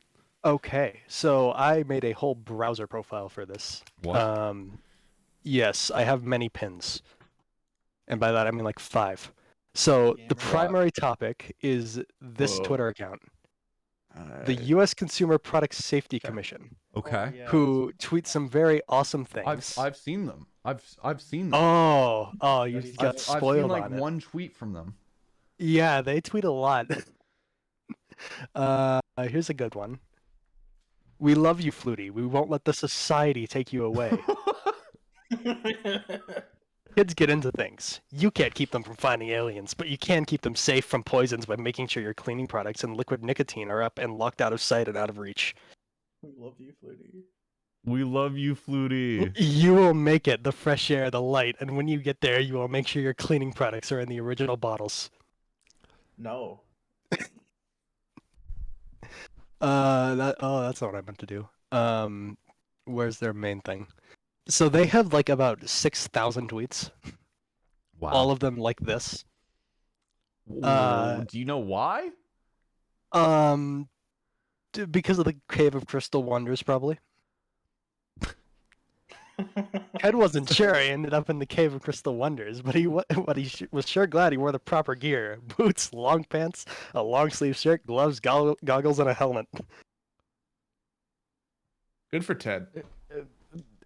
Okay, so I made a whole browser profile for this. What? Yes, I have many pins. And by that I mean like 5. So the primary topic is this Whoa. Twitter account. The U.S. Consumer Product Safety Commission. Okay. Who tweets some very awesome things. I've seen them. I've seen them. Oh, you got I've spoiled seen like on it. one tweet from them. Yeah, they tweet a lot. Here's a good one. We love you, Flutie. We won't let the society take you away. Kids get into things. You can't keep them from finding aliens, but you can keep them safe from poisons by making sure your cleaning products and liquid nicotine are up and locked out of sight and out of reach. We love you, Flutie. We love you, Flutie. You will make it, the fresh air, the light, and when you get there, you will make sure your cleaning products are in the original bottles. No. That's not what I meant to do. Where's their main thing? So they have like about 6,000 tweets. Wow. All of them like this. Do you know why? Because of the Cave of Crystal Wonders, probably. Ted wasn't sure he ended up in the Cave of Crystal Wonders, but he was sure glad he wore the proper gear: boots, long pants, a long sleeve shirt, gloves, goggles, and a helmet. Good for Ted.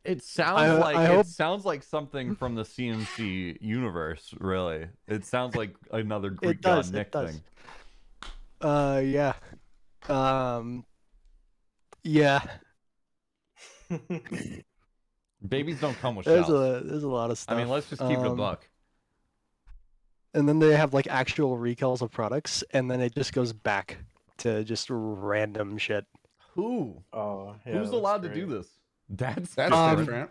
It sounds sounds like something from the CMC universe. Really, it sounds like another Greek does, god Nick it does. thing. Yeah. Yeah. Babies don't come with There's shells. a lot of stuff. I mean, let's just keep it a buck. And then they have like actual recalls of products, and then it just goes back to just random shit. Who? Oh, yeah, Who's that's allowed to great. do this? That's different.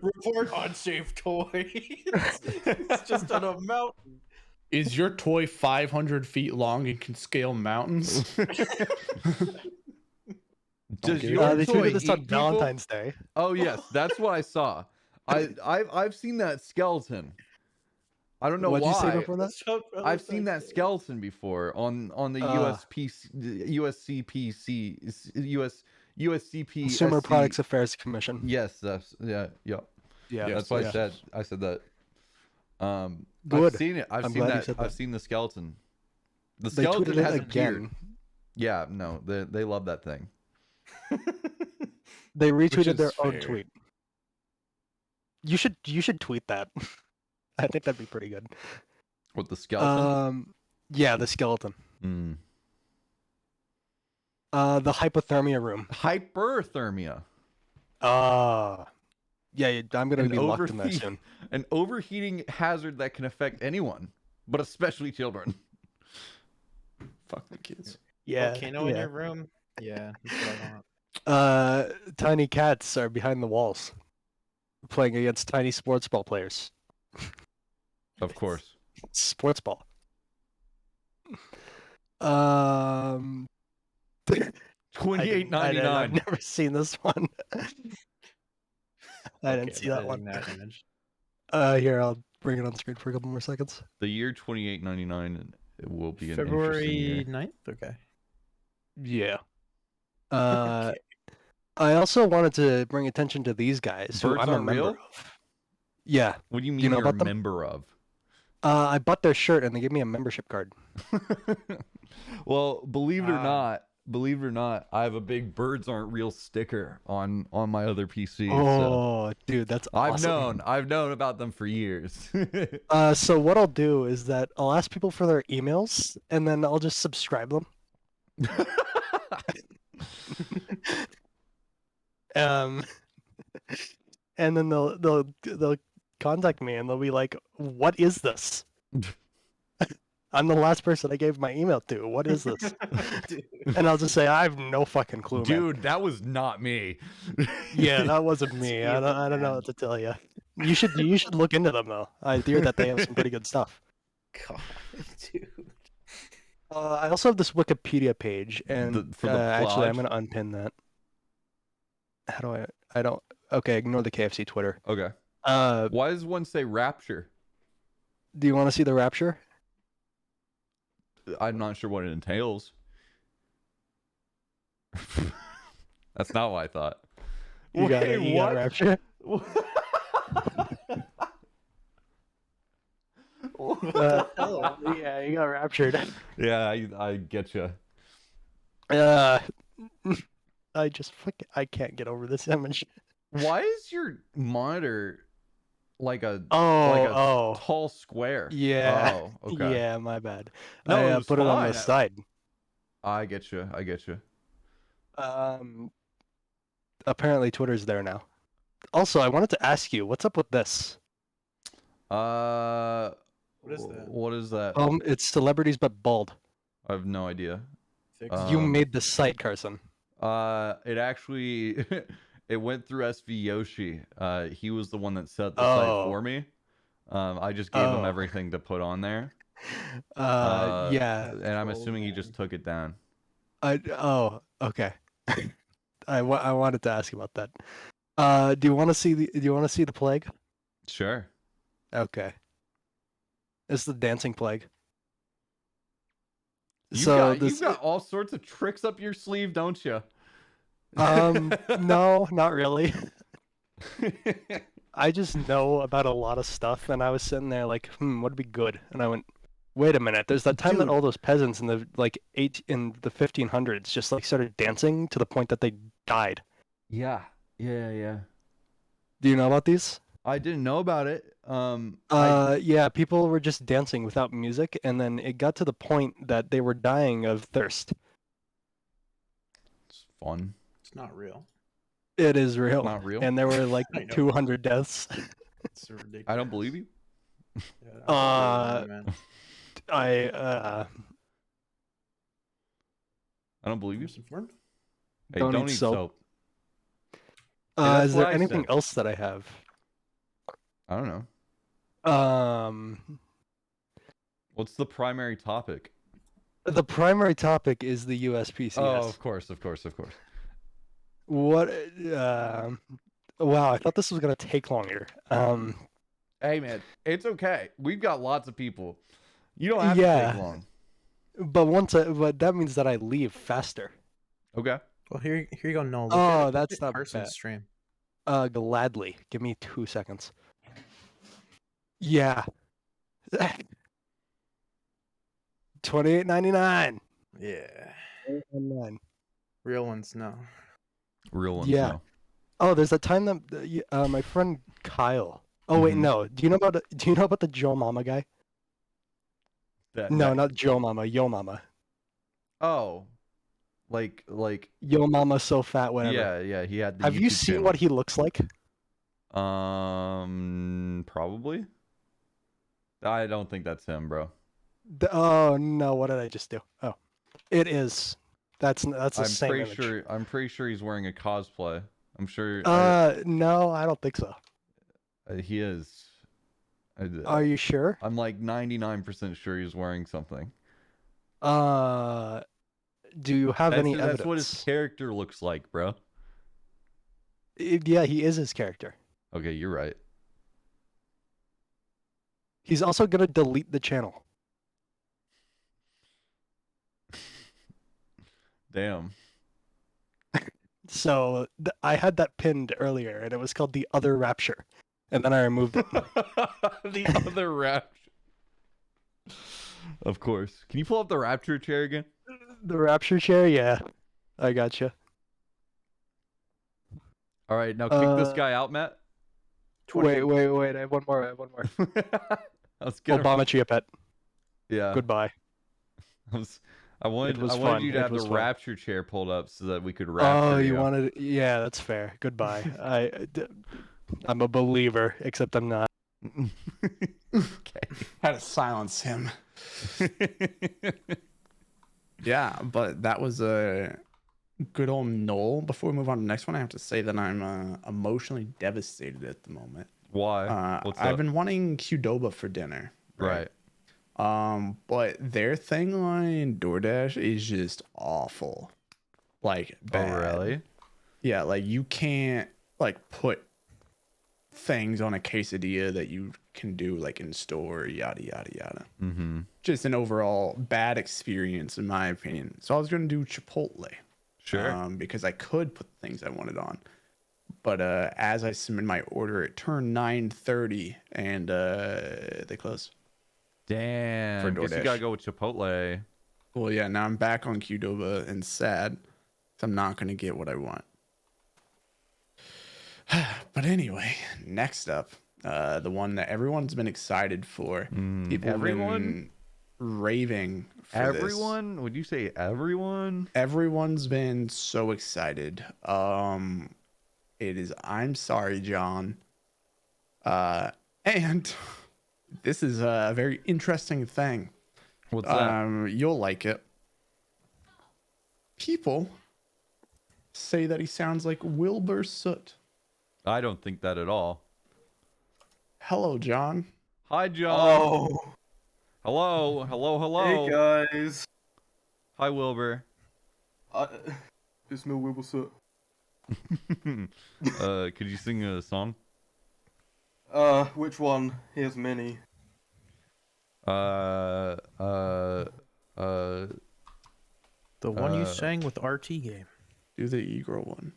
Report unsafe toy. It's just on a mountain. Is your toy 500 feet long and can scale mountains? Does They your tweeted toy this eat on people? Valentine's Day. Oh yes, that's what I saw. I've seen that skeleton. I don't know What'd why. you say before that? I've seen that skeleton before on the USCP Consumer Products Affairs Commission. Yes, that's yeah. Yeah, that's why yeah. I said that. Good. I've seen it. I'm glad you said I've that. seen the skeleton. The They skeleton tweeted it has again. appeared. Yeah, no, they love that thing. They Which retweeted is their own fair. tweet. You should tweet that. I think that'd be pretty good. With the skeleton. Yeah, the skeleton. Mm. The hypothermia room. Hyperthermia. Yeah, I'm gonna be locked in that soon. An overheating hazard that can affect anyone, but especially children. Fuck the kids. Yeah. Volcano in your room? Yeah, that's what I want. Tiny cats are behind the walls, playing against tiny sports ball players. Of course. Sports ball. $28.99. $28.99. I've never seen this one. I didn't see that editing one. that image. Here, I'll bring it on screen for a couple more seconds. The year 2899, and it will be an interesting February year. 9th? Okay. Yeah. I also wanted to bring attention to these guys who Birds I'm a aren't member real? of. Yeah. What do you mean you know you're about a them? member of? I bought their shirt and they gave me a membership card. Well, believe it or not, I have a big "Birds Aren't Real" sticker on my other PC. Oh, dude, that's awesome. I've known about them for years. So what I'll do is that I'll ask people for their emails and then I'll just subscribe them. And then they'll contact me and they'll be like, "What is this?" I'm the last person I gave my email to. What is this? And I'll just say, I have no fucking clue, man. Dude, that was not me. Yeah, that wasn't me. I don't know what to tell you. You should look into them though. I hear that they have some pretty good stuff. God, dude. I also have this Wikipedia page, and for the actually, I'm plot? gonna unpin that. How do I don't. Okay, ignore the KFC Twitter. Okay. Why does one say Rapture? Do you want to see the Rapture? I'm not sure what it entails. That's not what I thought. You got it. You got Rapture. Yeah, you got raptured. Yeah, I get you. I can't get over this image. Why is your monitor like a tall square? Yeah. Oh, okay. Yeah, my bad. No, I it was put it on the fine. side. I get you. I get you. Apparently Twitter's there now. Also, I wanted to ask you, what's up with this? What is that? What is that? It's celebrities but bald. I have no idea. You made the site, Carson. It actually it went through SV Yoshi. He was the one that set the site for me. I just gave him everything to put on there. Yeah. And I'm assuming he just took it down. Okay. I wanted to ask you about that. Do you want to see the plague? Sure. Okay. It's the dancing plague. You've got all sorts of tricks up your sleeve, don't you? No, not really. I just know about a lot of stuff, and I was sitting there like, what'd be good? And I went, wait a minute. There's that time that all those peasants in the 1500s just like started dancing to the point that they died. Yeah. Do you know about these? I didn't know about it. Yeah, people were just dancing without music, and then it got to the point that they were dying of thirst. It's fun. It's not real. It is real. Not real? And there were like I know. 200 deaths. It's so ridiculous. I don't believe you. Yeah, man. I don't believe you. Misinformed? Hey, Don't don't eat eat soap. soap. that's Is there what I anything said. else that I have? I don't know. What's the primary topic? The primary topic is the USPCS. Oh, of course. What? Wow, I thought this was gonna take longer. Hey, man, it's okay. We've got lots of people. You don't have to take long. But that means that I leave faster. Okay. Well, here you go, Null. Oh, that's not Carson's bad. stream. Gladly. Give me 2 seconds. Yeah. $28.99. Yeah. $28.99. Real ones, no. Real ones, Yeah. no. Oh, there's a time that my friend Kyle. Oh wait, Mhm. no. Do you know about the Joe Mama guy? No, not Joe Mama. Yo Mama. Oh, like Yo Mama so fat, whatever. yeah. He had the Have you YouTube seen channel. what he looks like? Probably. I don't think that's him, bro. Oh no, what did I just do? Oh, it is. That's the I'm same pretty image. sure. I'm pretty sure he's wearing a cosplay. I'm sure. No, I don't think so. He is. Are you sure? I'm like 99% sure he's wearing something. Do you have any evidence? That's what his character looks like, bro. Yeah, he is his character. Okay, you're right. He's also gonna delete the channel. Damn. So I had that pinned earlier, and it was called the Other Rapture, and then I removed it. The Other Rapture. Of course. Can you pull up the Rapture chair again? The Rapture chair, yeah, I gotcha. All right, now kick this guy out, Matt. Wait, I have one more. Let's get Obama chia pet. Yeah. Goodbye. I wanted fun. you to It have the was fun. Rapture chair pulled up so that we could rapture Oh, you you. wanted? Yeah, that's fair. Goodbye. I'm a believer, except I'm not. Okay. Had to silence him. Yeah, but that was a good old Null. Before we move on to the next one, I have to say that I'm emotionally devastated at the moment. Why? What's I've up? been wanting Qdoba for dinner. Right. But their thing on DoorDash is just awful. Like bad. Oh, really? Yeah, like you can't like put things on a quesadilla that you can do like in store, yada yada yada. Mm-hmm. Just an overall bad experience in my opinion. So I was gonna do Chipotle. Sure. Because I could put the things I wanted on. But as I submitted my order, it turned 9:30 and they closed. Damn. For Guess you DoorDash. gotta go with Chipotle. Well, yeah, now I'm back on Qdoba and sad. So I'm not gonna get what I want. But anyway, next up, the one that everyone's been excited for. People have been raving for this. Everyone? Would you say everyone? Everyone's been so excited. It is I'm Sorry, John. And this is a very interesting thing. What's that? You'll like it. People say that he sounds like Wilbur Soot. I don't think that at all. Hello, John. Hi, John. Oh. Hello. Hey, guys. Hi, Wilbur. It's no Wilbur Soot. Could you sing a song? Which one? Here's many. The one you sang with RT game. Do the e-girl one.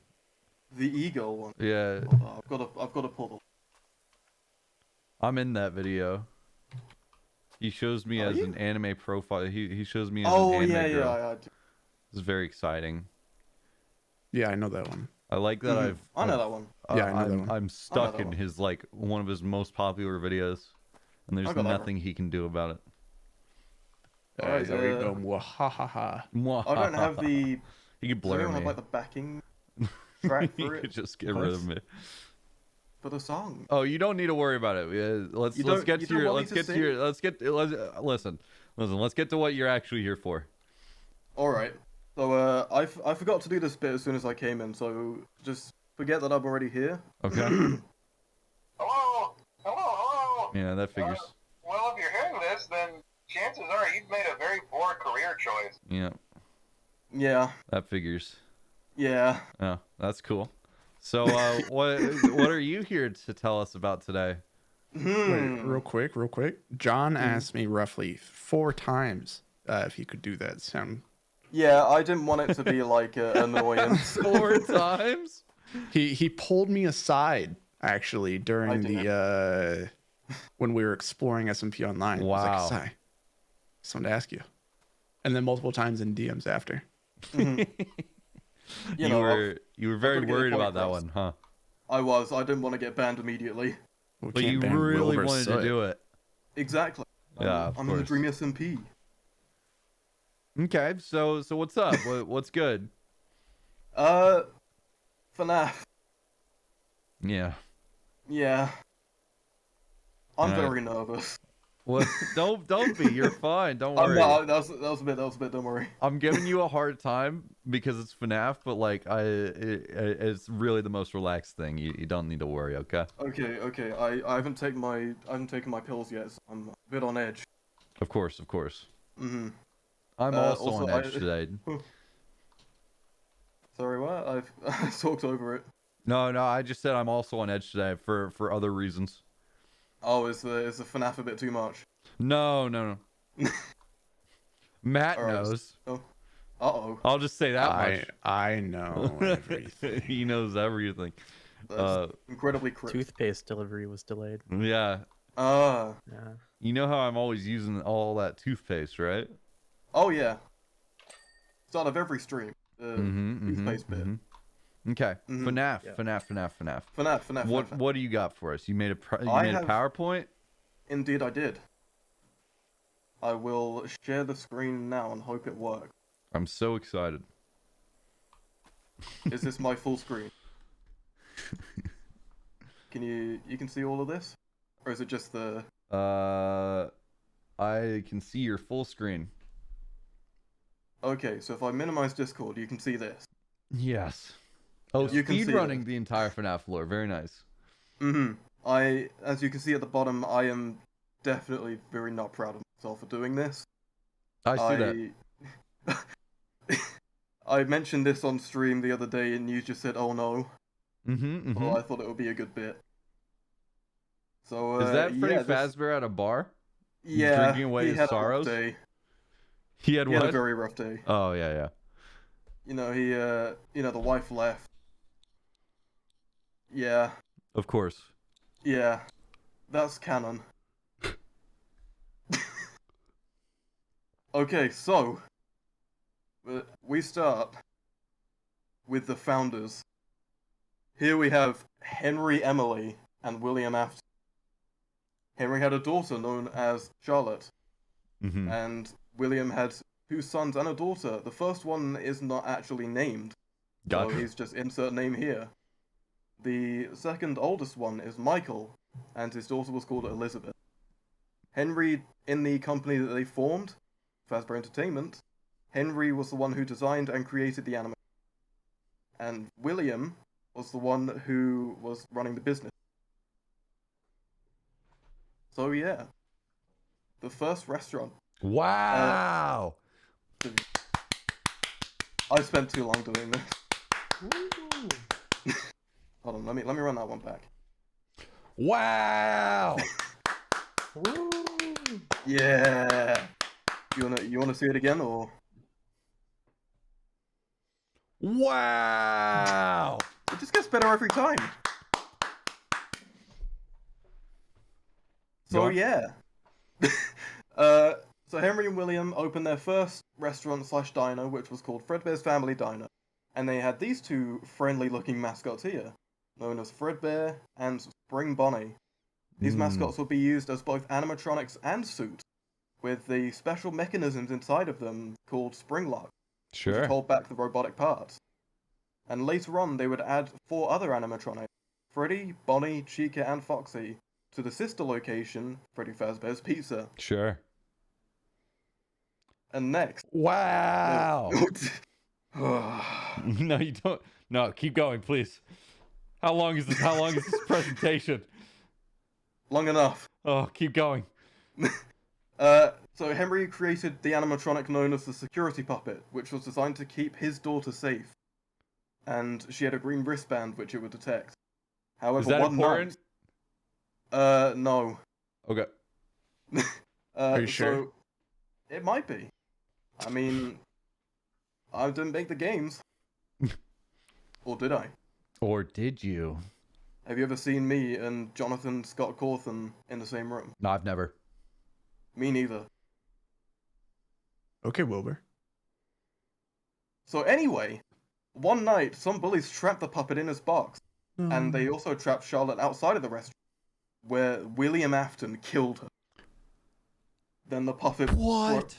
The e-girl one. Yeah. Hold on, I've got to pull them. I'm in that video. He shows me as an anime profile. He shows me as Oh, an anime yeah, girl. yeah. This is very exciting. Yeah, I know that one. I like that I know that one. Yeah, I know that one. I'm stuck in his like one of his most popular videos, and there's I got that nothing he can do about it. Is that where you go? Mwahaha. I don't have the. He could blur I don't me. have like the backing track You for it. could just get rid of me. For the song. Oh, you don't need to worry about it. Let's get to what you're actually here for. All right. So I forgot to do this bit as soon as I came in. So just forget that I'm already here. Okay. Hello. Yeah, that figures. Well, if you're hearing this, then chances are you've made a very poor career choice. Yeah. Yeah. That figures. Yeah. Oh, that's cool. So, what are you here to tell us about today? Wait, real quick. John asked me roughly 4 times if he could do that sound. Yeah, I didn't want it to be like annoyance. 4 times? He pulled me aside actually during the when we were exploring SMP Online. Wow. He was like, Asaii, something to ask you. And then multiple times in DMs after. You were very worried about that one, huh? I was. I didn't want to get banned immediately. But you really wanted to do it. Exactly. Yeah, I'm in the Dream SMP. Okay, so what's up? What's good? FNAF. Yeah. Yeah. I'm very nervous. What? Don't be. You're fine. Don't worry. No, that was a bit. Don't worry. I'm giving you a hard time because it's FNAF, but like it's really the most relaxed thing. You don't need to worry. Okay. Okay. I haven't taken my pills yet. So I'm a bit on edge. Of course. Mm-hmm. I'm also on edge today. Sorry, what? I've talked over it. No. I just said I'm also on edge today for other reasons. Oh, is the FNAF a bit too much? No. Matt knows. Oh. Uh-oh. I'll just say that much. I know everything. He knows everything. Incredibly crisp. Toothpaste delivery was delayed. Yeah. Yeah. You know how I'm always using all that toothpaste, right? Oh yeah. Start of every stream. Toothpaste bit. Okay. FNAF. What do you got for us? You made a PowerPoint? Indeed, I did. I will share the screen now and hope it works. I'm so excited. Is this my full screen? You can see all of this, or is it just the? I can see your full screen. Okay, so if I minimize Discord, you can see this. Yes. Oh, you can speedrunning the entire FNAF lore. Very nice. As you can see at the bottom, I am definitely very not proud of myself for doing this. I see that. I mentioned this on stream the other day, and you just said, "Oh no." Well, I thought it would be a good bit. So is that Freddy Fazbear at a bar? Yeah, drinking away his sorrows. He had a very rough day. Oh yeah. You know, the wife left. Yeah. Of course. Yeah. That's canon. Okay, so we start with the founders. Here we have Henry Emily and William Afton. Henry had a daughter known as Charlotte, and William had 2 sons and a daughter. The first one is not actually named, so he's just insert name here. The second oldest one is Michael, and his daughter was called Elizabeth. Henry, in the company that they formed, Fazbear Entertainment, Henry was the one who designed and created the anime. And William was the one who was running the business. So yeah. The first restaurant. Wow! I spent too long doing this. Hold on, let me run that one back. Wow! Yeah. You wanna see it again or? Wow! It just gets better every time. So yeah. So Henry and William opened their first restaurant/diner, which was called Fredbear's Family Diner, and they had these 2 friendly-looking mascots here, known as Fredbear and Spring Bonnie. These mascots would be used as both animatronics and suits, with the special mechanisms inside of them called spring lock, which would hold back the robotic parts. And later on, they would add 4 other animatronics, Freddy, Bonnie, Chica, and Foxy, to the sister location, Freddy Fazbear's Pizza. Sure. And next. Wow! No, you don't. No, keep going, please. How long is this presentation? Long enough. Oh, keep going. So Henry created the animatronic known as the security puppet, which was designed to keep his daughter safe. And she had a green wristband which it would detect. However, is that important? No. Okay. Are you sure? So, it might be. I mean, I didn't make the games. Or did I? Or did you? Have you ever seen me and Jonathan Scott Cawthon in the same room? No, I've never. Me neither. Okay, Wilbur. So anyway, one night, some bullies trapped the puppet in his box, and they also trapped Charlotte outside of the restaurant, where William Afton killed her. Then the puppet... What?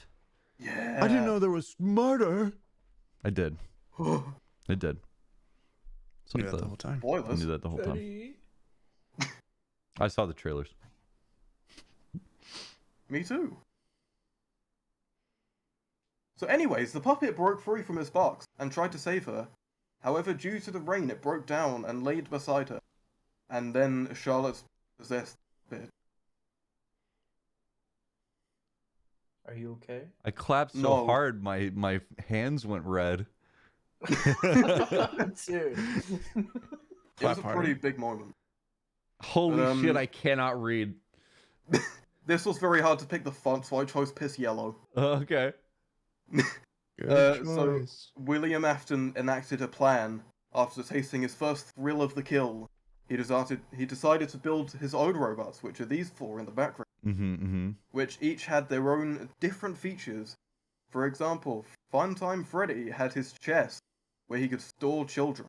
Yeah. I didn't know there was murder. I did. I did. So knew that the whole time. I knew that the whole time. I saw the trailers. Me too. So anyways, the puppet broke free from his box and tried to save her. However, due to the rain, it broke down and laid beside her. And then Charlotte possessed the puppet. Are you okay? I clapped so No. hard my hands went red. Dude. It was a pretty big moment. Holy shit, I cannot read. This was very hard to pick the font, so I chose Piss Yellow. Okay. So William Afton enacted a plan after tasting his first thrill of the kill. He decided to build his own robots, which are these four in the background, which each had their own different features. For example, Funtime Freddy had his chest, where he could store children.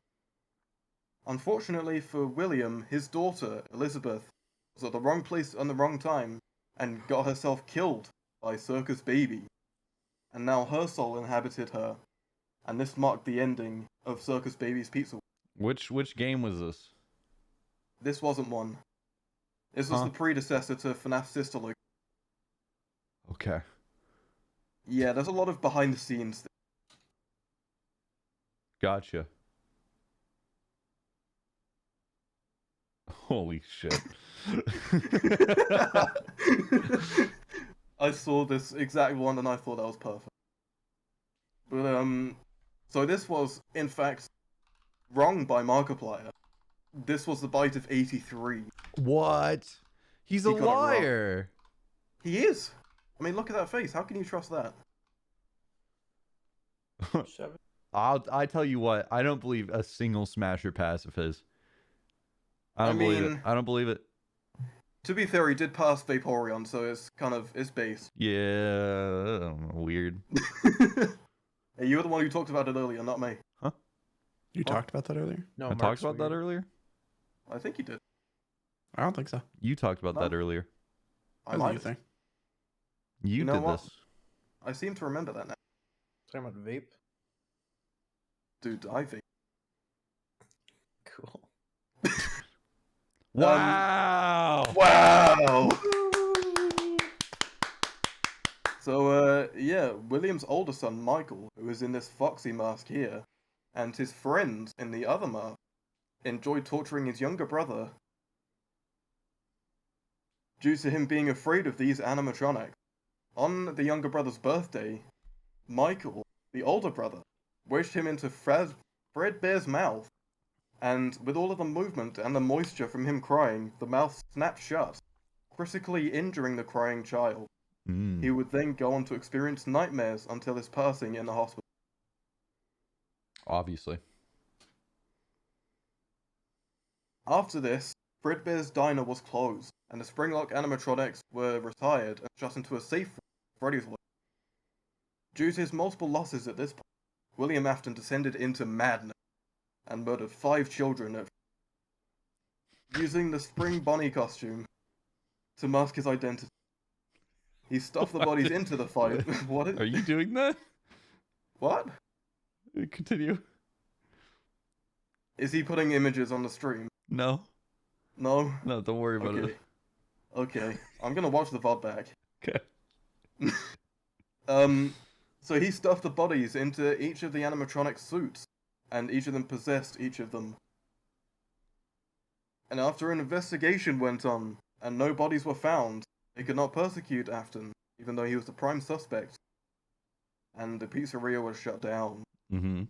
Unfortunately for William, his daughter, Elizabeth, was at the wrong place at the wrong time, and got herself killed by Circus Baby. And now her soul inhabited her, and this marked the ending of Circus Baby's Pizza. Which game was this? This wasn't one. This was the predecessor to FNAF Sister Loki. Okay. Yeah, there's a lot of behind the scenes. Gotcha. Holy shit. I saw this exact one and I thought that was perfect. But, so this was, in fact, wrong by Markiplier. This was the bite of 83. What? He's a He got it wrong. liar. He is. I mean, look at that face. How can you trust that? I tell you what, I don't believe a single smasher pass of his. I don't believe it. I don't believe it. To be fair, he did pass Vaporeon, so it's base. Yeah, weird. Hey, you were the one who talked about it earlier, not me. Huh? You talked about that earlier? No, I talked about that earlier? I think you did. I don't think so. You talked about No. that earlier. I That's a might new have. thing. You know did what? this. I seem to remember that now. Talking about vape? Dude, I vape. Cool. Wow! Wow! So, yeah, William's older son, Michael, who is in this foxy mask here, and his friends in the other mask, enjoyed torturing his younger brother due to him being afraid of these animatronics. On the younger brother's birthday, Michael, the older brother, wished him into Fredbear's mouth, and with all of the movement and the moisture from him crying, the mouth snapped shut, critically injuring the crying child. He would then go on to experience nightmares until his passing in the hospital. Obviously. After this, Fredbear's diner was closed, and the Springlock animatronics were retired and shut into a safe room in Freddy's lab. Due to his multiple losses at this point, William Afton descended into madness and murdered 5 children using the Spring Bonnie costume to mask his identity. He stuffed the bodies into the fight. What? Are you doing that? What? Continue. Is he putting images on the stream? No. No? No, don't worry about Okay. it. Okay. I'm gonna watch the VOD back. Okay. So he stuffed the bodies into each of the animatronic suits, and each of them possessed each of them. And after an investigation went on, and no bodies were found, they could not persecute Afton, even though he was the prime suspect. And the pizzeria was shut down. Mm-hmm.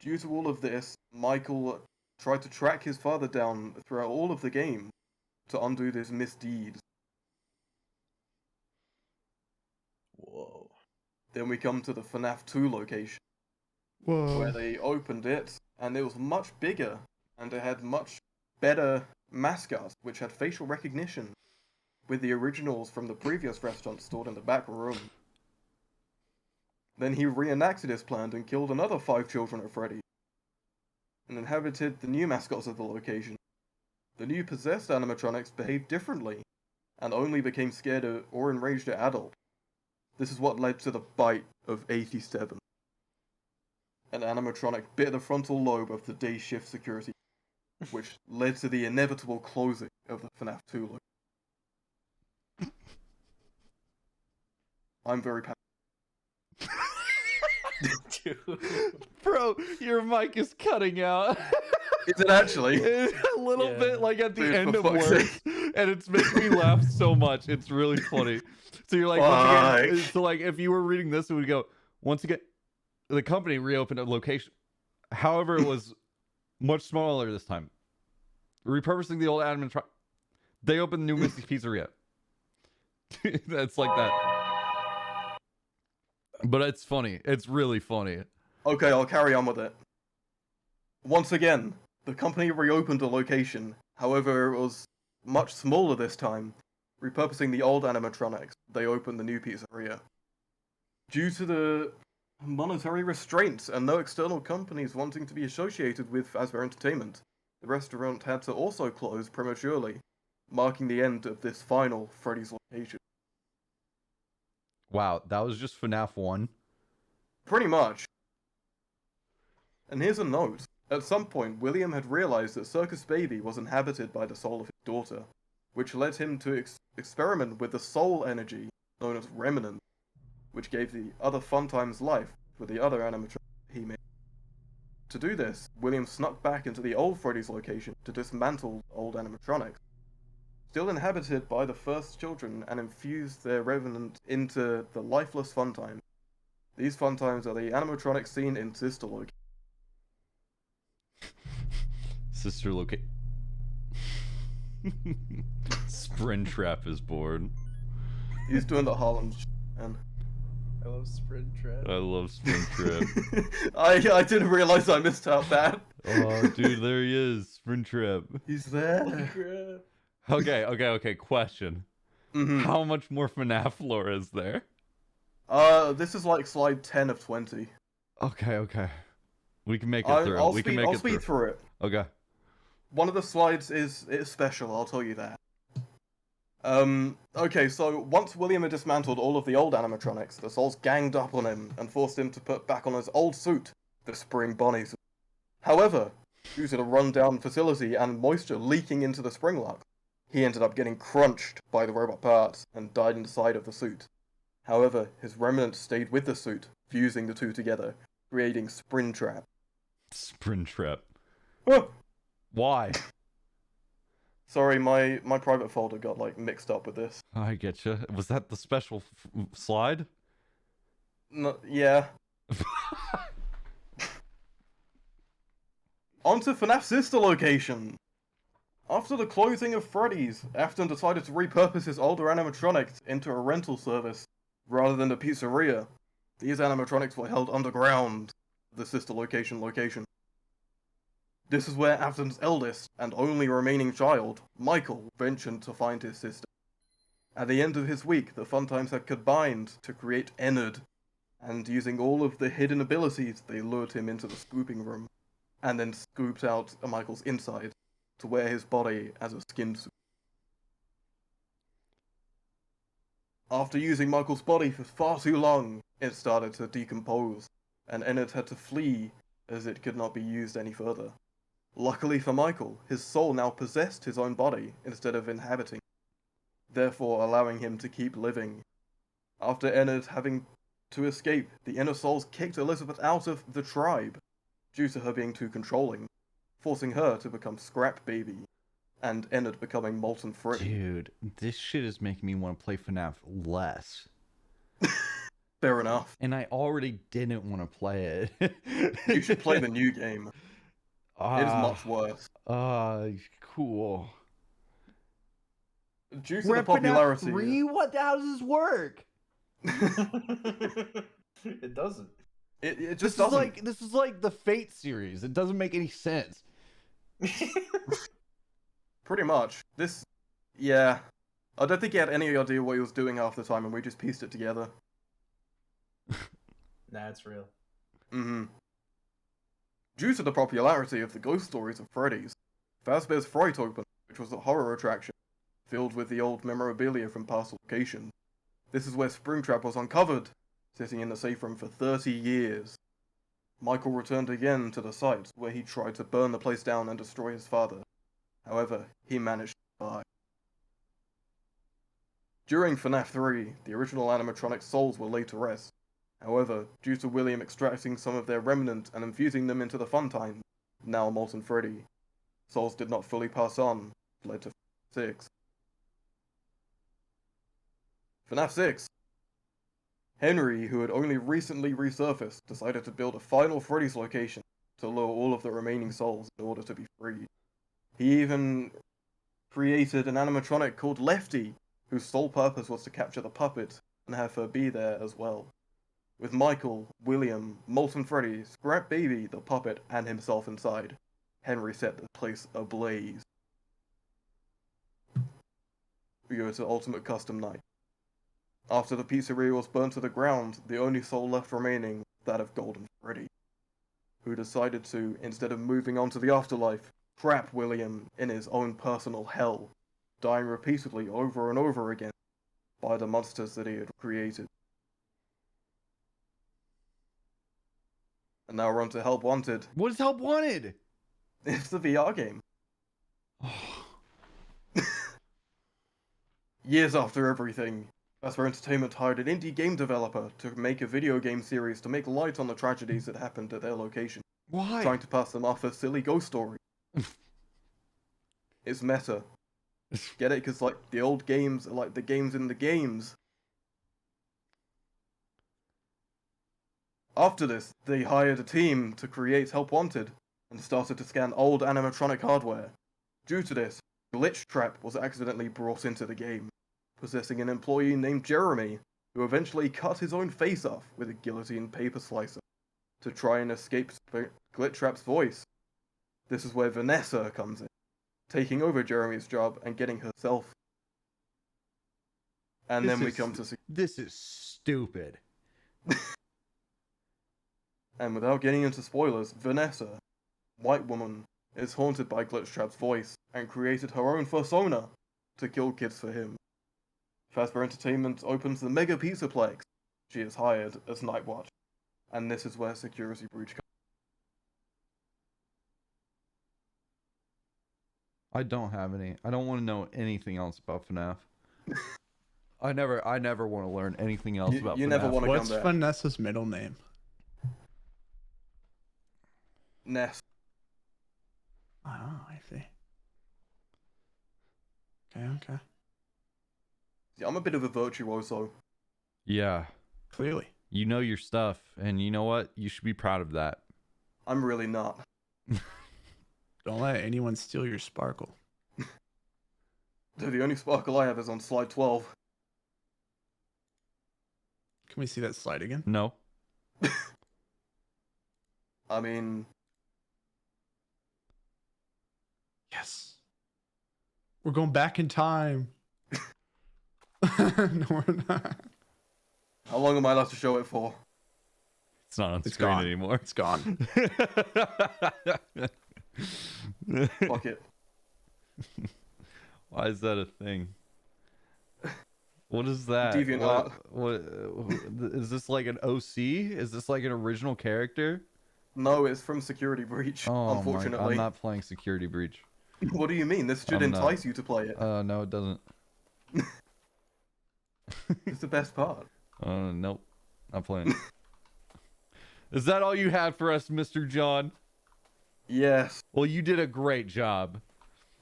Due to all of this, Michael tried to track his father down throughout all of the game to undo this misdeed. Whoa. Then we come to the FNAF 2 location, Whoa. where they opened it, and it was much bigger and it had much better mascots, which had facial recognition, with the originals from the previous restaurant stored in the back room. Then he reenacted his plan and killed another 5 children of Freddy, and inhabited the new mascots of the location. The new possessed animatronics behaved differently, and only became scared or enraged at adults. This is what led to the bite of 87. An animatronic bit the frontal lobe of the day shift security, which led to the inevitable closing of the FNAF 2 location. I'm very passionate. Bro, your mic is cutting out. Is it actually? A little bit, like at the Dude, end for of fuck's words, sake. and it's making me laugh so much. It's really funny. So you're like, once again, so like if you were reading this, it would go, once again, the company reopened a location. However, it was much smaller this time. Repurposing the old animatronic. They opened the new Missy's Pizzeria. That's like that. But it's funny. It's really funny. Okay, I'll carry on with it. Once again, the company reopened a location. However, it was much smaller this time. Repurposing the old animatronics, they opened the new pizzeria. Due to the monetary restraints and no external companies wanting to be associated with Fazbear Entertainment, the restaurant had to also close prematurely, marking the end of this final Freddy's location. Wow, that was just FNAF 1. Pretty much. And here's a note. At some point, William had realized that Circus Baby was inhabited by the soul of his daughter, which led him to experiment with the soul energy known as Remnant, which gave the other Fun Times life for the other animatronics he made. To do this, William snuck back into the old Freddy's location to dismantle old animatronics, still inhabited by the first children, and infused their Revenant into the lifeless Fun Times. These Fun Times are the animatronics seen in Sister Loki. Sister Loki. Springtrap is bored. He's doing the Harlem man. I love Springtrap. I love Springtrap. I didn't realize I missed out that. Oh, dude, there he is. Springtrap. He's there. Okay. Question. Mhm. How much more FNAF lore is there? This is like slide 10 of 20. Okay. We can make it through. I'll We can speed, make I'll it speed through. through it. Okay. One of the slides is special, I'll tell you that. Okay, so once William had dismantled all of the old animatronics, the souls ganged up on him and forced him to put back on his old suit, the Spring Bonnie suit. However, due to the run-down facility and moisture leaking into the spring lock, he ended up getting crunched by the robot parts and died inside of the suit. However, his remnants stayed with the suit, fusing the two together, creating Springtrap. Springtrap. Oh! Why? Sorry, my private folder got like mixed up with this. I get you. Was that the special slide? No, yeah. On to FNAF Sister Location. After the closing of Freddy's, Afton decided to repurpose his older animatronics into a rental service rather than a pizzeria. These animatronics were held underground, the Sister location. This is where Afton's eldest and only remaining child, Michael, ventured to find his sister. At the end of his week, the Fun Times had combined to create Ennard, and using all of the hidden abilities, they lured him into the scooping room, and then scooped out Michael's inside to wear his body as a skin suit. After using Michael's body for far too long, it started to decompose, and Ennard had to flee as it could not be used any further. Luckily for Michael, his soul now possessed his own body instead of inhabiting, therefore allowing him to keep living. After Ennard having to escape, the inner souls kicked Elizabeth out of the tribe due to her being too controlling, forcing her to become Scrap Baby, and Ennard becoming Molten Freddy. Dude, this shit is making me want to play FNAF less. Fair enough. And I already didn't want to play it. You should play the new game. It is much worse. Cool. Due to We're the at popularity. FNAF 3? How does this work? It doesn't. It just doesn't. This is like the Fate series. It doesn't make any sense. Pretty much. This, yeah. I don't think he had any idea what he was doing half the time, and we just pieced it together. That's real. Mm-hmm. Due to the popularity of the ghost stories of Freddy's, Fazbear's Fright opened, which was a horror attraction, filled with the old memorabilia from past locations. This is where Springtrap was uncovered, sitting in the safe room for 30 years. Michael returned again to the site, where he tried to burn the place down and destroy his father. However, he managed to survive. During FNAF 3, the original animatronic souls were laid to rest. However, due to William extracting some of their remnant and infusing them into the Funtime, now Molten Freddy, souls did not fully pass on, which led to FNAF 6. FNAF 6. Henry, who had only recently resurfaced, decided to build a final Freddy's location to lure all of the remaining souls in order to be freed. He even created an animatronic called Lefty, whose sole purpose was to capture the puppet and have her be there as well. With Michael, William, Molten Freddy, Scrap Baby, the puppet, and himself inside, Henry set the place ablaze. We go to Ultimate Custom Night. After the pizzeria was burnt to the ground, the only soul left remaining was that of Golden Freddy, who decided to, instead of moving on to the afterlife, trap William in his own personal hell, dying repeatedly over and over again by the monsters that he had created. And now we're on to Help Wanted. What is Help Wanted? It's the VR game. Years after everything, Fazbear Entertainment hired an indie game developer to make a video game series to make light on the tragedies that happened at their location. Why? Trying to pass them off as silly ghost stories. It's meta. Get it? Because, like, the old games are like the games in the games. After this, they hired a team to create Help Wanted, and started to scan old animatronic hardware. Due to this, Glitch Trap was accidentally brought into the game, possessing an employee named Jeremy, who eventually cut his own face off with a guillotine paper slicer, to try and escape Glitch Trap's voice. This is where Vanessa comes in, taking over Jeremy's job and getting herself. And then we come to... This is stupid. And without getting into spoilers, Vanessa, white woman, is haunted by Glitch Trap's voice and created her own persona to kill kids for him. Fazbear Entertainment opens the Mega Pizzaplex. She is hired as Night Watch, and this is where security breach comes. I don't have any. I don't want to know anything else about FNAF. I never want to learn anything else about you FNAF. never want to What's Vanessa's middle name? Ness. Oh, I see. Okay. Yeah, I'm a bit of a virtuoso. Yeah. Clearly. You know your stuff, and you know what? You should be proud of that. I'm really not. Don't let anyone steal your sparkle. The only sparkle I have is on slide 12. Can we see that slide again? No. I mean... Yes. We're going back in time. No, we're not. How long am I allowed to show it for? It's not on screen gone. anymore. It's gone. Fuck it. Why is that a thing? What is that? DeviantArt. What is this, like an OC? Is this like an original character? No, it's from Security Breach, Oh unfortunately. I'm not playing Security Breach. What do you mean? This should entice you to play it. No, it doesn't. It's the best part. Nope. Not playing. Is that all you had for us, Mr. John? Yes. Well, you did a great job.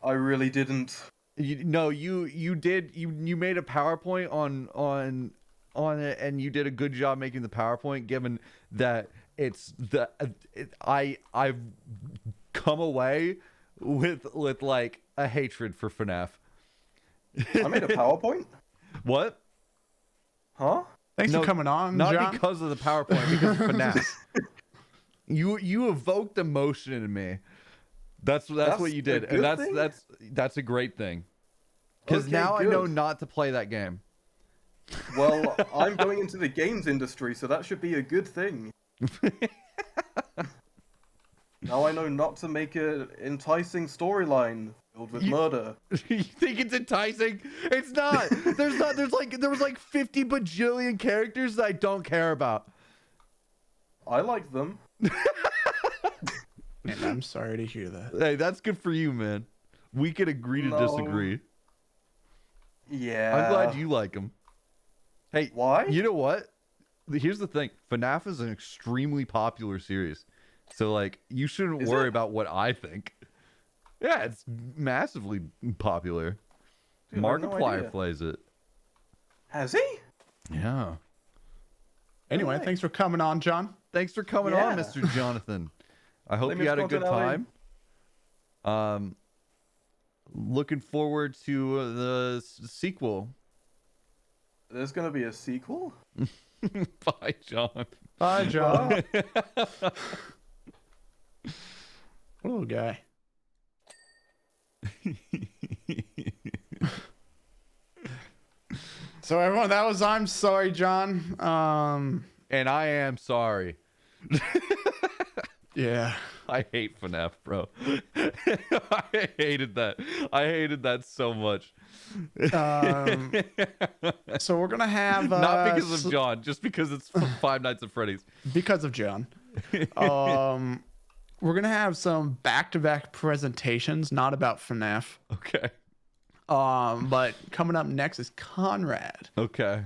I really didn't. You did. You made a PowerPoint on it, and you did a good job making the PowerPoint. Given that it's I've come away with like a hatred for FNAF. I made a PowerPoint? What? Huh? Thanks for coming on, not John. because of the PowerPoint, because of FNAF. You evoked emotion in me. That's what you did, and that's a great thing. Because Okay, now I know good. not to play that game. Well, I'm going into the games industry, so that should be a good thing. Now I know not to make an enticing storyline filled with murder. You think it's enticing? It's not. There's not. There was like 50 bajillion characters that I don't care about. I like them. And I'm sorry to hear that. Hey, that's good for you, man. We could agree to disagree. Yeah. I'm glad you like them. Hey, why? You know what? Here's the thing. FNAF is an extremely popular series. So, like, you shouldn't worry about what I think. Yeah, it's massively popular. Dude, I had no Markiplier idea. plays it. Has he? Yeah. Anyway, Really? thanks for coming on, John. Thanks for coming on, Mr. Jonathan. I hope you had a good time. Looking forward to the sequel. There's gonna be a sequel? Bye, John. Bye, John. Little guy. So everyone, that was I'm sorry, John. And I am sorry. Yeah. I hate FNAF, bro. I hated that. I hated that so much. So we're gonna have not because of John, just because it's Five Nights at Freddy's. Because of John. We're gonna have some back-to-back presentations, not about FNAF. Okay. But coming up next is Conrad. Okay.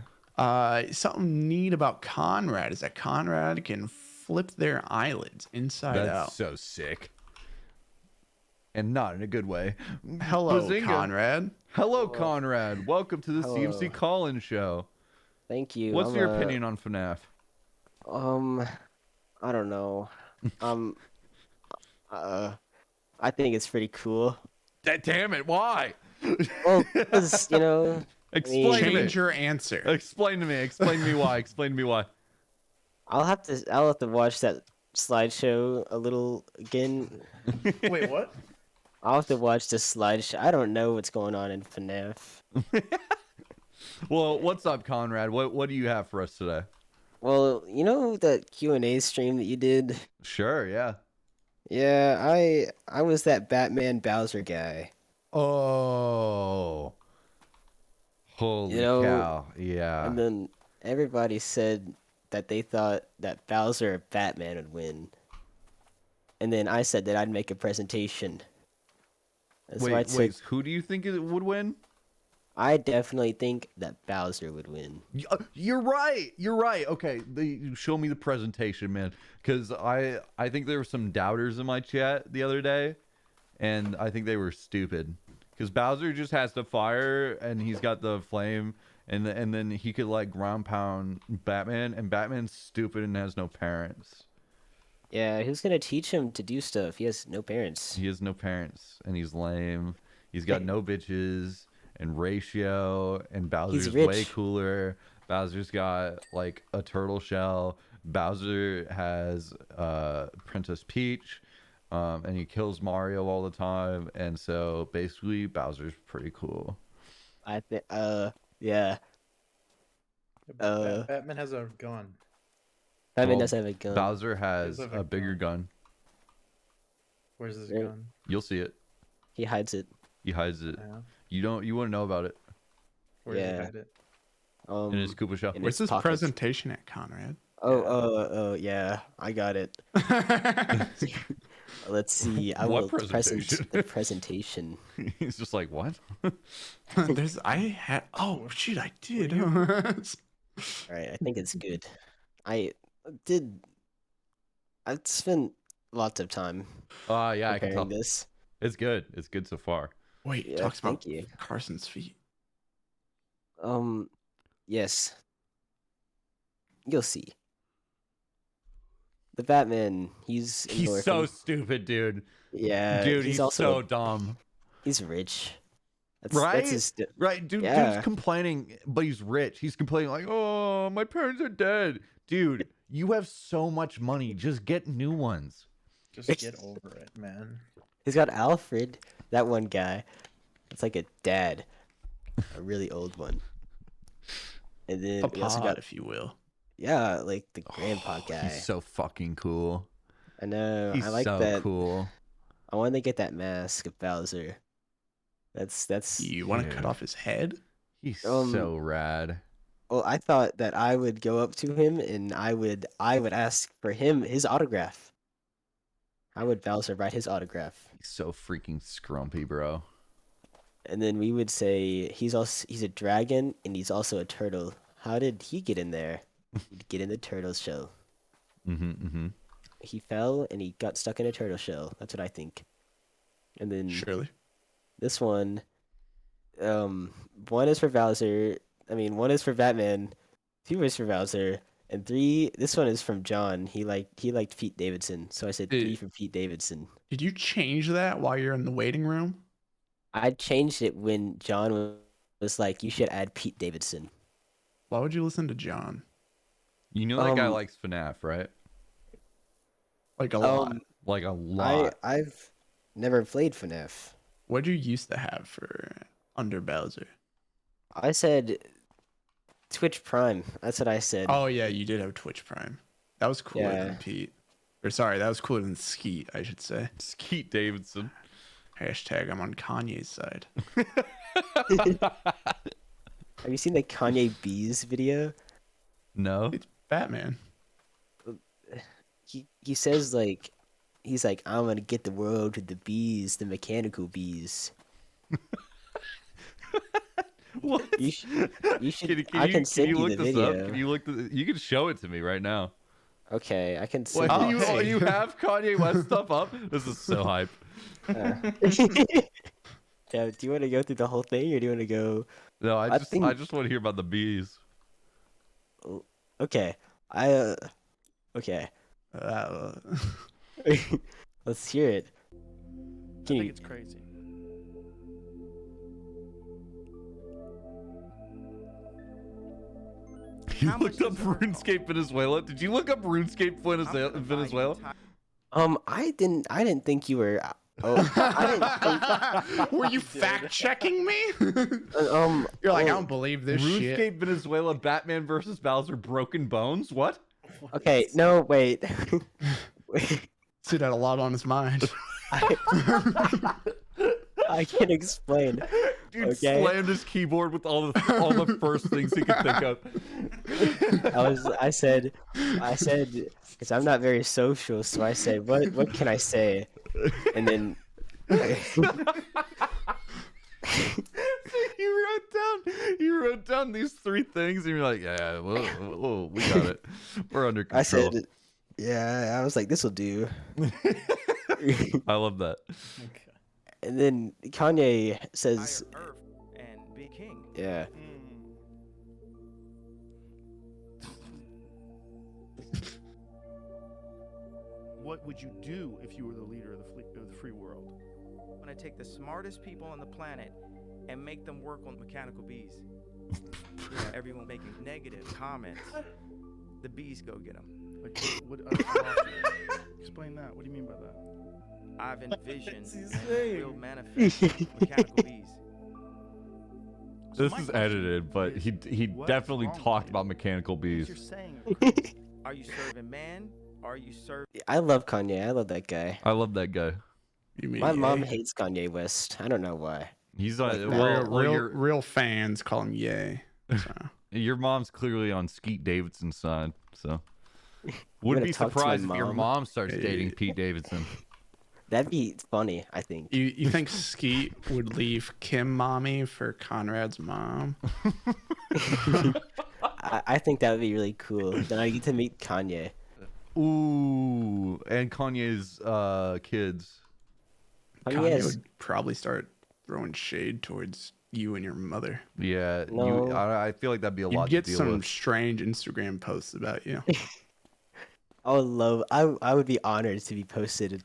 Something neat about Conrad is that Conrad can flip their eyelids inside out. That's so sick. And not in a good way. Hello, Bazinga. Conrad. Hello, Conrad. Welcome to the CMC Call-In Show. Thank you. What's your opinion on FNAF? I don't know. I think it's pretty cool. Damn it! Why? Well, because Change your answer. Explain to me. Explain to me why. Explain to me why. I'll have to watch that slideshow a little again. Wait, what? I'll have to watch the slideshow. I don't know what's going on in FNAF. Well, what's up, Conrad? What do you have for us today? Well, you know that Q&A stream that you did? Sure, yeah. Yeah, I was that Batman Bowser guy. Oh. Holy cow. Yeah. And then everybody said that they thought that Bowser or Batman would win. And then I said that I'd make a presentation. And so Wait, who do you think it would win? I definitely think that Bowser would win. You're right. You're right. Okay, show me the presentation, man. Because I think there were some doubters in my chat the other day, and I think they were stupid. Because Bowser just has to fire, and he's got the flame, and then he could like ground pound Batman, and Batman's stupid and has no parents. Yeah, who's gonna teach him to do stuff? He has no parents. He has no parents, and he's lame. He's got no bitches. And ratio, and Bowser's way cooler. Bowser's got like a turtle shell. Bowser has Princess Peach, and he kills Mario all the time. And so basically, Bowser's pretty cool. I think, yeah. Batman has a gun. Batman does have a gun. Bowser has a bigger gun. Where's his gun? You'll see it. He hides it. He hides it. Yeah. You want to know about it. Where does he hide it? In his Koopa shell. Where's this presentation at, Conrad? Oh, yeah. I got it. Let's see. I will present the presentation. He's just like, what? Oh, shit, I did. All right, I think it's good. I spent lots of time yeah, I can tell. preparing this. It's good. It's good so far. Wait, Yeah, talks about thank you. Carson's feet. Yes. You'll see. The Batman, he's so stupid, dude. Yeah, Dude, he's also so dumb. He's rich. Right? Right, dude. Yeah. Dude's complaining, but he's rich. He's complaining like, "Oh, my parents are dead." Dude, you have so much money. Just get new ones. Just get over it, man. He's got Alfred, that one guy. It's like a dad, a really old one. And then we also Papa, got, if you will. yeah, like the grandpa guy. He's so fucking cool. I know. He's I like so that. cool. I want to get that mask of Bowser. That's. You want to cut off his head? He's so rad. Well, I thought that I would go up to him and I would ask for his autograph. How would Bowser write his autograph? He's so freaking scrumpy, bro. And then we would say he's a dragon and he's also a turtle. How did he get in there? He'd get in the turtle shell. He fell and he got stuck in a turtle shell. That's what I think. And then surely this one, one is for Bowser. I mean, one is for Batman, 2 is for Bowser, and 3. This one is from John. He liked Pete Davidson, so I said 3 for Pete Davidson. Did you change that while you're in the waiting room? I changed it when John was like, "You should add Pete Davidson." Why would you listen to John? You know that guy likes FNAF, right? Like a lot. Like a lot. I've never played FNAF. What did you used to have for under Bowser? I said Twitch Prime. That's what I said. Oh yeah, you did have Twitch Prime. That was cooler than Pete. Or sorry, that was cooler than Skeet, I should say. Skeet Davidson. Hashtag I'm on Kanye's side. Have you seen the Kanye Bees video? No. It's Batman. He says like, he's like, I'm gonna get the world with the bees, the mechanical bees. What? You should. I can send you the video. Can you look? You can show it to me right now. Okay, I can send You have Kanye West stuff up? This is so hype. Yeah, do you want to go through the whole thing, or do you want to go? No, I just want to hear about the bees. Okay, okay. Let's hear it. I think it's crazy. You looked up RuneScape Venezuela? Did you look up RuneScape Venezuela? I didn't think you were. I didn't think. Were you fact checking me? You're like, I don't believe this shit. RuneScape Venezuela, Batman versus Bowser, Broken Bones. What? Okay, no, wait. Sid had a lot on his mind. I can explain. Dude slammed his keyboard with all the first things he could think of. I said, because I'm not very social, so I said, what can I say? And then you wrote down these 3 things, and you're like, yeah, whoa, we got it. We're under control. I said, yeah, I was like, this will do. I love that. Okay. And then Kanye says, Earth and be king. yeah. What would you do if you were the leader of the free world? I'm gonna take the smartest people on the planet and make them work on mechanical bees. Everyone making negative comments. The bees go get them. Like, what explain that. What do you mean by that? I've envisioned and will manifest mechanical bees. This is edited, but he definitely talked about mechanical bees. Are you serving man? Are you serving? I love Kanye. I love that guy. I love that guy. My mom hates Kanye West. I don't know why. He's like real fans call him Yay. So. Your mom's clearly on Skeet Davidson's side, so wouldn't be surprised if your mom starts dating Pete Davidson. That'd be funny, I think. You think Skeet would leave Kim mommy for Conrad's mom? I think that would be really cool. Then I get to meet Kanye. Ooh, and Kanye's kids. Kanye would probably start throwing shade towards you and your mother. Yeah, No. I feel like that'd be a lot to You'd get deal some with. strange Instagram posts about you. I would be honored to be posted.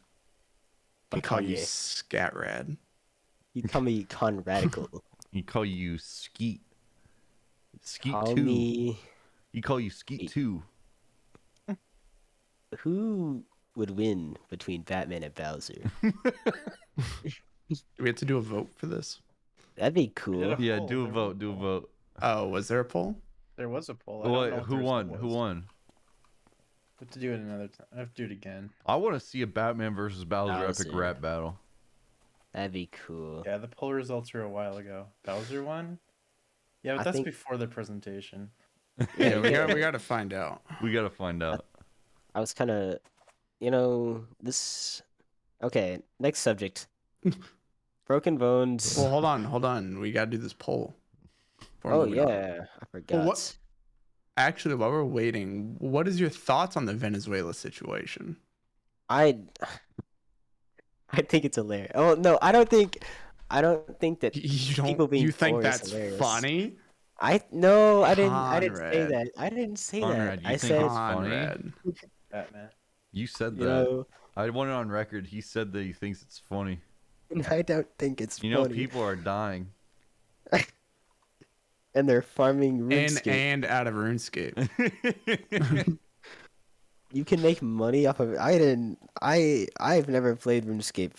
He'd call you Scat Rad. He'd call me Conradical. He'd call you Skeet. Skeet Call 2. me- He'd call you Skeet 2. Who would win between Batman and Bowser? Do we have to do a vote for this? That'd be cool. Yeah, do a vote. Do a vote. Oh, was there a poll? There was a poll. I don't What? know what Who the won? result Who was. won? We have to do it another time. I have to do it again. I want to see a Batman versus Bowser epic Bowser. rap battle. That'd be cool. Yeah, the poll results are a while ago. Bowser won. Yeah, but I that's think- before the presentation. Yeah, we got to find out. We got to find out. I was kind of, this. Okay, next subject. Broken Bones. Well, hold on. We got to do this poll. before Oh moving on. yeah, I forgot. Well, what? Actually, while we're waiting, what is your thoughts on the Venezuela situation? I think it's hilarious. Oh no, I don't think that people being You think poor is that's hilarious. funny? I didn't say Conrad. that. I didn't say Conrad, that. you I think said it's funny? Batman. You said You that. know- I want it on record. He said that he thinks it's funny. I don't think it's You know, funny. people are dying. And they're farming RuneScape. And out of RuneScape. You can make money off of it. I've never played RuneScape.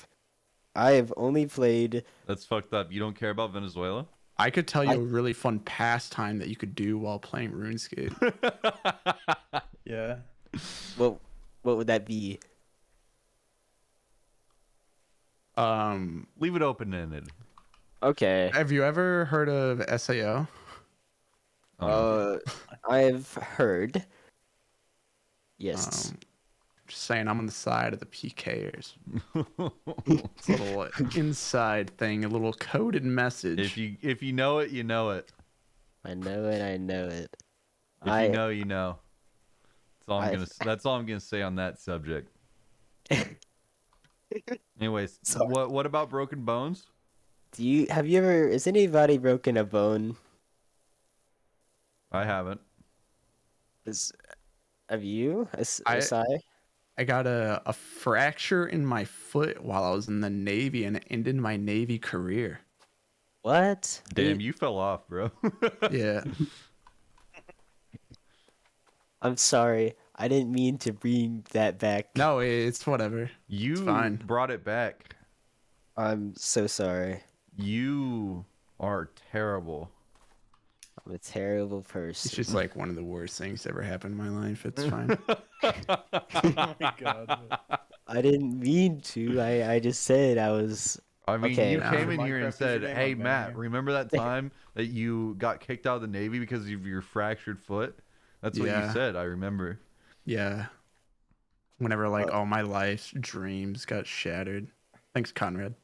I have only played. That's fucked up. You don't care about Venezuela? I could tell you a really fun pastime that you could do while playing RuneScape. Yeah. What would that be? Leave it open ended. Okay. Have you ever heard of SAO? I've heard. Yes. Just saying, I'm on the side of the PKers. It's a little inside thing, a little coded message. If you know it, you know it. I know it. I know it. If you know, you know. That's all I'm gonna say on that subject. Anyways, what about Broken Bones? Has anybody broken a bone? I haven't. Have you? Asaii? I got a fracture in my foot while I was in the Navy, and it ended my Navy career. What? Damn, you fell off, bro. Yeah. I'm sorry. I didn't mean to bring that back. No, it's whatever. You fine. brought it back. I'm so sorry. You are terrible. I'm a terrible person. It's just like one of the worst things that ever happened in my life. It's fine. Oh my god. I didn't mean to. I just said I was. I mean, okay. you came in here Minecraft and is said, your name "Hey, on Matt, Banger." remember that time that you got kicked out of the Navy because of your fractured foot?" That's what you said. I remember. Yeah. Whenever all my life's dreams got shattered. Thanks, Conrad.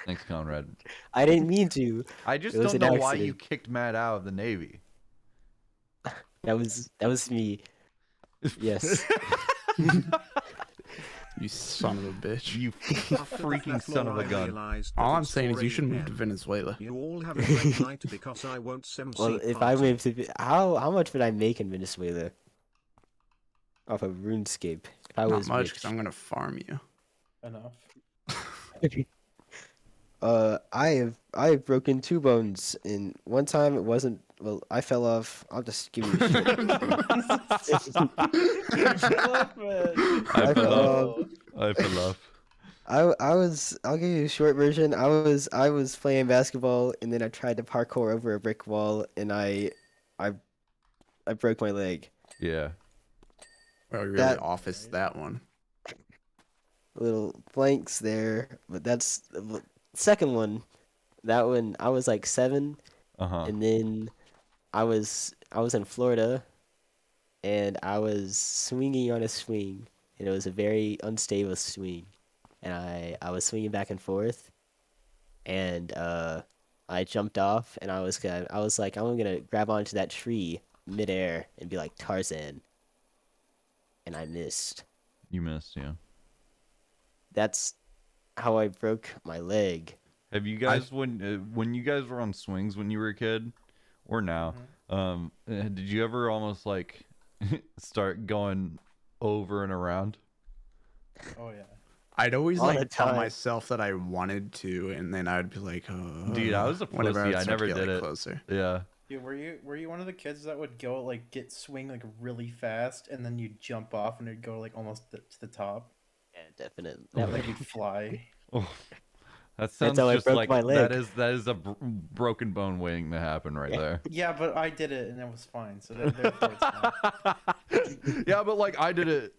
Thanks, Conrad. I didn't mean to. I just It was don't an know why you accident. kicked Matt out of the Navy. That was me. Yes. You son of a bitch. You freaking son of a gun. All I'm saying is you should move to Venezuela. You all have a great night because I won't sim Well, if I moved to how much would I make in Venezuela? Off of RuneScape. If I Not was much, rich. because I'm going to farm you. Enough. I've broken 2 bones, and one time it wasn't. Well, I fell off. I'll just give you a short. I fell off. I fell off. I'll give you a short version. I was playing basketball, and then I tried to parkour over a brick wall, and I broke my leg. Yeah. Well, you really That- office that one. Little blanks there, but that's the second one. That one I was like 7, and then I was in Florida, and I was swinging on a swing, and it was a very unstable swing, and I was swinging back and forth, and I jumped off, and I was like, I'm gonna grab onto that tree midair and be like Tarzan, and I missed. You missed, yeah. That's how I broke my leg. Have you guys when you guys were on swings when you were a kid, or now? Did you ever almost like start going over and around? Oh yeah. I'd always All the like tell time. myself that I wanted to, and then I'd be like, oh. Dude, I was a whenever pussy. would I start to never get, did it. Closer. Yeah. Dude, were you one of the kids that would go get swing really fast, and then you jump off and it'd go almost to the top? definitely. That like you fly. Oh, that sounds how I just broke like my leg. that is a broken bone waiting to happen right there. Yeah, but I did it and it was fine. So therefore it's fine. Yeah, but like I did it,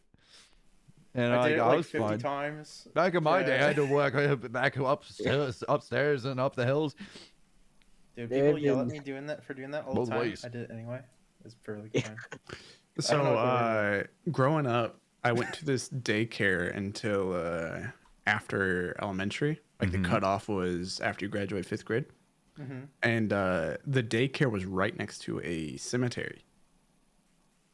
and I did it I like was 50 fine. times. Back in my day, I had to Yeah. walk back upstairs and up the hills. Dude, There people have yell at been- me doing that all Both the time. ways. I did it anyway. It's perfectly fine. So, growing up, I went to this daycare until after elementary. Like the cutoff was after you graduate 5th grade. Mhm. And the daycare was right next to a cemetery.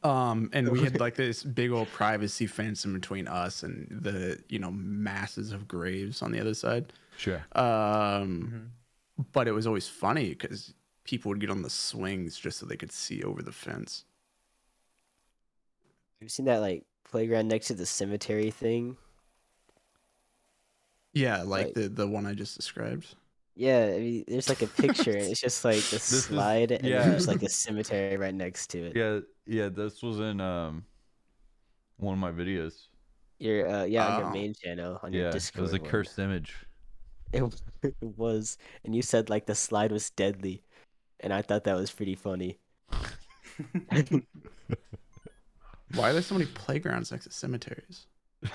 And we had like this big old privacy fence in between us and the, masses of graves on the other side. Sure. But it was always funny because people would get on the swings just so they could see over the fence. Have you seen that like playground next to the cemetery thing? Yeah, like the one I just described. Yeah, I mean, there's like a picture, and it's just like the is- slide, and yeah. there's like a cemetery right next to it. Yeah. This was in one of my videos. Your on your Oh. main channel on Yeah, your it Discord. was a one. cursed image. It was, and you said like the slide was deadly, and I thought that was pretty funny. Why are there so many playgrounds next to cemeteries?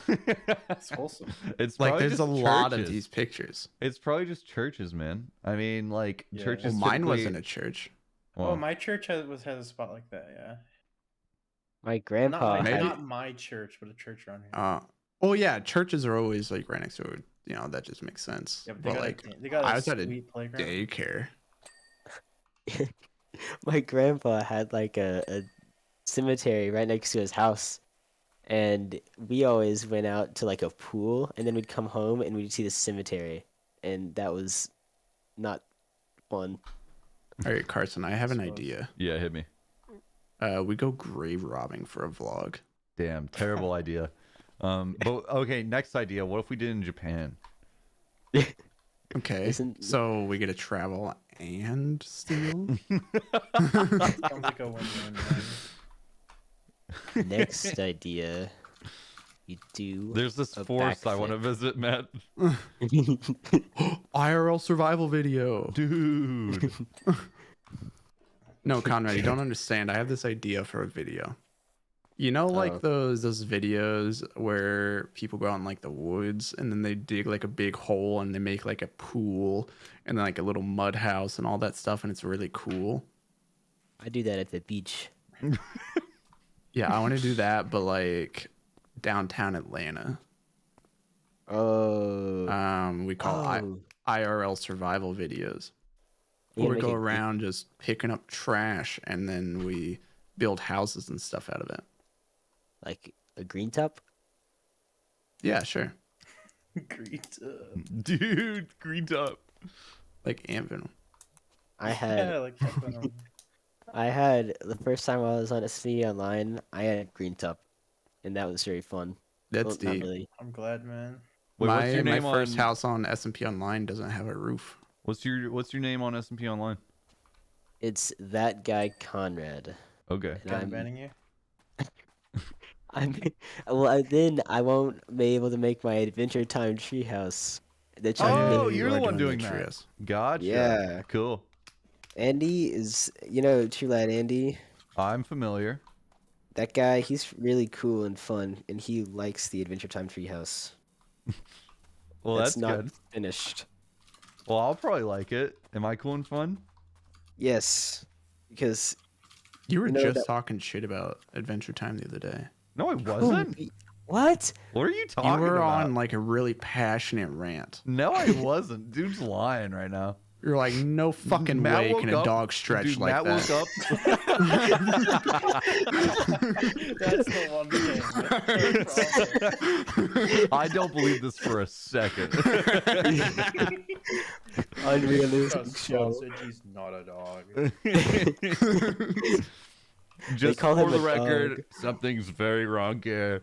It's wholesome. It's Like, probably there's just a lot of churches. these pictures. It's probably just churches, man. I mean, like Yeah. churches. Well, mine typically- wasn't a church. Oh, Well, my church has a spot like that. Yeah. My grandpa Not, had not my church, but a church around here. Well, yeah, churches are always like right next to it. That just makes sense. Yeah, but they but got a- like, they got a I was at a sweet playground. daycare. my grandpa had like a cemetery right next to his house, and we always went out to like a pool, and then we'd come home and we'd see the cemetery, and that was not fun. All right, Carson, I have an idea. yeah, hit me. We go grave robbing for a vlog. Damn, terrible idea. But okay, next idea. What if we did in Japan? Okay, so we get to travel and steal. Sounds like a win-win. Next idea, you do. There's this a forest I want to backflip. visit, Matt. IRL survival video, dude. No, Conrad, you don't understand. I have this idea for a video. You know, like those videos where people go out in like the woods and then they dig like a big hole and they make like a pool and then like a little mud house and all that stuff, and it's really cool. I do that at the beach. Yeah, I want to do that, but like downtown Atlanta. Oh. We call IRL survival videos. Where we go around just picking up trash and then we build houses and stuff out of it. Like a green top? Yeah, sure. Green top. Dude, green top. Like ant venom. I had Yeah, like that one. I had the first time I was on SME online, I had green top, and that was very fun. That's Well, not deep. really. I'm glad, man. Wait, what's your my name first on house on S&P Online doesn't have a roof. What's your name on S&P Online? It's that guy Conrad. Okay. And I'm, Banning you. then I won't be able to make my Adventure Time treehouse. Oh, you're the one doing that. Gotcha. Yeah. Cool. Andy is, True Lad Andy. I'm familiar. That guy, he's really cool and fun, and he likes the Adventure Time treehouse. Well, that's not good. finished. Well, I'll probably like it. Am I cool and fun? Yes, because You were know just that- talking shit about Adventure Time the other day. No, I wasn't. What? What are you talking You were about? on like a really passionate rant. No, I wasn't. Dude's lying right now. You're like, no fucking Matt way woke can a up- dog stretch dude, like Matt that. woke That's the one thing. I don't believe this for a second. Unrealistic show. Sausage's not a dog. Just call for him the a record, dog. something's very wrong here.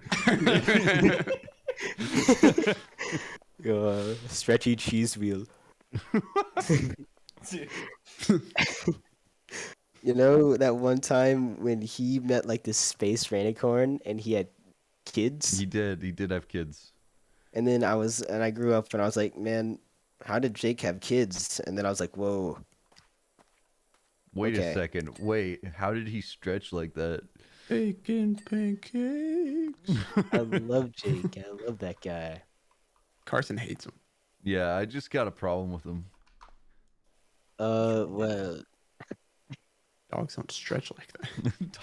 Stretchy cheese wheel. You know that one time when he met like this space rainicorn and he had kids? He did have kids. And then I grew up and I was like, man, how did Jake have kids? And then I was like, whoa. Wait a Okay. second. Wait, how did he stretch like that? Bacon pancakes. I love Jake. I love that guy. Carson hates him. Yeah, I just got a problem with him. Well, Dogs don't stretch like that.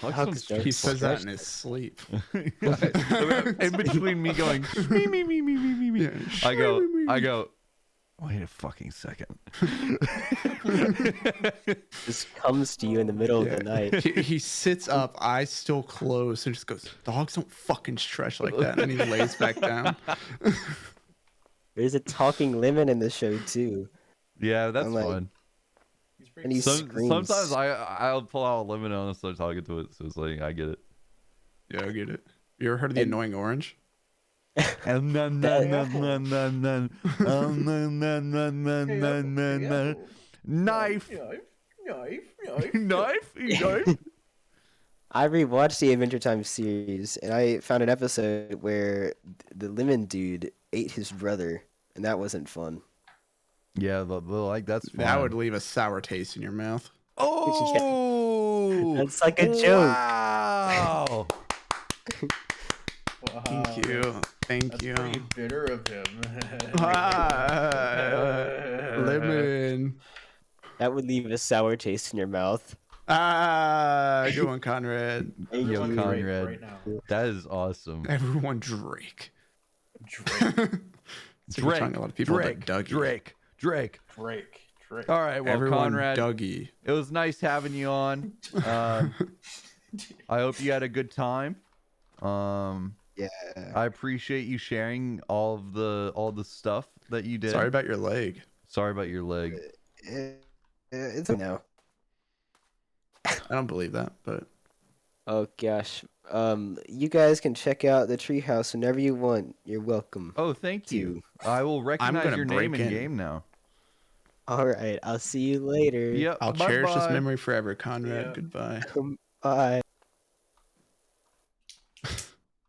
Dogs Dogs don't stretch. He says that stretch in his sleep. In between me going me me me me me me me, I go. Wait a fucking second. just comes to you in the middle of the night. He sits up, eyes still closed, and just goes, "Dogs don't fucking stretch like that." And then he lays back down. There's a talking lemon in the show too. Yeah, that's I'm like, fun. and he screams. Sometimes I'll pull out a lemon and start talking to it, so it's like I get it. Yeah, I get it. You ever heard of the annoying orange? Knife. I rewatched the Adventure Time series, and I found an episode where the lemon dude ate his brother, and that wasn't fun. Yeah, like that's fun. That would leave a sour taste in your mouth. Oh, that's like a joke. Wow. Thank you. Thank you. Pretty bitter of him. Lemon. That would leave a sour taste in your mouth. Good one, Conrad. Yo, Everyone Conrad, Drake right now. that is awesome. Everyone Drake. Drake. A lot of people Drake. Dougie. Drake. Drake. All right, well, Everyone Conrad, Dougie. it was nice having you on. I hope you had a good time. Yeah. I appreciate you sharing all the stuff that you did. Sorry about your leg. Sorry about your leg. It's no. I don't believe that, but Oh gosh. You guys can check out the treehouse whenever you want. You're welcome. Oh, thank you. I will recognize gonna your name break in in. game now. All right. I'll see you later. Yep. I'll cherish this bye-bye. memory forever, Conrad. Goodbye. Bye.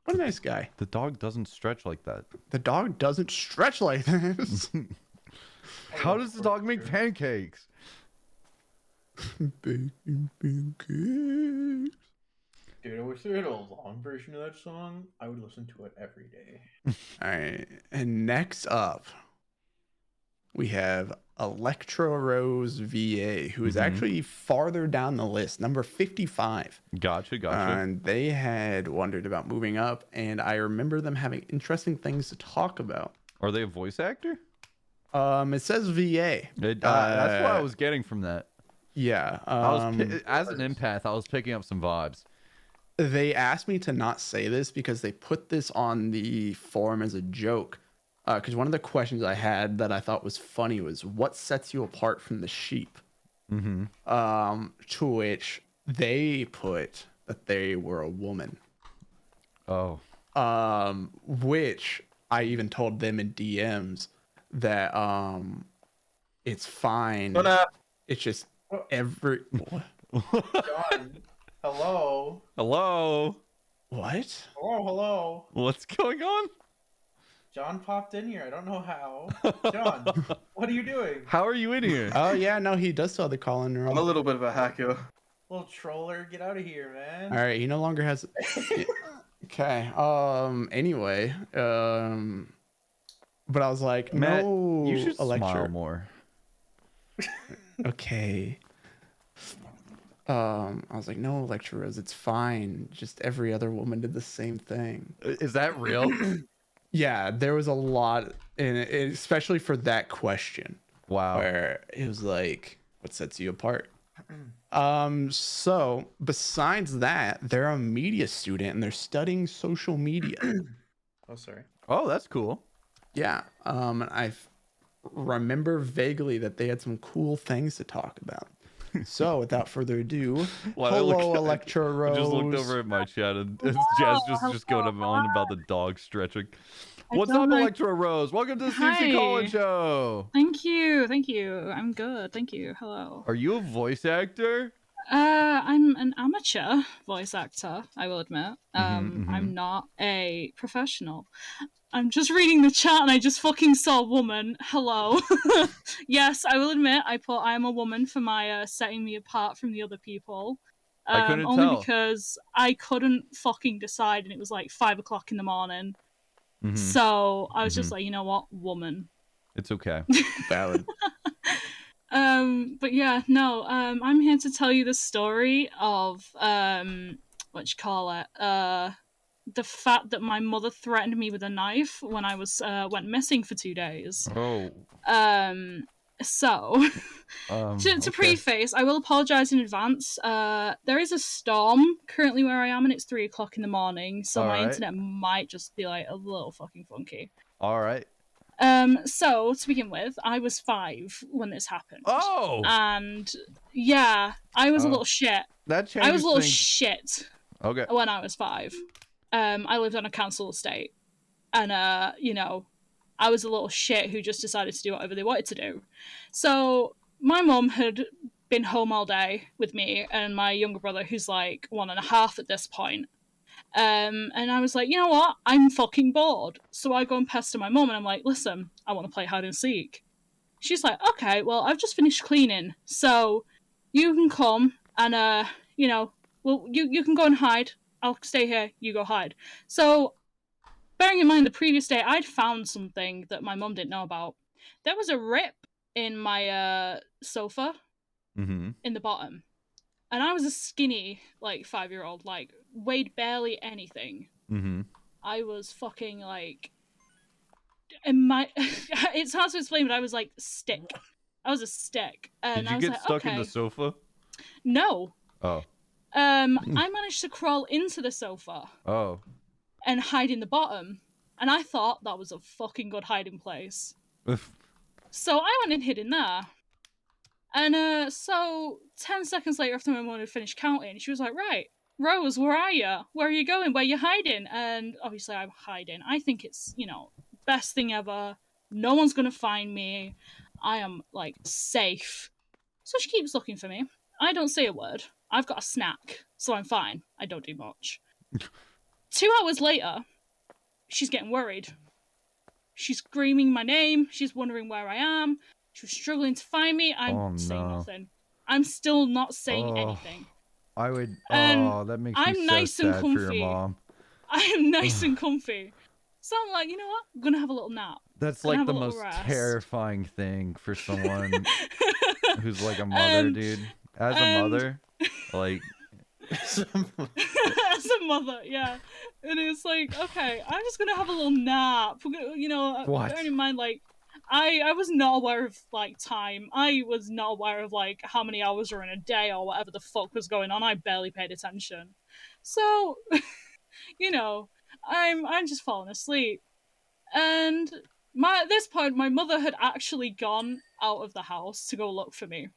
What a nice guy. The dog doesn't stretch like that. The dog doesn't stretch like this. How does the dog make pancakes? Bacon pancakes. Dude, I wish there had a long version of that song. I would listen to it every day. All right. And next up, we have Electra Rose VA, who is actually farther down the list, number 55. Gotcha. And they had wondered about moving up, and I remember them having interesting things to talk about. Are they a voice actor? It says VA. That's what I was getting from that. Yeah. As an empath, I was picking up some vibes. They asked me to not say this because they put this on the forum as a joke. Because one of the questions I had that I thought was funny was, what sets you apart from the sheep? To which they put that they were a woman. Oh. Which I even told them in DMs that it's fine. It's just every. John, hello. Hello. What? Hello. What's going on? John popped in here. I don't know how. John, what are you doing? How are you in here? Oh yeah, no, he does still have the call-in room. I'm a little bit of a hacker. Little troller, get out of here, man. All right, he no longer has. Okay. Anyway. But I was like, Matt, no, you should Electra. smile more. Okay. I was like, no, Electra Rose, it's fine. Just every other woman did the same thing. Is that real? Yeah, there was a lot in it, especially for that question. Wow. Where it was like, what sets you apart? So besides that, they're a media student and they're studying social media. Oh, sorry. Oh, that's cool. Yeah. I remember vaguely that they had some cool things to talk about. So without further ado, hello, Electra Rose. I just looked over at my chat and Jazz just going on about the dog stretching. What's up, Electra Rose? Welcome to the CC College Show. Thank you. I'm good. Thank you. Hello. Are you a voice actor? I'm an amateur voice actor, I will admit. I'm not a professional. I'm just reading the chat and I just fucking saw a woman. Hello. Yes, I will admit I put I am a woman for my setting me apart from the other people. I couldn't only tell. because I couldn't fucking decide and it was like 5 o'clock in the morning. Mhm. So I was just Mhm. like, you know what, woman. It's okay. Valid. But yeah, no, I'm here to tell you the story of what you call it, the fact that my mother threatened me with a knife when I was went missing for 2 days. Oh. So to Okay. preface, I will apologize in advance. There is a storm currently where I am, and it's 3 o'clock in the morning, so my Alright. internet might just be like a little fucking funky. All right. So to begin with, I was 5 when this happened. Oh! And yeah, I was a Oh. little shit. That I was changes a little things. shit Okay. when I was 5. I lived on a council estate, and you know, I was a little shit who just decided to do whatever they wanted to do. So my mum had been home all day with me and my younger brother, who's like 1.5 at this point. And I was like, you know what? I'm fucking bored. So I go and pester my mum and I'm like, listen, I want to play hide and seek. She's like, okay, well, I've just finished cleaning, so you can come and you know, well, you can go and hide. I'll stay here. You go hide. So, bearing in mind the previous day, I'd found something that my mum didn't know about. There was a rip in my sofa Mm-hmm. in the bottom, and I was a skinny like 5-year-old, like weighed barely anything. Mm-hmm. I was fucking like, in my it's hard to explain, but I was like stick. I was a stick, and Did I you was get like, stuck okay. in the sofa? No. Oh. I managed to crawl into the sofa Oh. and hide in the bottom, and I thought that was a fucking good hiding place. So I went and hid in there. And so 10 seconds later, after my mum had finished counting, she was like, right, Rose, where are you? Where are you going? Where are you hiding? And obviously I'm hiding. I think it's, you know, best thing ever. No one's gonna find me. I am, like, safe. So she keeps looking for me. I don't say a word. I've got a snack, so I'm fine. I don't do much. 2 hours later, she's getting worried. She's screaming my name. She's wondering where I am. She was struggling to find me. I'm saying nothing. I'm still not saying anything. I would. And Oh, that makes I'm me so nice and sad for your comfy. mom. I am nice and comfy. So I'm like, you know what? I'm gonna have a little nap. That's Gonna like have the a little most rest. terrifying thing for someone who's like a mother, dude. As a and- mother, like. As a mother, yeah. And it's like, okay, I'm just gonna have a little nap. You know, What? bearing in mind, like, I was not aware of, like, time. I was not aware of, like, how many hours were in a day or whatever the fuck was going on. I barely paid attention. So, you know, I'm just falling asleep. And at this point, my mother had actually gone out of the house to go look for me.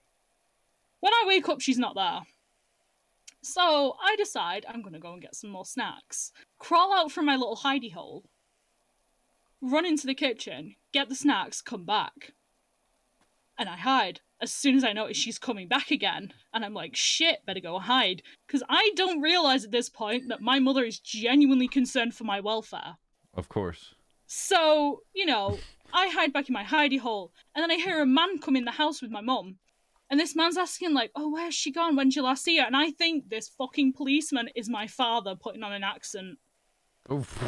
When I wake up, she's not there. So I decide I'm gonna go and get some more snacks. Crawl out from my little hidey hole, run into the kitchen, get the snacks, come back. And I hide. As soon as I notice she's coming back again, and I'm like, shit, better go hide. Because I don't realize at this point that my mother is genuinely concerned for my welfare. Of course. So, you know, I hide back in my hidey hole, and then I hear a man come in the house with my mum. And this man's asking, like, oh, where's she gone? When did you last see her? And I think this fucking policeman is my father putting on an accent. Oof.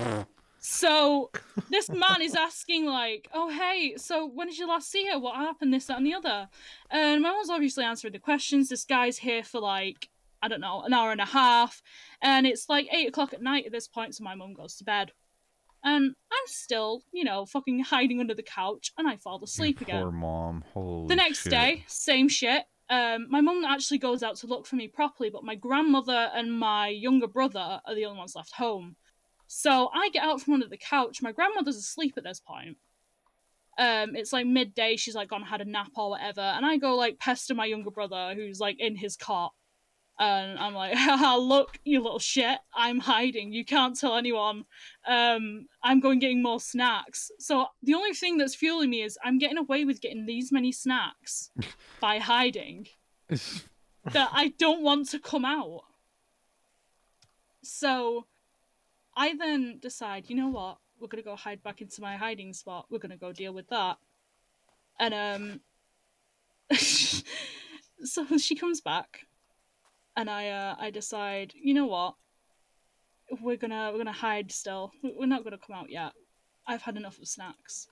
So this man is asking, like, oh, hey, so when did you last see her? What happened? This, that, and the other. And my mom's obviously answering the questions. This guy's here for, like, I don't know, an hour and a half. And it's like 8 o'clock at night at this point, so my mum goes to bed. And I'm still, you know, fucking hiding under the couch, and I fall asleep again. Poor mom. Holy The next shit. day, same shit. My mum actually goes out to look for me properly, but my grandmother and my younger brother are the only ones left home. So I get out from under the couch. My grandmother's asleep at this point. It's like midday. She's like gone had a nap or whatever, and I go like pester my younger brother who's like in his cot. And I'm like, haha, look, you little shit, I'm hiding. You can't tell anyone. I'm going getting more snacks. So the only thing that's fueling me is I'm getting away with getting these many snacks by hiding that I don't want to come out. So I then decide, you know what? we're gonna go hide back into my hiding spot. We're gonna go deal with that. And so she comes back, and I decide, you know what? We're gonna hide still. We're not gonna come out yet. I've had enough of snacks.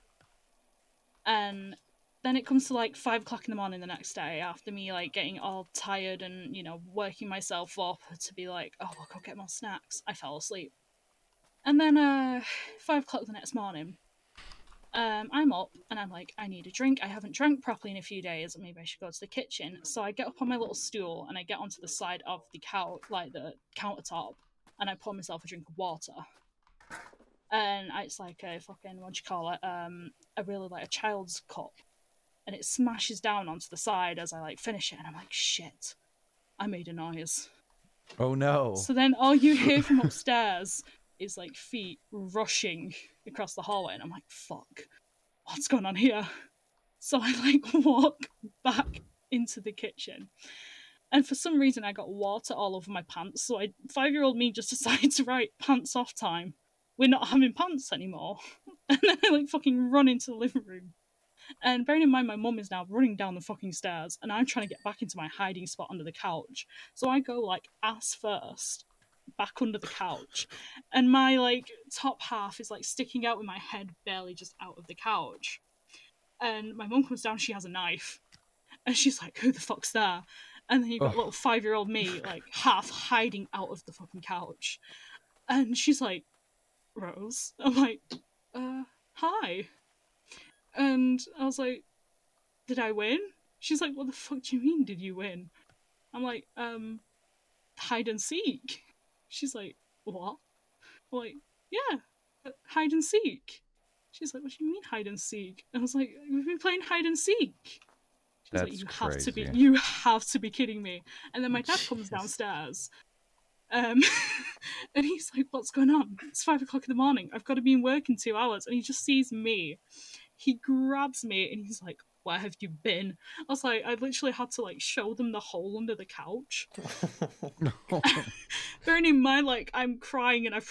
And then it comes to like 5 o'clock in the morning the next day, after me like getting all tired and, you know, working myself up to be like, oh, I'll go get more snacks. I fell asleep. And then 5 o'clock the next morning, I'm up and I'm like, I need a drink. I haven't drank properly in a few days. Maybe I should go to the kitchen. So I get up on my little stool and I get onto the side of the like the countertop, and I pour myself a drink of water. And it's like a fucking, what do you call it? A really like a child's cup. And it smashes down onto the side as I like finish it, and I'm like, shit, I made a noise. Oh no. So then all you hear from upstairs is like feet rushing across the hallway, and I'm like, fuck, what's going on here? So I like walk back into the kitchen, and for some reason I got water all over my pants, so 5-year-old me just decided to write pants off time. We're not having pants anymore. And then I like fucking run into the living room. And bearing in mind my mum is now running down the fucking stairs, and I'm trying to get back into my hiding spot under the couch. So I go like ass first back under the couch, and my like top half is like sticking out with my head barely just out of the couch. And my mum comes down, she has a knife, and she's like, who the fuck's there? And then you've got little 5-year-old me like half hiding out of the fucking couch. And she's like, Rose. I'm like, hi. And I was like, did I win? She's like, what the fuck do you mean, did you win? I'm like, hide and seek. She's like, what? I'm like, yeah, hide and seek. She's like, what do you mean hide and seek? And I was like, we've been playing hide and seek. She's That's like, crazy. you have to be kidding me. And then my dad comes downstairs. And he's like, what's going on? It's 5 o'clock in the morning. I've got to be in work in 2 hours. And he just sees me. He grabs me and he's like, where have you been? I was like, I literally had to like show them the hole under the couch. Bearing in mind, like, I'm crying and I've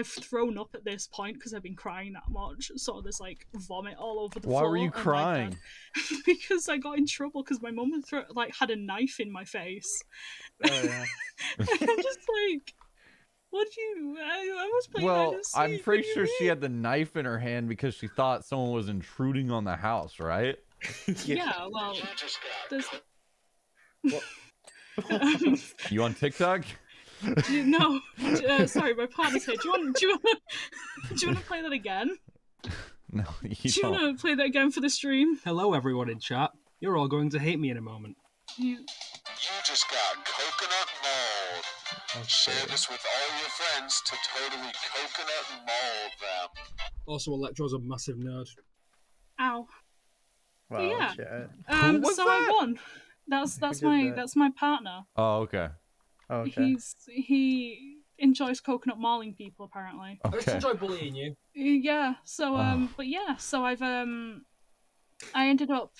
thrown up at this point because I've been crying that much. So there's like vomit all over the floor. Why were you crying? Because I got in trouble because my mum had a knife in my face. Oh, yeah. And I'm just like, what do you? I was playing hide Well, and seek. I'm pretty sure she had the knife in her hand because she thought someone was intruding on the house, right? Yeah, well, there's. You on TikTok? No, sorry, my partner's here. Do you want to play that again? No, Do you want to play that again for the stream? Hello, everyone in chat. You're all going to hate me in a moment. You just got coconut mauled. Share this with all your friends to totally coconut maul them. Also, Electra's a massive nerd. Ow. Wow, Yeah. chat. Who was So that? I won. That's my partner. Oh, okay. Oh, okay. He enjoys coconut mauling people apparently. I just enjoy bullying you. Yeah. So but yeah. So I ended up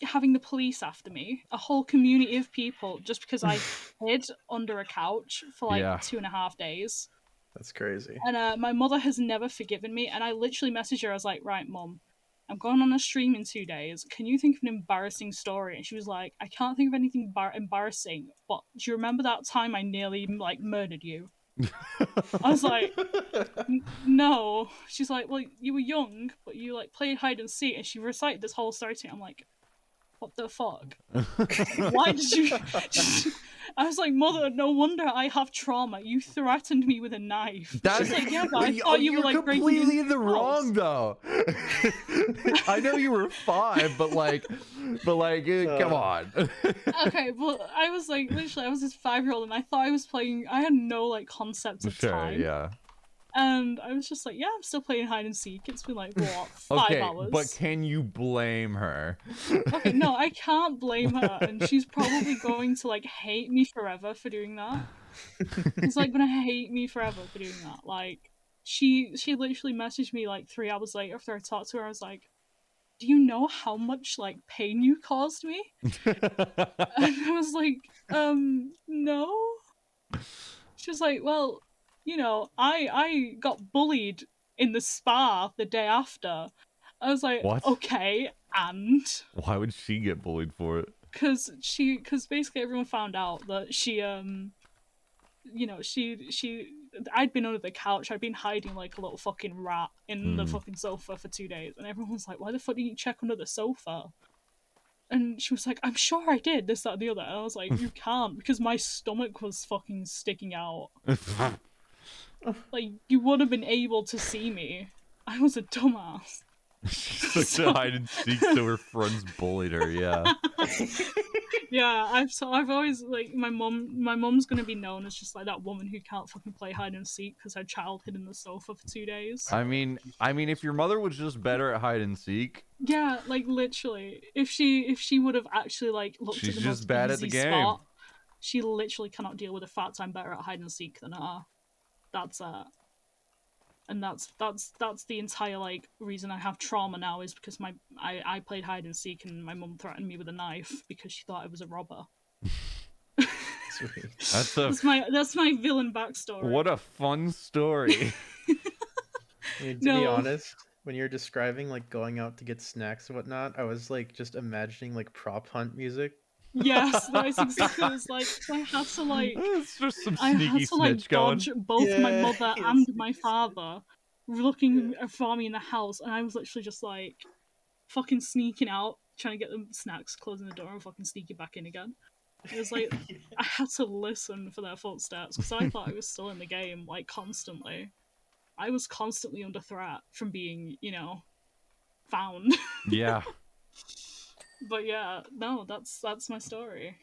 having the police after me, a whole community of people, just because I hid under a couch for like 2.5 days. That's crazy. And my mother has never forgiven me, and I literally messaged her. I was like, right, Mum, I'm going on a stream in 2 days. Can you think of an embarrassing story? And she was like, I can't think of anything embarrassing, but do you remember that time I nearly like murdered you? I was like, no. She's like, well, you were young, but you like played hide and seek, and she recited this whole story to me. I'm like, what the fuck? Why did you? I was like, Mother, no wonder I have trauma. You threatened me with a knife. She's like, yeah, but I thought you were like completely in the wrong, though. I know you were 5, but come on. Okay, but I was like, literally, I was this 5-year-old, and I thought I was playing. I had no like concept of time. Yeah. And I was just like, yeah, I'm still playing hide and seek. It's been like, what, 5 hours? But can you blame her? Okay, no, I can't blame her, and she's probably going to like hate me forever for doing that. She's like gonna hate me forever for doing that. Like, she literally messaged me like 3 hours later after I talked to her. I was like, do you know how much like pain you caused me? And I was like, no. She was like, well, you know, I got bullied in the spa the day after. I was like, What? okay, and Why would she get bullied for it? because basically everyone found out that she I'd been under the couch. I'd been hiding like a little fucking rat in the fucking sofa for 2 days, and everyone was like, "Why the fuck didn't you check under the sofa?" And she was like, "I'm sure I did this, that, and the other." And I was like, "You can't because my stomach was fucking sticking out. Like you would have been able to see me. I was a dumbass." She took to hide and seek, so her friends bullied her. Yeah. Yeah, I've always like my mum's gonna be known as just like that woman who can't fucking play hide and seek because her child hid in the sofa for 2 days. I mean, if your mother was just better at hide and seek, Yeah, like literally, if she would have actually like looked she's at the just most bad at the easy game. spot, she literally cannot deal with the fact I'm better at hide and seek than her. That's and that's the entire like reason I have trauma now is because I played hide and seek and my mum threatened me with a knife because she thought I was a robber. Sweet. That's my villain backstory. What a fun story. I mean, to be No. honest, when you're describing like going out to get snacks and whatnot, I was like just imagining like prop hunt music. Yes, that is exactly what it's like. I had to like, It's just some I had sneaky to like snitch going. dodge both my Yeah, mother yes, and my father looking for me in the house, and I was literally just like fucking sneaking out, trying to get them snacks, closing the door, and fucking sneaking back in again. It was like I had to listen for their footsteps because I thought I was still in the game, like constantly. I was constantly under threat from being, found. Yeah, But yeah, no, that's my story.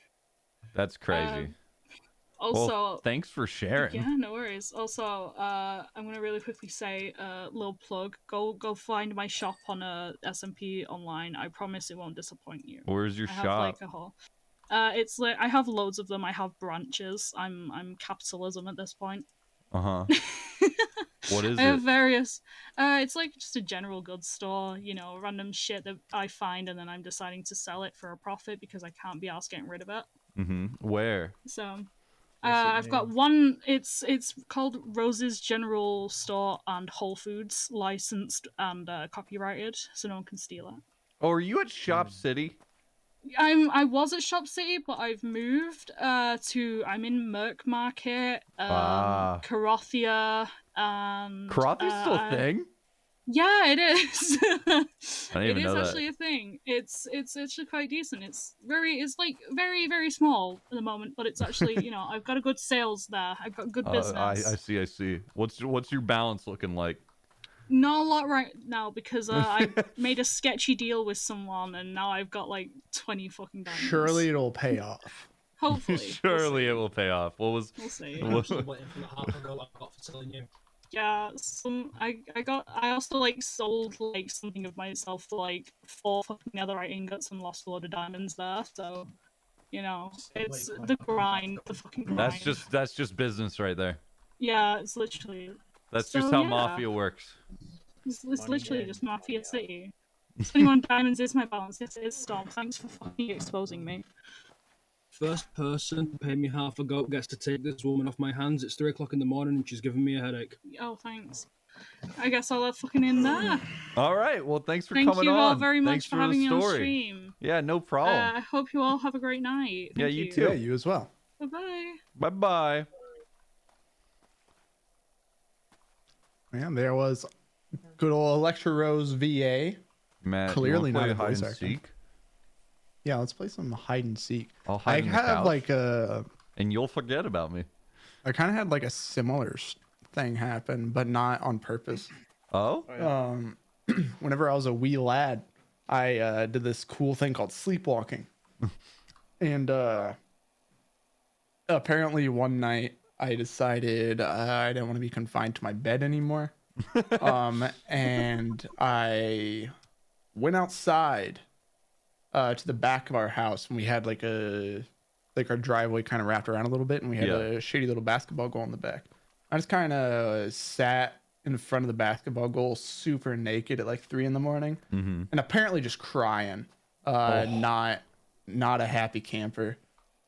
that's crazy. Also, well, thanks for sharing. Yeah, no worries. Also, I'm gonna really quickly say a little plug. Go find my shop on SMP online. I promise it won't disappoint you. Where's your I have shop? like a whole. It's like I have loads of them. I have branches. I'm capitalism at this point. What is I have it? various. It's like just a general goods store. Random shit that I find and then I'm deciding to sell it for a profit because I can't be asked getting rid of it. Where? So. I've got one. It's called Rose's General Store and Whole Foods, licensed and copyrighted, so no one can steal it. Oh, are you at Shop City? I was at Shop City, but I've moved I'm in Merc Market, Karothia, and Karothia's still a thing? Yeah, it is. I didn't even know that. Actually a thing. It's actually quite decent. It's like very, very small at the moment, but it's actually I've got a good sales there. I've got good business. I see. What's your balance looking like? Not a lot right now because I made a sketchy deal with someone and now I've got like 20 fucking diamonds. Surely it'll pay off. Hopefully. Surely it will pay off. What was? We'll see. I'm actually waiting for the half a go I've got for telling you. Yeah, I also like sold like something of myself for like 4 fucking netherite ingots and lost a load of diamonds there. So, it's the grind, the fucking grind. That's just business right there. Yeah, it's literally. That's just how mafia works. It's literally just Mafia City. 21 diamonds is my balance. Yes, it is, Storm. Thanks for fucking exposing me. First person to pay me half a goat gets to take this woman off my hands. It's 3 o'clock in the morning and she's giving me a headache. Oh, thanks. I guess I'll have fucking in there. All right. Well, thanks for Thank coming on. you all very much Thanks for the having me on story. stream. Yeah, no problem. I hope you all have a great night. Yeah, Thank you too. Yeah, you as well. Bye-bye. Bye-bye. Man, there was good old Electra Rose VA. Matt, clearly you wanna not play a voice hide and actor. seek? Yeah, let's play some hide and seek. I'll hide in the have couch. like a. And you'll forget about me. I kind of had like a similar thing happen, but not on purpose. Oh? Whenever I was a wee lad, I did this cool thing called sleepwalking. And apparently one night I decided I didn't want to be confined to my bed anymore. And I went outside to the back of our house, and we had like our driveway kind of wrapped around a little bit, and we had a shady little basketball goal in the back. I just kind of sat in front of the basketball goal super naked at like 3 a.m. and apparently just crying. Not a happy camper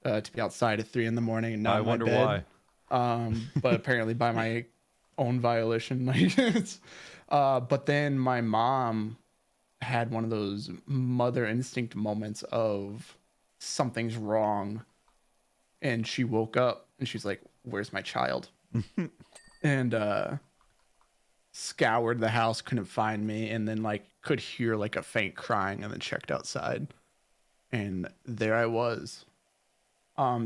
to be outside at 3 a.m. and not I in my wonder bed. why. But apparently by my own violation. But then my mom had one of those mother instinct moments of something's wrong, and she woke up and she's like, "Where's my child?" And scoured the house, couldn't find me, and then like could hear like a faint crying, and then checked outside, and there I was.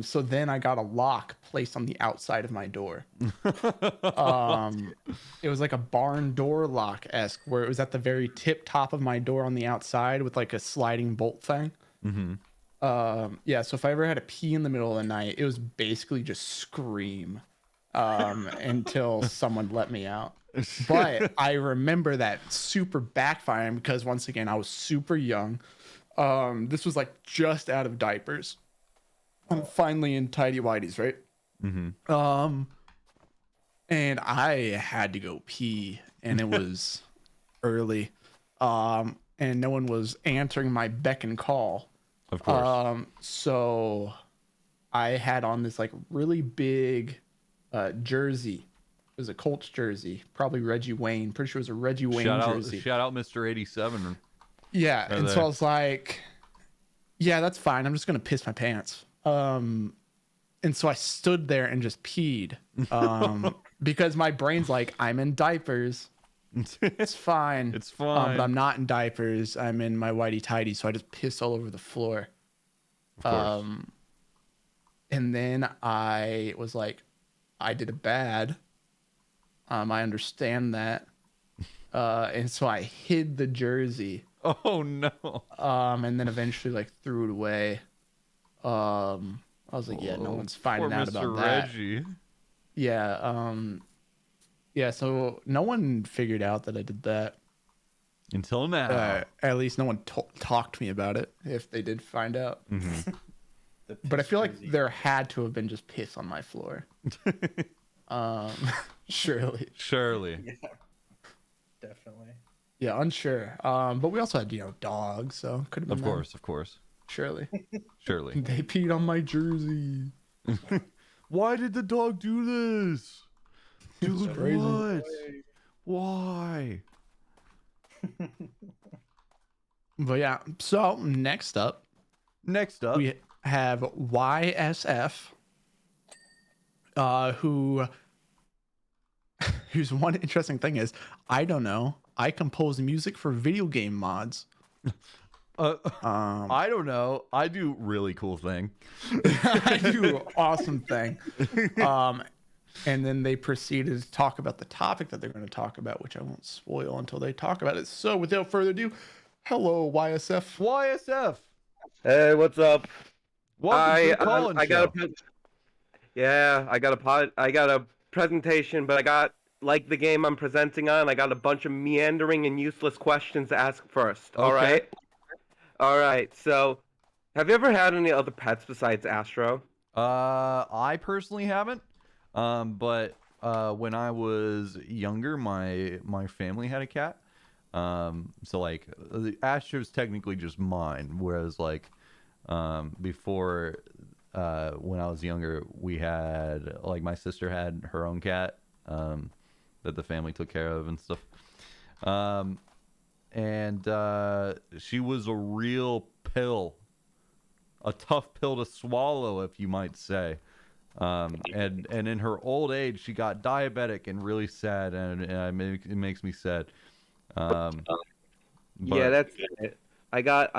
So then I got a lock placed on the outside of my door. It was like a barn door lock-esque, where it was at the very tip top of my door on the outside with like a sliding bolt thing. Yeah, so if I ever had to pee in the middle of the night, it was basically just scream until someone let me out. But I remember that super backfiring because, once again, I was super young. This was like just out of diapers. I'm finally in tidy whities, right? And I had to go pee, and it was early, and no one was answering my beck and call. Of course. So I had on this like really big jersey. It was a Colts jersey, probably Reggie Wayne. Pretty sure it was a Reggie Wayne jersey. Shout out Mr. 87. Yeah, and so I was like, yeah, that's fine. I'm just gonna piss my pants. And so I stood there and just peed. Because my brain's like, I'm in diapers. It's fine. It's fine. But I'm not in diapers. I'm in my whitey tidy, so I just pissed all over the floor. Of course. And then I was like, I did it bad. I understand that. And so I hid the jersey. Oh no. And then eventually like threw it away. I was like, yeah, no one's finding out about that. Reggie. Yeah. Yeah. So no one figured out that I did that until now. At least no one talked to me about it. If they did find out. But I feel like there had to have been just piss on my floor. Surely. Yeah, definitely. Yeah, unsure. But we also had, dogs, so could have been. Of course. Surely. Surely. They peed on my jersey. Why did the dog do this? Dude, crazy. what? Why? But yeah, so next up, we have YSF, whose one interesting thing is, I don't know, I compose music for video game mods. I don't know. I do really cool thing. I do awesome thing. And then they proceeded to talk about the topic that they're going to talk about, which I won't spoil until they talk about it. So without further ado, hello YSF. YSF. Hey, what's up? Welcome to the Colin I got Show. I got a presentation, but I got, like the game I'm presenting on, I got a bunch of meandering and useless questions to ask first. Okay. All right. So, have you ever had any other pets besides Astro? I personally haven't. But when I was younger, my family had a cat. So like Astro's technically just mine, whereas like before when I was younger, we had like my sister had her own cat that the family took care of and stuff. And she was a real pill, a tough pill to swallow, if you might say. And in her old age, she got diabetic and really sad, and it makes me sad. Yeah, that's it. I got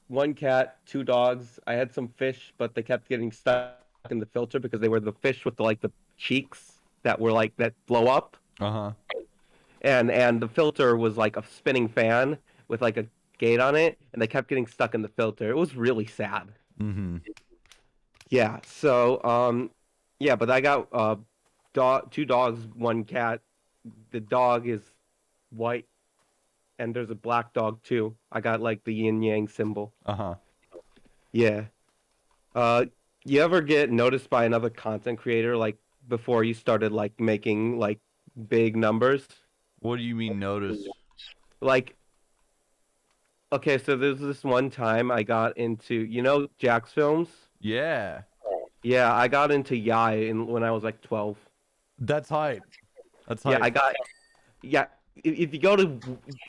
one cat, 2 dogs. I had some fish, but they kept getting stuck in the filter because they were the fish with the cheeks that were that blow up. And the filter was like a spinning fan with like a gate on it, and they kept getting stuck in the filter. It was really sad. Yeah. So yeah, but I got 2 dogs, 1 cat. The dog is white, and there's a black dog too. I got like the yin yang symbol. Yeah. You ever get noticed by another content creator before you started making big numbers? What do you mean notice? Okay, so there's this one time I got into, Jack's Films? Yeah. Yeah, I got into YIIK when I was 12. That's hype. That's Yeah, hype. I got. Yeah, if you go to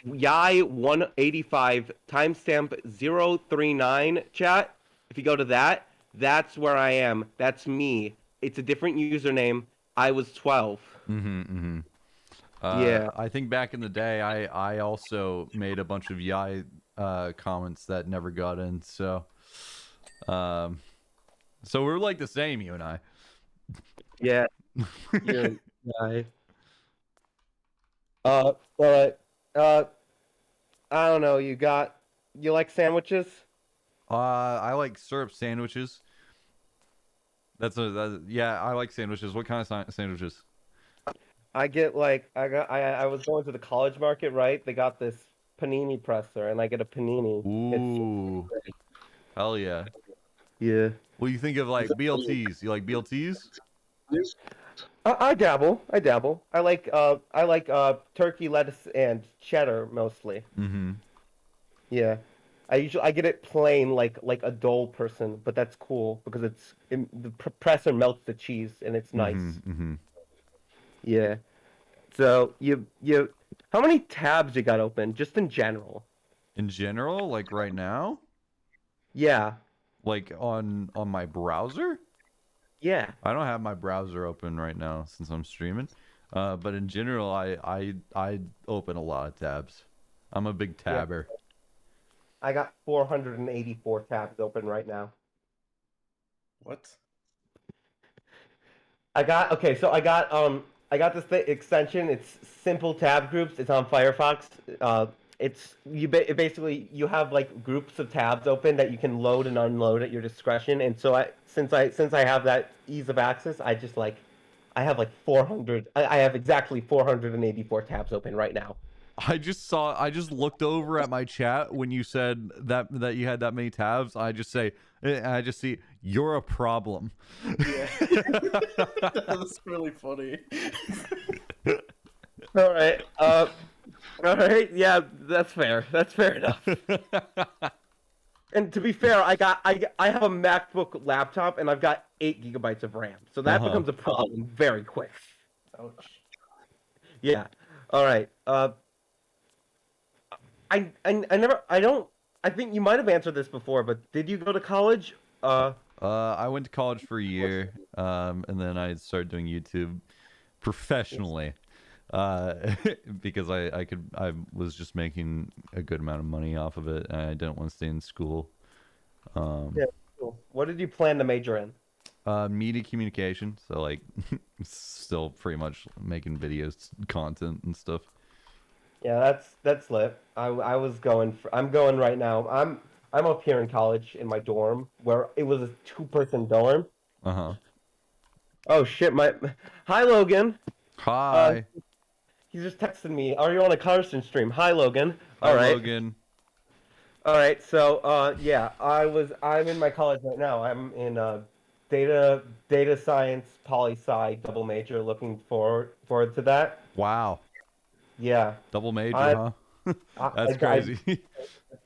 YIIK185 timestamp 039 chat, if you go to that, that's where I am. That's me. It's a different username. I was 12. Yeah. I think back in the day, I also made a bunch of YI comments that never got in. So we're like the same, you and I. Yeah. Yeah. But I don't know. You like sandwiches? I like syrup sandwiches. Yeah, I like sandwiches. What kind of sandwiches? I was going to the college market, right? They got this panini presser, and I get a panini. Ooh, hell yeah. Yeah. What do you think of like BLTs? You like BLTs? I dabble. I like turkey, lettuce, and cheddar mostly. Yeah. I get it plain like a dull person, but that's cool because the presser melts the cheese and it's nice. Yeah. So you how many tabs you got open just in general? In general, like right now? Yeah. Like on my browser? Yeah. I don't have my browser open right now since I'm streaming. But in general, I open a lot of tabs. I'm a big tabber. Yeah. I got 484 tabs open right now. What? I got this extension. It's simple tab groups. It's on Firefox. Basically you have like groups of tabs open that you can load and unload at your discretion. And so since I have that ease of access, I have like 400. I have exactly 484 tabs open right now. I just looked over at my chat when you said that you had that many tabs. I just see you're a problem. Yeah. That's really funny. All right. All right. Yeah, that's fair. That's fair enough. And to be fair, I have a MacBook laptop and I've got 8 gigabytes of RAM, so that becomes a problem very quick. Ouch. Yeah. All right. I think you might have answered this before, but did you go to college? I went to college for a year, and then I started doing YouTube professionally, because I was just making a good amount of money off of it, and I didn't want to stay in school. Yeah, cool. What did you plan to major in? Media communication, so like still pretty much making videos, content and stuff. Yeah, that's lit. I'm going right now. I'm up here in college in my dorm where it was a 2-person dorm. Oh shit, hi Logan. Hi. He just texted me. Are you on a Carson stream? Hi Logan. Hi, All right. Logan. All right. So yeah, I'm in my college right now. I'm in data science poli-sci double major. Looking forward to that. Wow. Yeah. Double major, huh? That's crazy.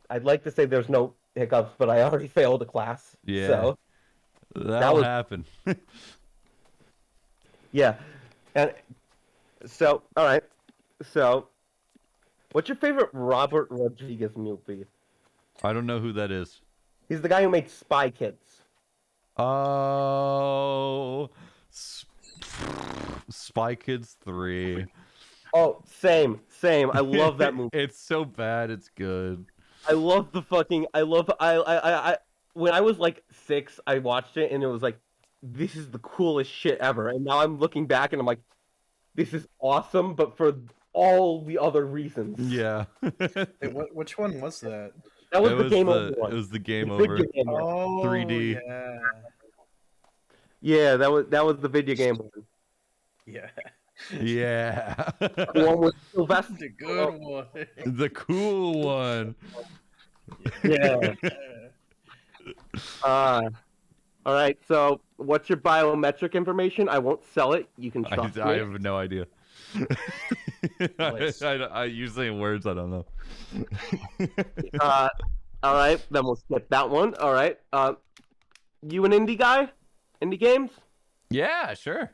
I'd like to say there's no hiccups, but I already failed a class. Yeah. So that'll happen. Yeah. And so, all right. So, what's your favorite Robert Rodriguez movie? I don't know who that is. He's the guy who made Spy Kids. Oh, Spy Kids 3. Oh, same. I love that movie. It's so bad, it's good. I love when I was like 6, I watched it and it was like, this is the coolest shit ever. And now I'm looking back and I'm like, this is awesome, but for all the other reasons. Yeah. Hey, which one was that? That was the Game Over one. It was the Game The Over. video game one. Oh, 3D. Yeah. Yeah, that was the video game one. Yeah. Yeah. The one with Sylvester. The good one. The cool one. Yeah. All right. So, what's your biometric information? I won't sell it. You can trust me. I have no idea. I usually in words I don't know. All right. Then we'll skip that one. All right. You an indie guy? Indie games? Yeah, sure.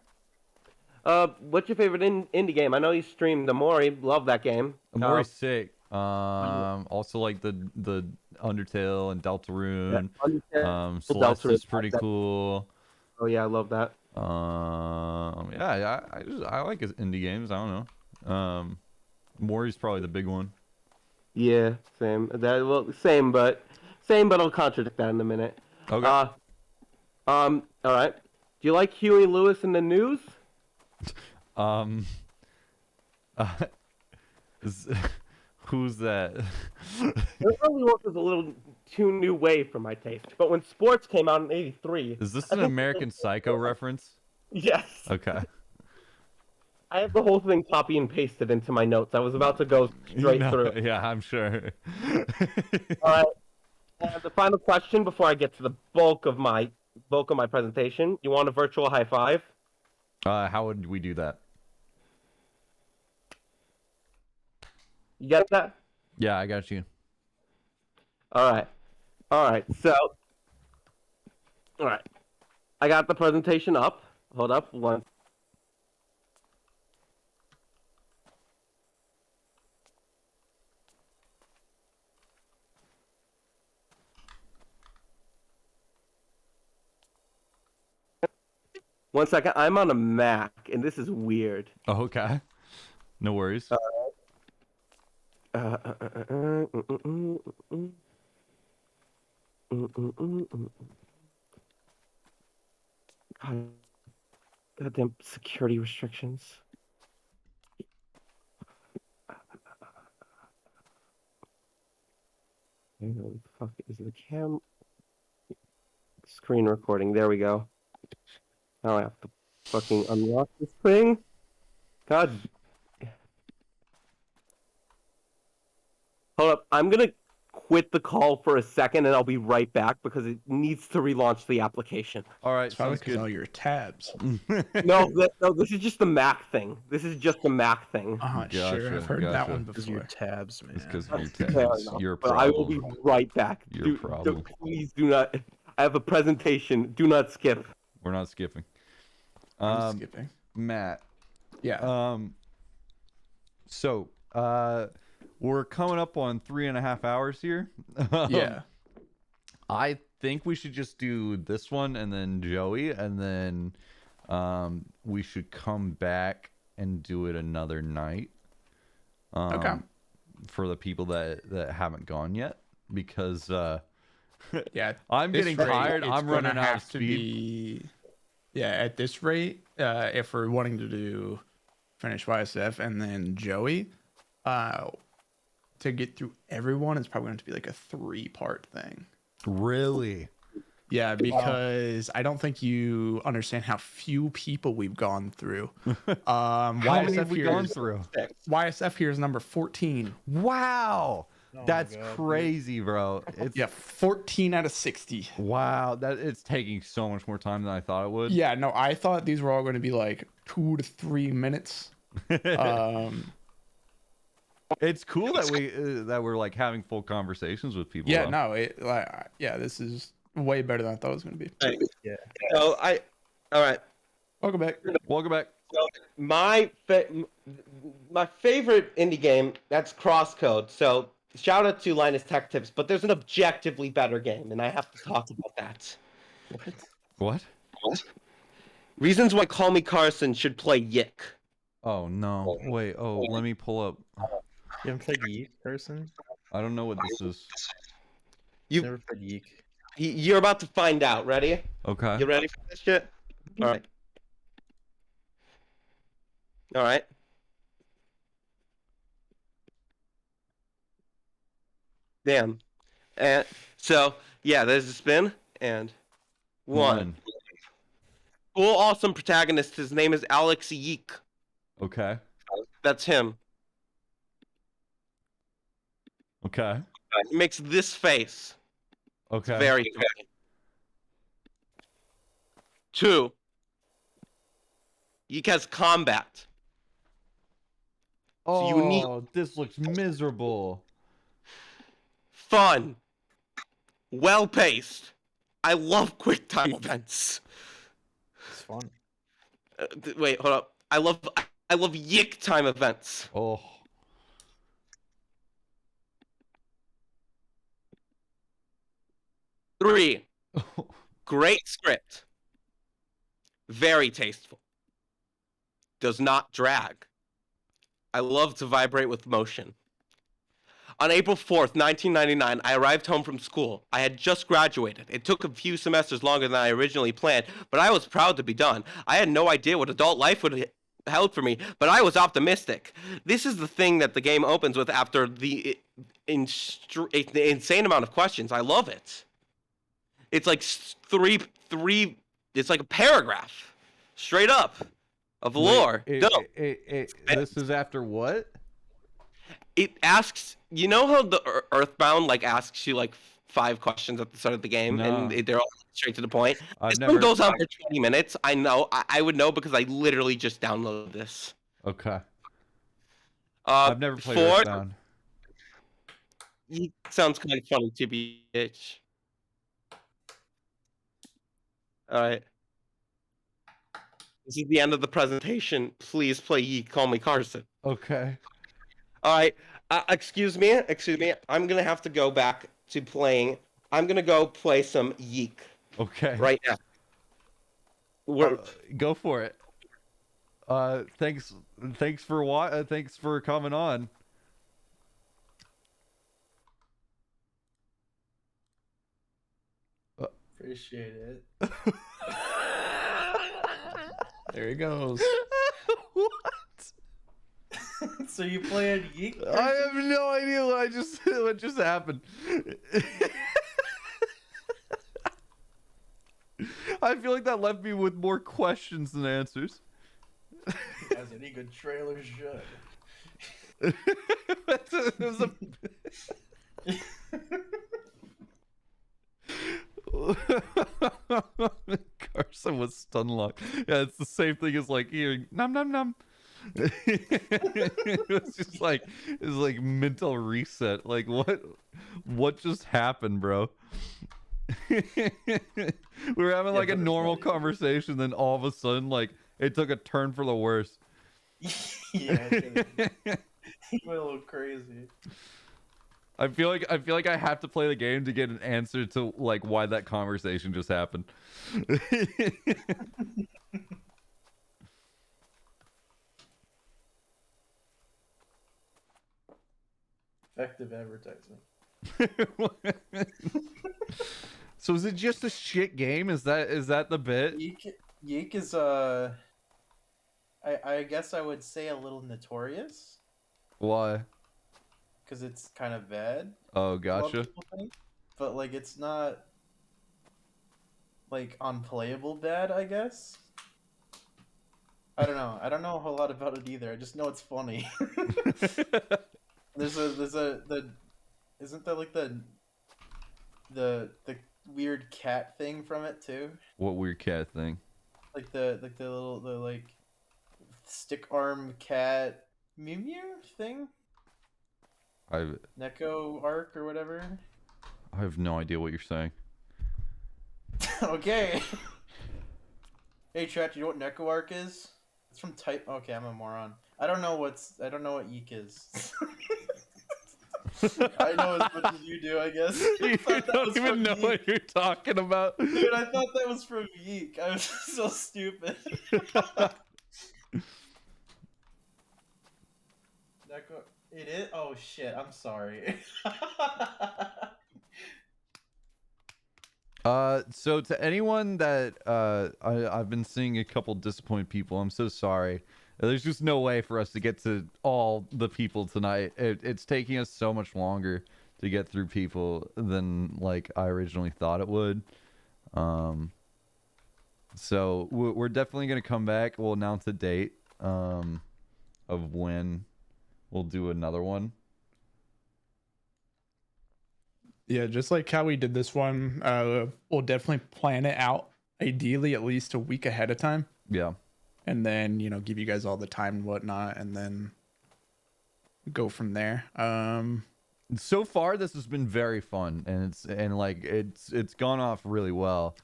What's your favorite indie game? I know you streamed Amori. Love that game. Amori's sick. Also like the Undertale and Deltarune. Undertale, Celeste is Deltarune, pretty cool. Oh yeah, I love that. Yeah, I like his indie games. I don't know. Mori's probably the big one. Yeah, same. Same, but I'll contradict that in a minute. Okay. All right. Do you like Huey Lewis in the News? Who's that? It really was a little too new wave for my taste. But when sports came out in '83, Is this an American Psycho reference? Yes. Okay. I have the whole thing copy and pasted into my notes. I was about to go straight through. Yeah, I'm sure. All right. And the final question before I get to the bulk of my presentation. You want a virtual high five? How would we do that? You get that? Yeah, I got you. All right. So, all right. I got the presentation up. Hold up. One. One second. I'm on a Mac, and this is weird. Oh, okay. No worries. Goddamn security restrictions. Where the fuck is the screen recording? There we go. Now I have to fucking unlock this thing. God. Hold up. I'm gonna quit the call for a second and I'll be right back because it needs to relaunch the application. All right. It's probably because all your tabs. No, this is just the Mac thing. This is just the Mac thing. Sure, I've heard that one before. Your tabs, man. It's because of your Fair tabs. enough, Your but problem. I will be right back. Your problem. Please do not. I have a presentation. Do not skip. We're not skipping. I'm skipping. Matt. Yeah. So, we're coming up on 3.5 hours here. Yeah. I think we should just do this one and then Joey, and then we should come back and do it another night. Okay. For the people that haven't gone yet, because yeah, I'm this getting rate, tired. it's I'm running gonna out of have to speed. Yeah, at this rate, if we're wanting to finish YSF and then Joey, to get through everyone, it's probably going to be like a 3-part thing. Really? Yeah, because I don't think you understand how few people we've gone through. How many have we gone through? YSF here is number 14. Wow. That's crazy, bro. It's 14 out of 60. Wow, it's taking so much more time than I thought it would. Yeah, no, I thought these were all going to be like 2 to 3 minutes. It's cool that we're like having full conversations with people. Yeah, though. no, this is way better than I thought it was going to be. Yeah. So all right. Welcome back. Welcome back. So my favorite indie game, that's Crosscode. So shout out to Linus Tech Tips, but there's an objectively better game, and I have to talk about that. What? Reasons why Call Me Carson should play YIIK. Oh no! Wait. Oh, let me pull up. You haven't played YIIK, Carson? I don't know what this is. You've never played YIIK. You're about to find out. Ready? Okay. You ready for this shit? All right. All right. Damn. And so, yeah, there's a spin and one. Cool, awesome protagonist. His name is Alex YIIK. Okay. That's him. Okay. He makes this face. Okay. It's very funny. 2. YIIK has combat. Oh, you need this looks miserable. Fun. Well-paced. I love quick time events. It's fun. Wait, hold up. I love YIIK time events. Oh. Three, great script. Very tasteful. Does not drag. I love to vibrate with motion. On April 4th, 1999, I arrived home from school. I had just graduated. It took a few semesters longer than I originally planned, but I was proud to be done. I had no idea what adult life would held for me, but I was optimistic. This is the thing that the game opens with after the insane amount of questions. I love it. It's like three. It's like a paragraph, straight up, of lore. Dope. This is after what? It asks. You know how the Earthbound like asks you like 5 questions at the start of the game, No. and they're all straight to the point. I've This one goes on never- for 20 minutes. I know. I would know because I literally just downloaded this. Okay. I've never played 4. Earthbound. Sounds kind of funny, TBH. All right. This is the end of the presentation. Please play YIIK, Call Me Carson. Okay. All right. Excuse me. I'm gonna have to go back to playing. I'm gonna go play some YIIK. Okay. Right now. Go for it. Thanks for coming on. Appreciate it. There he goes. What? So you played YIIK? I have no idea what just happened. I feel like that left me with more questions than answers. As any good trailer should. It was a... Carson was stun locked. Yeah, it's the same thing as like hearing num num num. It was just like mental reset. Like what just happened, bro? We were having like a normal conversation, then all of a sudden like it took a turn for the worse. Yeah, it went a little crazy. I feel like I have to play the game to get an answer to like why that conversation just happened. Effective advertising. So is it just a shit game? Is that the bit? YIIK is I guess I would say a little notorious Why? because it's kind of bad. Oh, a lot of gotcha. people think. But like it's not like unplayable bad, I guess. I don't know. I don't know a whole lot about it either. I just know it's funny. Isn't there like the weird cat thing from it too? What weird cat thing? Like the stick arm cat Mew Mew thing? Neko arc or whatever. I have no idea what you're saying. Okay. Hey chat, you know what Neko arc is? It's from Type. Okay, I'm a moron. I don't know what YIIK is. I know as much as you do, I guess. You don't even know what you're talking about. Dude, I thought that was from YIIK. I was so stupid. It is? Oh shit, I'm sorry. So to anyone that I've been seeing a couple disappointed people, I'm so sorry. There's just no way for us to get to all the people tonight. It's taking us so much longer to get through people than like I originally thought it would. So we're definitely gonna come back. We'll announce a date of when we'll do another one. Yeah, just like how we did this one, we'll definitely plan it out, ideally at least a week ahead of time. Yeah. And then, give you guys all the time and whatnot, and then go from there. So far, this has been very fun, and it's gone off really well.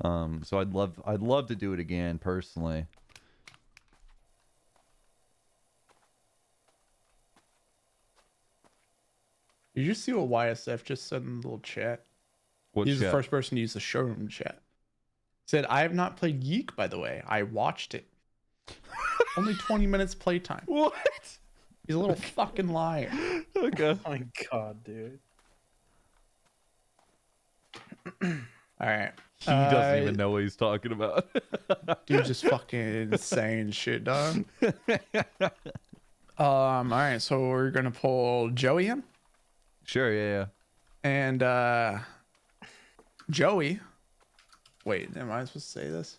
So I'd love to do it again personally. Did you see what YSF just said in the little chat? What He's the chat? first person to use the showroom chat. Said, I have not played YIIK, by the way. I watched it. Only 20 minutes playtime. What? He's a little fucking liar. Okay. Oh my god, dude. All right. He doesn't even know what he's talking about. Dude, just fucking saying shit, dog. All right, so we're gonna pull Joey in. Sure, yeah. And Joey. Wait, am I supposed to say this?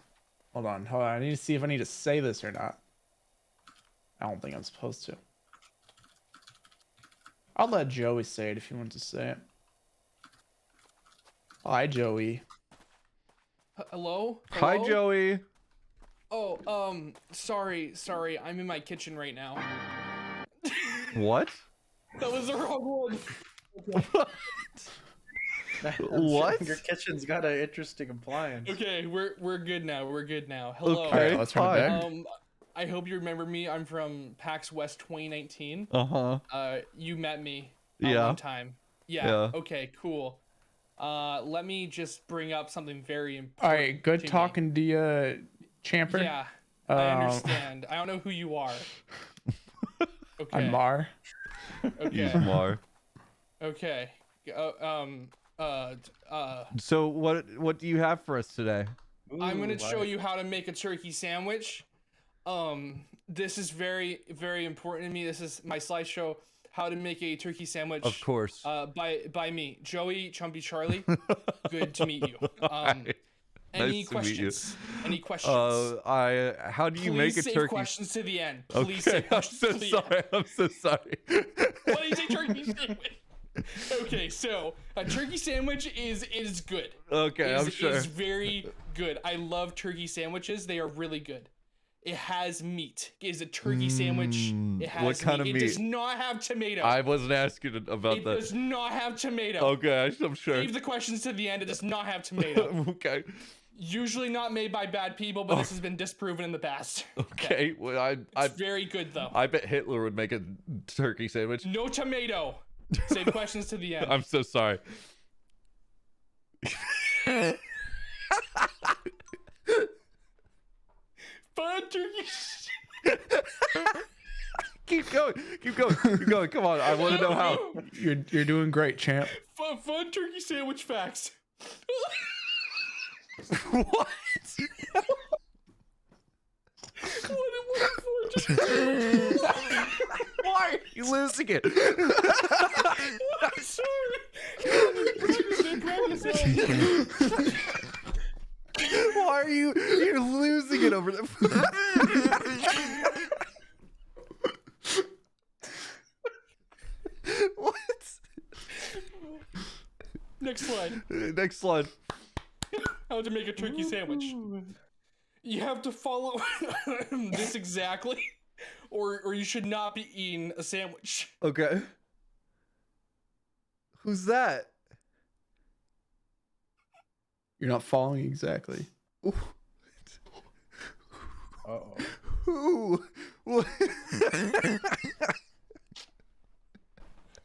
Hold on. I need to see if I need to say this or not. I don't think I'm supposed to. I'll let Joey say it if he wants to say it. Hi, Joey. Hello? Hi, Hello? Joey. Oh, sorry. I'm in my kitchen right now. What? That was the wrong one. What? Your kitchen's got an interesting appliance. Okay, we're good now. Hello. Okay, let's turn it back. I hope you remember me. I'm from PAX West 2019. You met me Yeah. one time. Yeah. Okay, cool. Let me just bring up something very important. All right, good to me. talking to you, Champer. Yeah, I understand. I don't know who you are. Okay. I'm Mar. Okay. He's Mar. Okay. So what do you have for us today? I'm gonna show you how to make a turkey sandwich. This is very, very important to me. This is my slideshow. How to make a turkey sandwich. Of course. By me, Joey Chumpy Charlie. Good to meet you. Any Nice to meet you. questions? Any questions? How do you make a save turkey? questions to the end. Okay, Please save I'm questions so to the sorry. end. I'm so sorry. What is a turkey sandwich? Okay, so a turkey sandwich is good. Okay, I'm sure. It's very good. I love turkey sandwiches. They are really good. It has meat. It is a turkey sandwich. It has what kind of meat? It does not have tomato. I wasn't asking about It that. does not have tomato. Okay, I'm sure. Save the questions to the end. It does not have tomato. Okay. Usually not made by bad people, but this has been disproven in the past. Okay. Well, It's very good though. I bet Hitler would make a turkey sandwich. No tomato. Save questions to the end. I'm so sorry. Fun turkey. Keep going. Come on. I want to know how. You're doing great, champ. Fun turkey sandwich facts. What? Why are you losing it? I'm sorry. Why are you're losing it over there? What? Next slide. Next slide. How to make a turkey sandwich. You have to follow this exactly, or you should not be eating a sandwich. Okay. Who's that? You're not following exactly. Uh-oh. Who? What?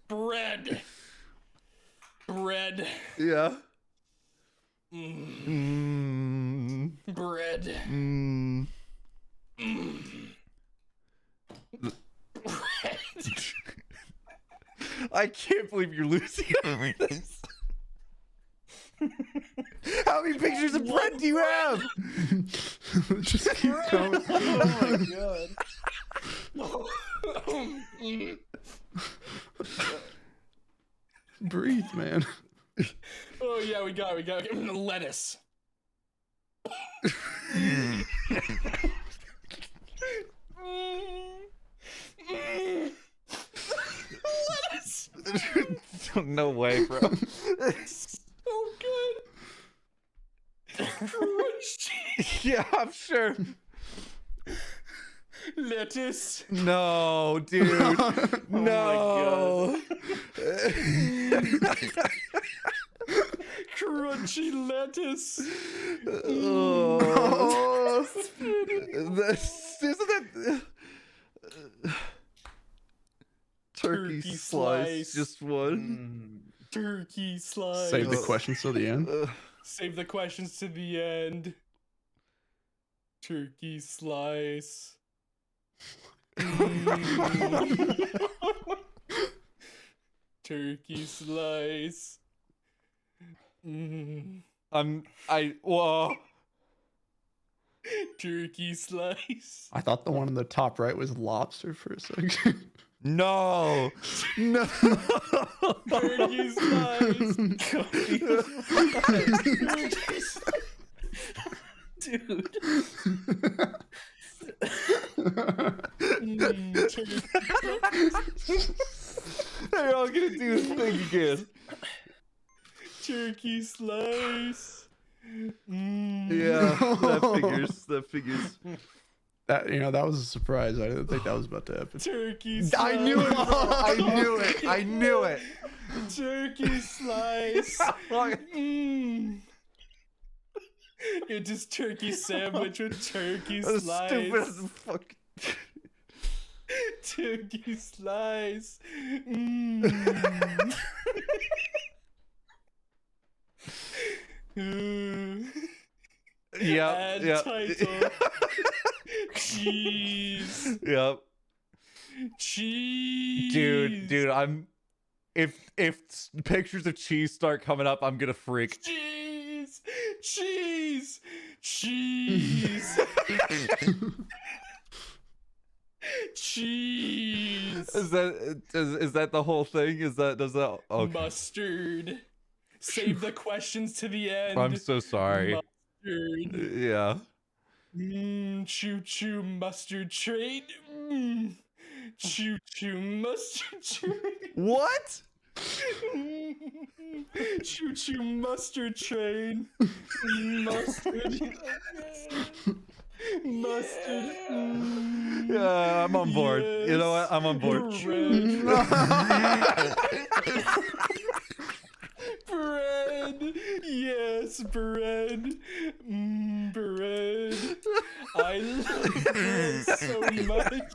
Bread. Yeah. Bread. I can't believe you're losing over this. How many pictures of bread do you have? Just keep going. Oh my god. Breathe, man. Oh yeah, we got lettuce. Lettuce. No way, bro. So good. Crunchy. Yeah, I'm sure. Lettuce. No, dude. No. Crunchy lettuce. Oh. Isn't that turkey slice. Just one. Turkey slice. Save the questions till the end. Save the questions to the end. Turkey slice. Turkey slice. Whoa. Turkey slice. I thought the one on the top right was lobster for a second. No. No. Turkey slice. Dude. Hey, I was gonna do this thing again. Turkey slice. Yeah, that figures. That that was a surprise. I didn't think that was about to happen. Turkey slice. I knew it, bro. I knew it. Turkey slice. You're just turkey sandwich with turkey That's slice. stupid as fuck. Turkey slice. Yeah. And title. Cheese. Yep. Cheese. Dude, I'm. If pictures of cheese start coming up, I'm gonna freak. Cheese. Cheese. Cheese. Cheese. Is that the whole thing? Does that okay. Mustard. Save the questions to the end. I'm so sorry. Mustard. Yeah. Choo choo mustard train. Choo choo mustard train. What? Choo choo mustard train. Mustard. Mustard. Yeah, I'm on board. Yes. You know what? I'm on board. Bread. Yes, bread. Bread. I love bread so much.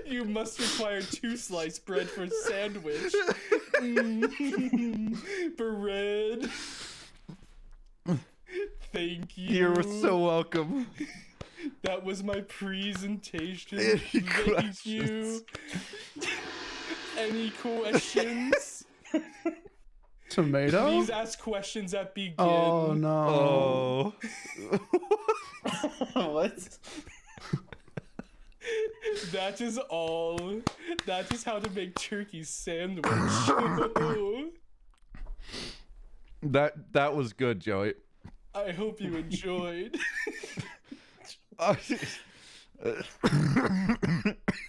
You must require 2 sliced bread for sandwich. Bread. Thank you. You're so welcome. That was my presentation. Any Thank you. Any questions? Tomato? Please ask questions that begin. Oh no. What? That is all. That is how to make turkey sandwich. That was good, Joey. I hope you enjoyed.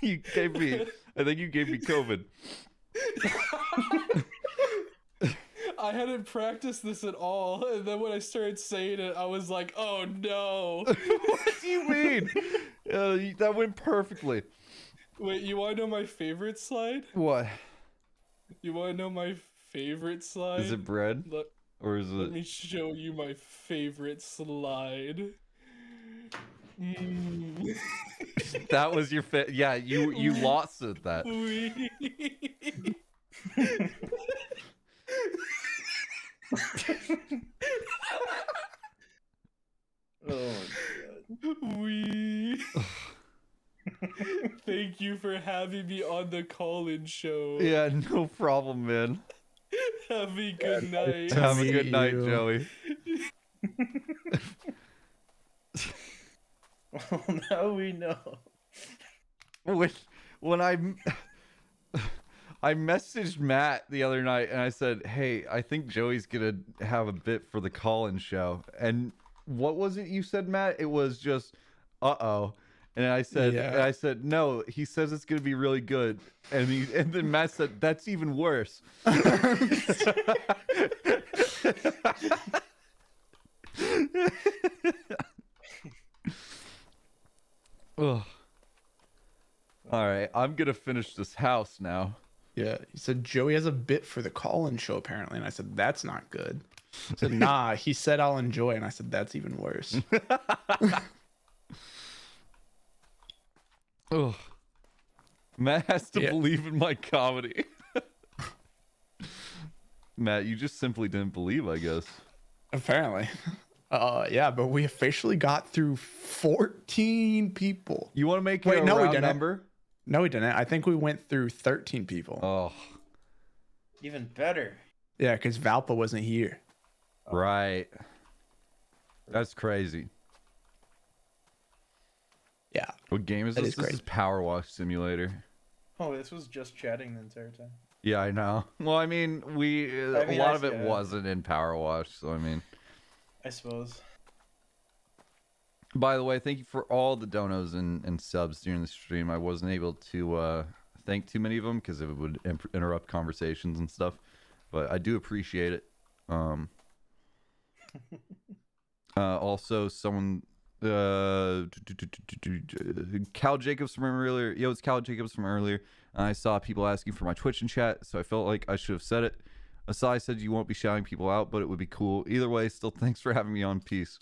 You gave me. I think you gave me COVID. I hadn't practiced this at all, and then when I started saying it, I was like, "Oh no!" What do you mean? That went perfectly. Wait, you want to know my favorite slide? What? You want to know my favorite slide? Is it bread? Or is Let it? me show you my favorite slide. That was your yeah, you lost at that. Oh my god. Thank you for having me on the call-in show. Yeah, no problem, man. Have a good night. Have a good night, Joey. Oh, now we know. When I messaged Matt the other night and I said, "Hey, I think Joey's gonna have a bit for the call-in show." And what was it you said, Matt? It was just, "Uh-oh." And I said, "No, he says it's gonna be really good." And then Matt said, "That's even worse." Ugh. All right, I'm gonna finish this house now. Yeah, he said Joey has a bit for the call-in show apparently, and I said that's not good. He said, "Nah," he said I'll enjoy, and I said that's even worse. Ugh. Matt has to believe in my comedy. Matt, you just simply didn't believe, I guess. Apparently. Yeah, but we officially got through 14 people. You want to make it a round number? No, we didn't. I think we went through 13 people. Oh. Even better. Yeah, because Valpa wasn't here. Right. That's crazy. Yeah. What game is this? This is Power Wash Simulator. Oh, this was just chatting the entire time. Yeah, I know. Well, I mean, a lot of it wasn't in Power Wash, so I mean. I suppose. By the way, thank you for all the donos and subs during the stream. I wasn't able to thank too many of them because it would interrupt conversations and stuff, but I do appreciate it. Also, someone, Cal Jacobs from earlier. Yo, it's Cal Jacobs from earlier. I saw people asking for my Twitch in chat, so I felt like I should have said it. Asaii said you won't be shouting people out, but it would be cool. Either way, still thanks for having me on. Peace.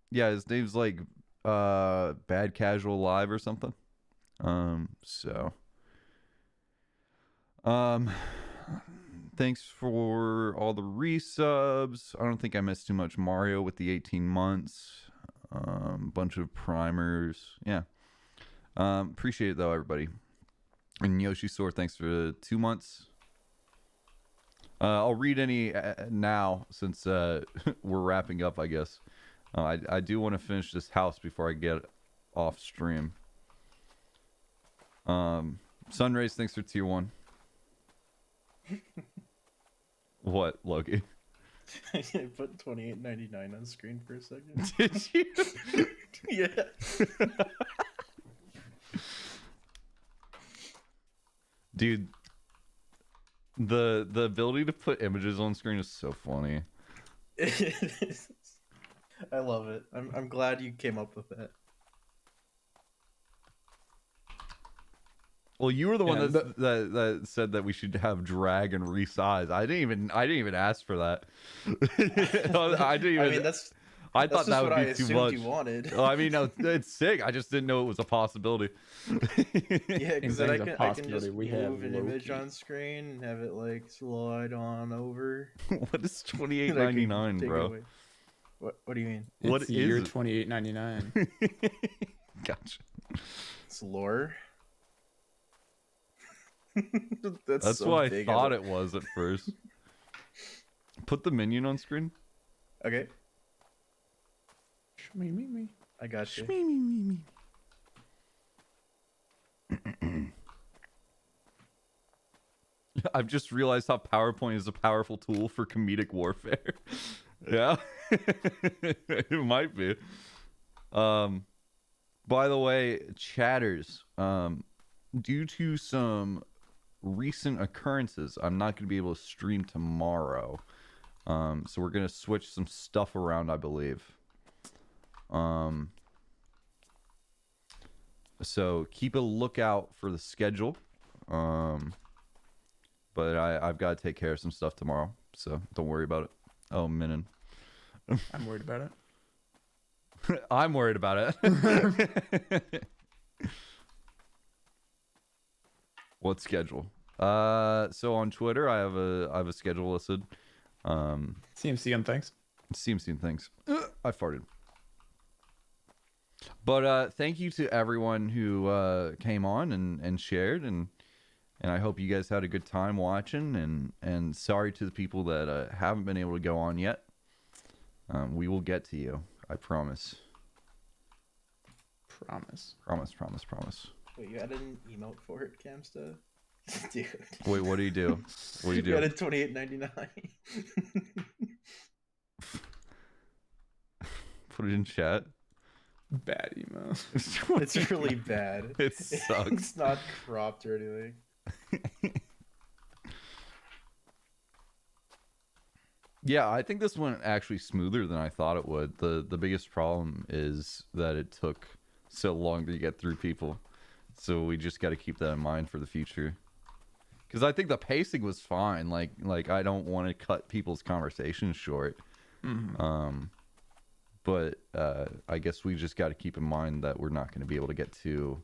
Yeah, his name's like Bad Casual Live or something. Thanks for all the resubs. I don't think I missed too much. Mario with the 18 months. Bunch of primers. Yeah. Appreciate it though, everybody. And Yoshi Sword, thanks for the 2 months. I'll read any now since we're wrapping up, I guess. I do want to finish this house before I get off stream. Sunrays, thanks for tier 1. What, Loki? I put $28.99 on screen for a second. Did you? Yeah. Dude, the ability to put images on screen is so funny. I love it. I'm glad you came up with that. Well, you were the one that said that we should have drag and resize. I didn't even ask for that. I didn't even. I mean, I thought that would be too much. You wanted. I mean, no, it's sick. I just didn't know it was a possibility. Yeah, because then I can just move an image on screen and have it like slide on over. What is $28.99, bro? What do you mean? What is year it? $28.99? Gotcha. It's lore. That's so what I big thought of it was at first. Put the minion on screen. Okay. Me. I got you. Me. I've just realized how PowerPoint is a powerful tool for comedic warfare. Yeah. It might be. By the way, chatters, due to some recent occurrences, I'm not going to be able to stream tomorrow. So we're going to switch some stuff around, I believe. So keep a lookout for the schedule. But I've got to take care of some stuff tomorrow, so don't worry about it. Oh, Minin. I'm worried about it. I'm worried about it. What schedule? So on Twitter, I have a schedule listed. CMC and things. CMC and things. I farted. But thank you to everyone who came on and shared, and I hope you guys had a good time watching. And sorry to the people that haven't been able to go on yet. We will get to you. I promise. Promise. Wait, you added an emote for it, Camsta? Dude. Wait, what do you do? What do you do? You added $28.99. Put it in chat. Bad emo. It's really bad. It sucks. It's not cropped or anything. Yeah, I think this went actually smoother than I thought it would. The biggest problem is that it took so long to get through people. So we just got to keep that in mind for the future. Because I think the pacing was fine. Like I don't want to cut people's conversations short. Mm-hmm. But I guess we just got to keep in mind that we're not going to be able to get to